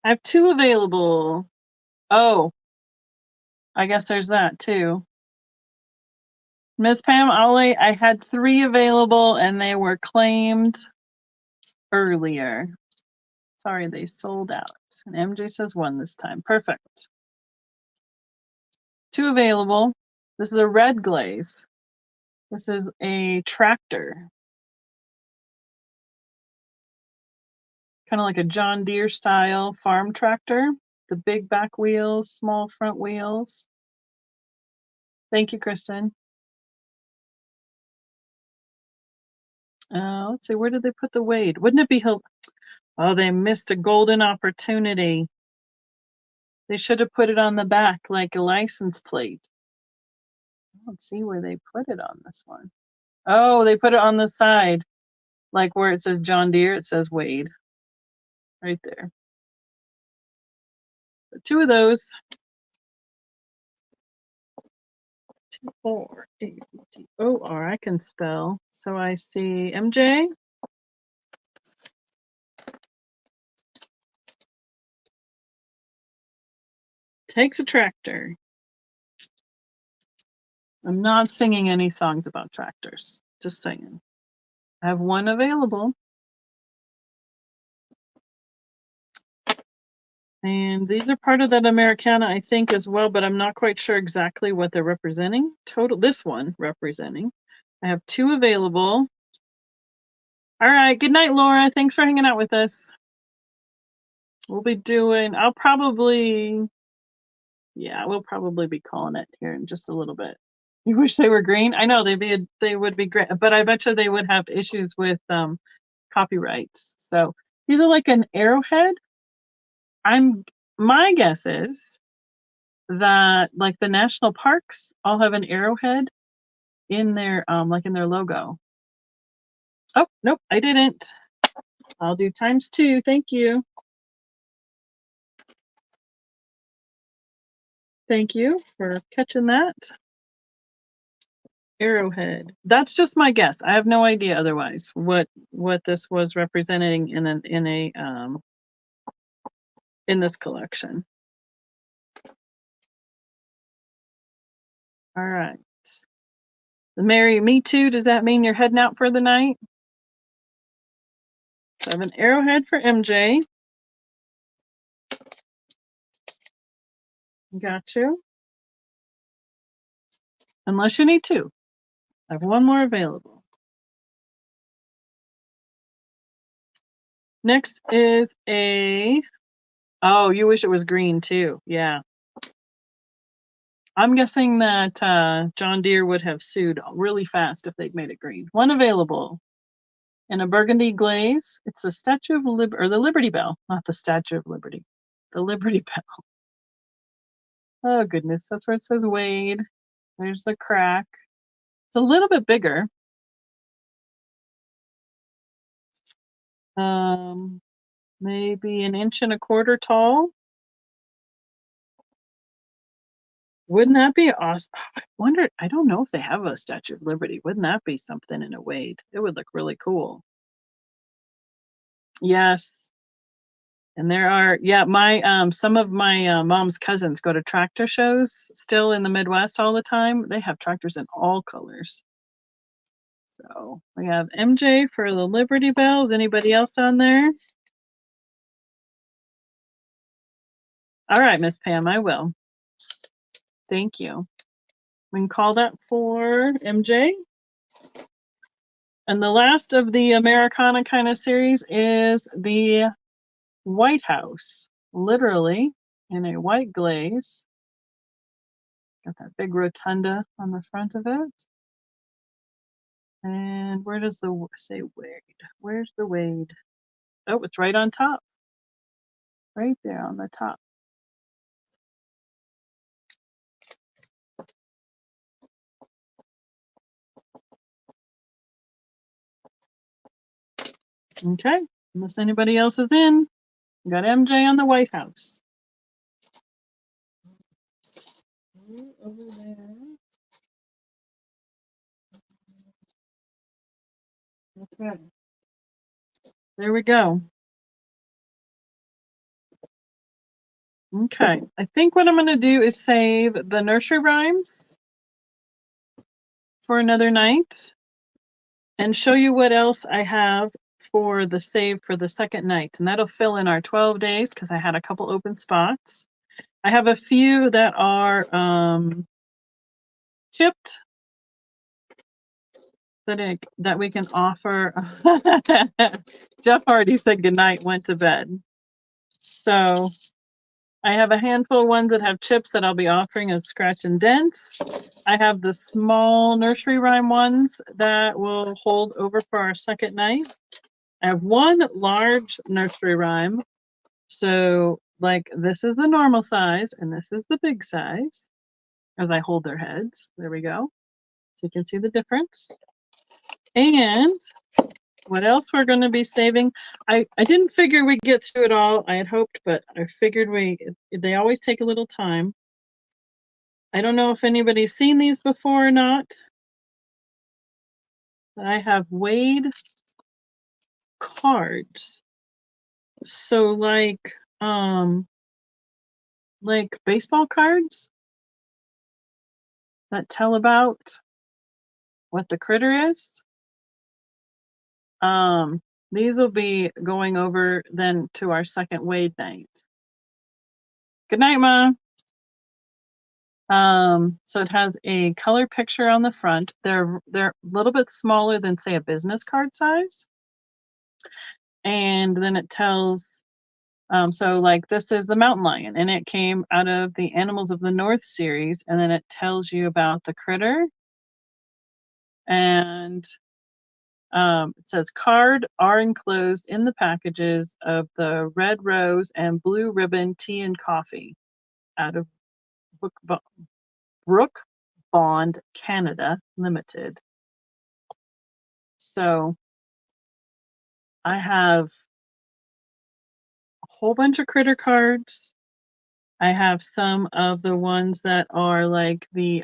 I have 2 available. Oh, I guess there's that too. Miss Pam, I had 3 available and they were claimed earlier. Sorry, they sold out. And MJ says 1 this time. Perfect. 2 available. This is a red glaze. This is a tractor. Kind of like a John Deere style farm tractor. The big back wheels, small front wheels. Thank you, Kristen. Let's see, where did they put the Wade? Wouldn't it be Oh, they missed a golden opportunity. They should have put it on the back like a license plate. I don't see where they put it on this one. Oh, they put it on the side. Like where it says John Deere, it says Wade. Right there. But 2 of those. T4ACTOR, I can spell. So I see MJ. Takes a tractor. I'm not singing any songs about tractors. Just saying. I have 1 available. And these are part of that Americana, I think, as well, but I'm not quite sure exactly what they're representing. This one representing. I have 2 available. All right. Good night, Laura. Thanks for hanging out with us. We'll be we'll probably be calling it here in just a little bit. You wish they were green? I know they would be great, but I bet you they would have issues with copyrights. So these are like an arrowhead. My guess is that like the national parks all have an arrowhead in their like in their logo. Oh, nope, I didn't. I'll do times 2. Thank you. Thank you for catching that. Arrowhead. That's just my guess. I have no idea otherwise what this was representing in this collection. All right. Mary, me too. Does that mean you're heading out for the night? So I have an arrowhead for MJ. Got you. Unless you need two. I have one more available. Next is a... Oh, you wish it was green too. Yeah. I'm guessing that John Deere would have sued really fast if they'd made it green. One available. In a burgundy glaze. It's the Statue of Liberty, or the Liberty Bell, not the Statue of Liberty. The Liberty Bell. Oh, goodness. That's where it says Wade. There's the crack. It's a little bit bigger. Maybe 1.25 inches tall. Wouldn't that be awesome? I wonder, I don't know if they have a Statue of Liberty. Wouldn't that be something in a Wade? It would look really cool. Yes. And there are, yeah, my some of my mom's cousins go to tractor shows still in the Midwest all the time. They have tractors in all colors. So we have MJ for the Liberty Bells. Anybody else on there? All right, Miss Pam, I will. Thank you. We can call that for MJ. And the last of the Americana kind of series is the White House, literally in a white glaze. Got that big rotunda on the front of it. And where does the say Wade? Where's the Wade? Oh, it's right on top. Right there on the top. Okay, unless anybody else is in. We got MJ on the White House. Over there. That's right. There we go. Okay, I think what I'm going to do is save the nursery rhymes for another night and show you what else I have for the save for the second night. And that'll fill in our 12 days because I had a couple open spots. I have a few that are chipped that we can offer. Jeff already said goodnight, went to bed. So I have a handful of ones that have chips that I'll be offering as scratch and dents. I have the small nursery rhyme ones that will hold over for our second night. I have one large nursery rhyme. So like this is the normal size and this is the big size as I hold their heads. There we go. So you can see the difference. And what else we're going to be saving? I didn't figure we'd get through it all. I had hoped, but I figured they always take a little time. I don't know if anybody's seen these before or not. I have Wade cards. So like baseball cards that tell about what the critter is. These will be going over then to our second Wade night. Good night, Mom. So it has a color picture on the front. They're a little bit smaller than say a business card size. And then it tells, so like this is the mountain lion and it came out of the Animals of the North series. And then it tells you about the critter. And it says card are enclosed in the packages of the red rose and blue ribbon tea and coffee out of Brook Bond Canada Limited. So I have a whole bunch of critter cards. I have some of the ones that are like the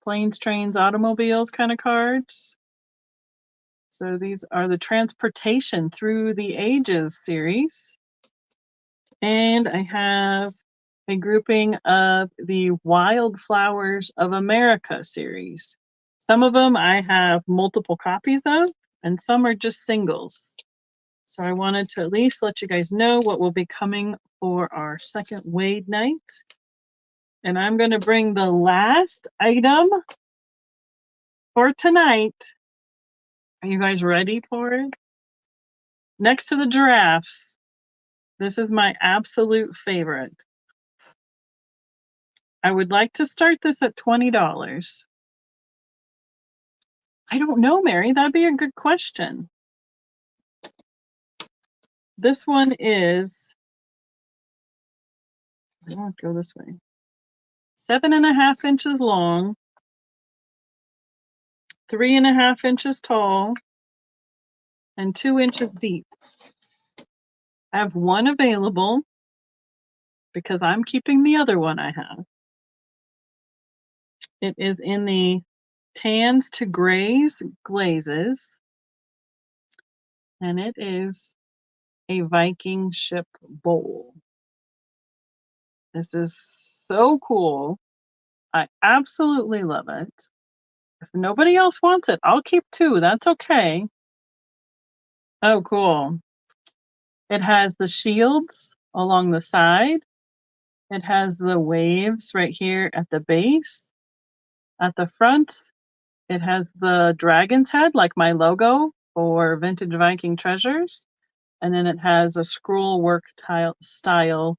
planes, trains, automobiles kind of cards. So these are the Transportation Through the Ages series. And I have a grouping of the Wildflowers of America series. Some of them I have multiple copies of, and some are just singles. So I wanted to at least let you guys know what will be coming for our second Wade night. And I'm going to bring the last item for tonight. Are you guys ready for it? Next to the giraffes, this is my absolute favorite. I would like to start this at $20. I don't know, Mary. That'd be a good question. This one is, I won't go this way, 7.5 inches long, 3.5 inches tall, and 2 inches deep. I have one available because I'm keeping the other one I have. It is in the tans to grays glazes, and it is a Viking ship bowl. This is so cool. I absolutely love it. If nobody else wants it, I'll keep 2. That's okay. Oh, cool. It has the shields along the side. It has the waves right here at the base. At the front, it has the dragon's head, like my logo for Vintage Viking Treasures. And then it has a scroll work style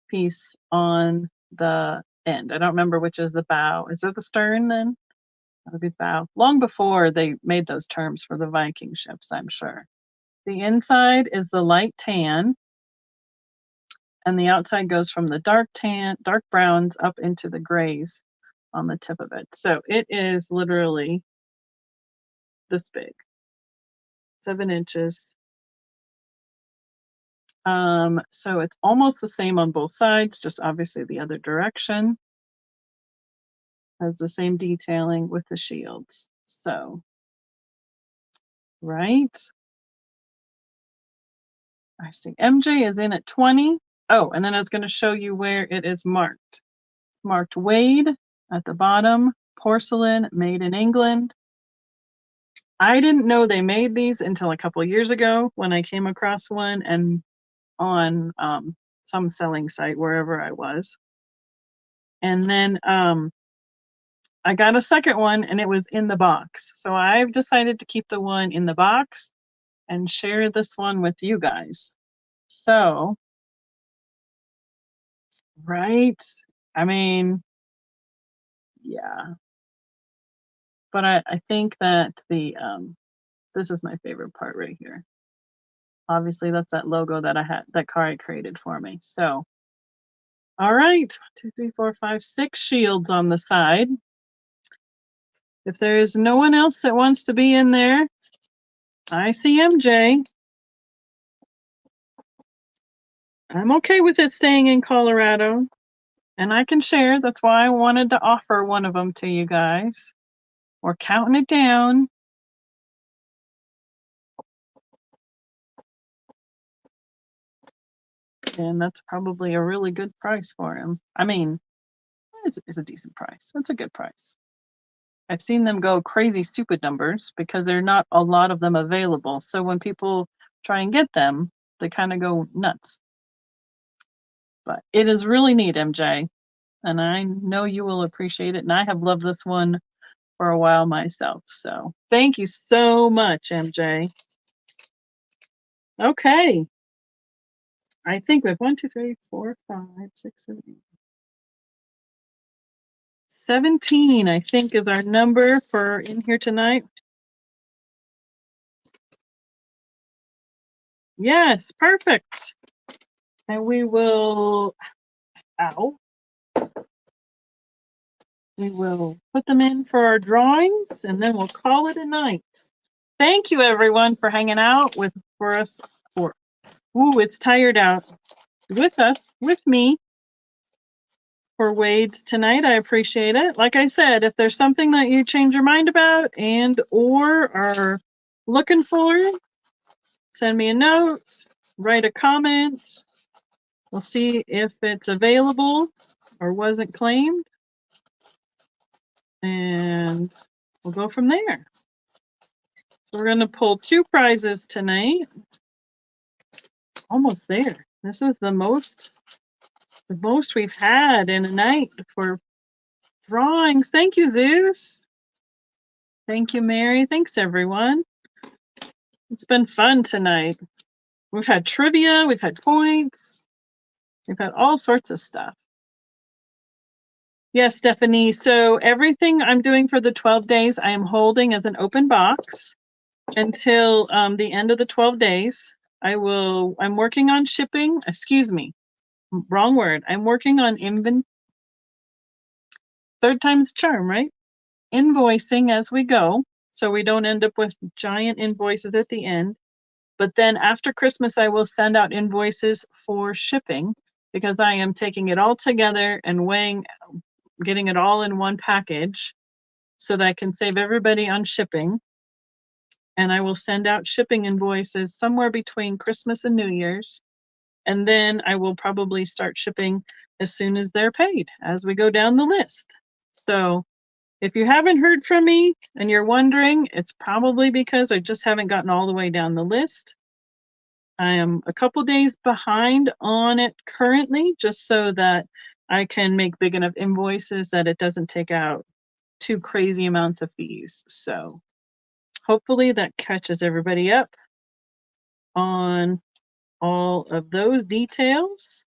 piece on the end. I don't remember which is the bow. Is it the stern then? That would be bow. Long before they made those terms for the Viking ships, I'm sure. The inside is the light tan, and the outside goes from the dark browns up into the grays on the tip of it. So it is literally this big, 7 inches. So it's almost the same on both sides, just obviously the other direction. Has the same detailing with the shields. So, right. I see MJ is in at 20. Oh, and then I was going to show you where it is marked. Marked Wade at the bottom, porcelain, made in England. I didn't know they made these until a couple of years ago when I came across one and on some selling site wherever I was. And then I got a second one and it was in the box. So I've decided to keep the one in the box and share this one with you guys. So, right? I mean, yeah. But I think that the this is my favorite part right here. Obviously, that's that logo that I had, that Kari created for me. So, all right, 2, 3, 4, 5, 6 shields on the side. If there is no one else that wants to be in there, I see MJ. I'm okay with it staying in Colorado, and I can share. That's why I wanted to offer one of them to you guys. We're counting it down. And that's probably a really good price for him. I mean, it's a decent price. It's a good price. I've seen them go crazy stupid numbers because there are not a lot of them available. So when people try and get them, they kind of go nuts. But it is really neat, MJ. And I know you will appreciate it. And I have loved this one for a while myself. So thank you so much, MJ. Okay. I think we have 1, 2, 3, 4, 5, 6, 7, 8. 17, I think, is our number for in here tonight. Yes, perfect. And we will, we will put them in for our drawings and then we'll call it a night. Thank you everyone for hanging out with it's tired out with me for Wade's tonight. I appreciate it. Like I said, if there's something that you change your mind about and or are looking for, send me a note, write a comment. We'll see if it's available or wasn't claimed. And we'll go from there. So we're going to pull 2 prizes tonight. Almost there. This is the most we've had in a night for drawings. Thank you, Zeus. Thank you, Mary. Thanks, everyone. It's been fun tonight. We've had trivia, we've had points, we've had all sorts of stuff. Yes, Stephanie. So everything I'm doing for the 12 days, I am holding as an open box until the end of the 12 days. I'm working on shipping. Excuse me. Wrong word. I'm working on third time's charm, right? Invoicing as we go, so we don't end up with giant invoices at the end. But then after Christmas, I will send out invoices for shipping because I am taking it all together and getting it all in one package so that I can save everybody on shipping. And I will send out shipping invoices somewhere between Christmas and New Year's. And then I will probably start shipping as soon as they're paid as we go down the list. So if you haven't heard from me and you're wondering, it's probably because I just haven't gotten all the way down the list. I am a couple days behind on it currently, just so that I can make big enough invoices that it doesn't take out too crazy amounts of fees. So hopefully that catches everybody up on all of those details.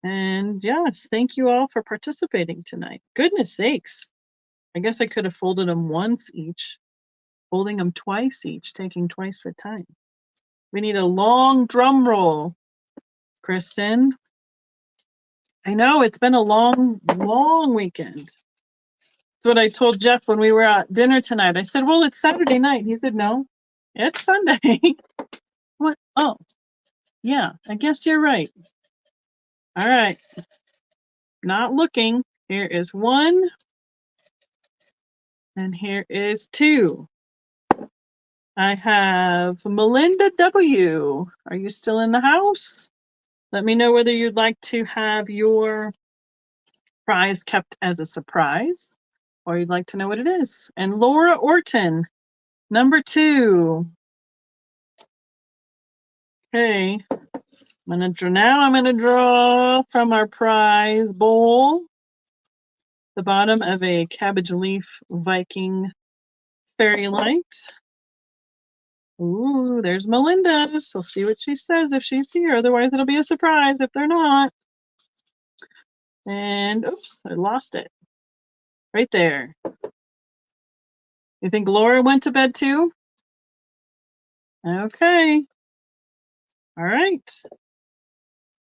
And yes, thank you all for participating tonight. Goodness sakes. I guess I could have folded them once each, folding them twice each, taking twice the time. We need a long drum roll, Kristen. I know, it's been a long, long weekend. That's what I told Jeff when we were at dinner tonight. I said, well, it's Saturday night. He said, no, it's Sunday. What? Oh, yeah, I guess you're right. All right. Not looking. Here is 1. And here is 2. I have Melinda W. Are you still in the house? Let me know whether you'd like to have your prize kept as a surprise or you'd like to know what it is. And Laura Orton, number 2. Okay, I'm gonna draw from our prize bowl the bottom of a cabbage leaf Viking fairy light. Ooh, there's Melinda's. So see what she says if she's here. Otherwise, it'll be a surprise if they're not. And oops, I lost it. Right there. You think Laura went to bed too? Okay. All right.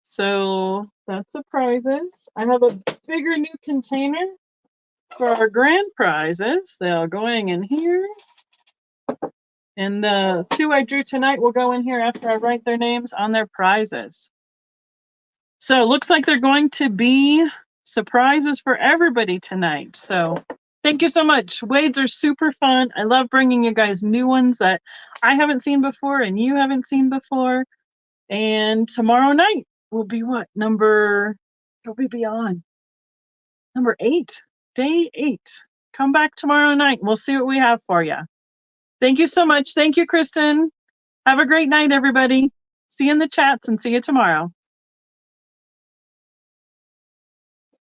So that's the prizes. I have a bigger new container for our grand prizes. They're going in here. And the 2 I drew tonight will go in here after I write their names on their prizes. So it looks like they're going to be surprises for everybody tonight. So thank you so much. Wade's are super fun. I love bringing you guys new ones that I haven't seen before and you haven't seen before. And tomorrow night will be what? It'll be beyond. Number 8, day 8. Come back tomorrow night. We'll see what we have for you. Thank you so much. Thank you, Kristen. Have a great night, everybody. See you in the chats and see you tomorrow.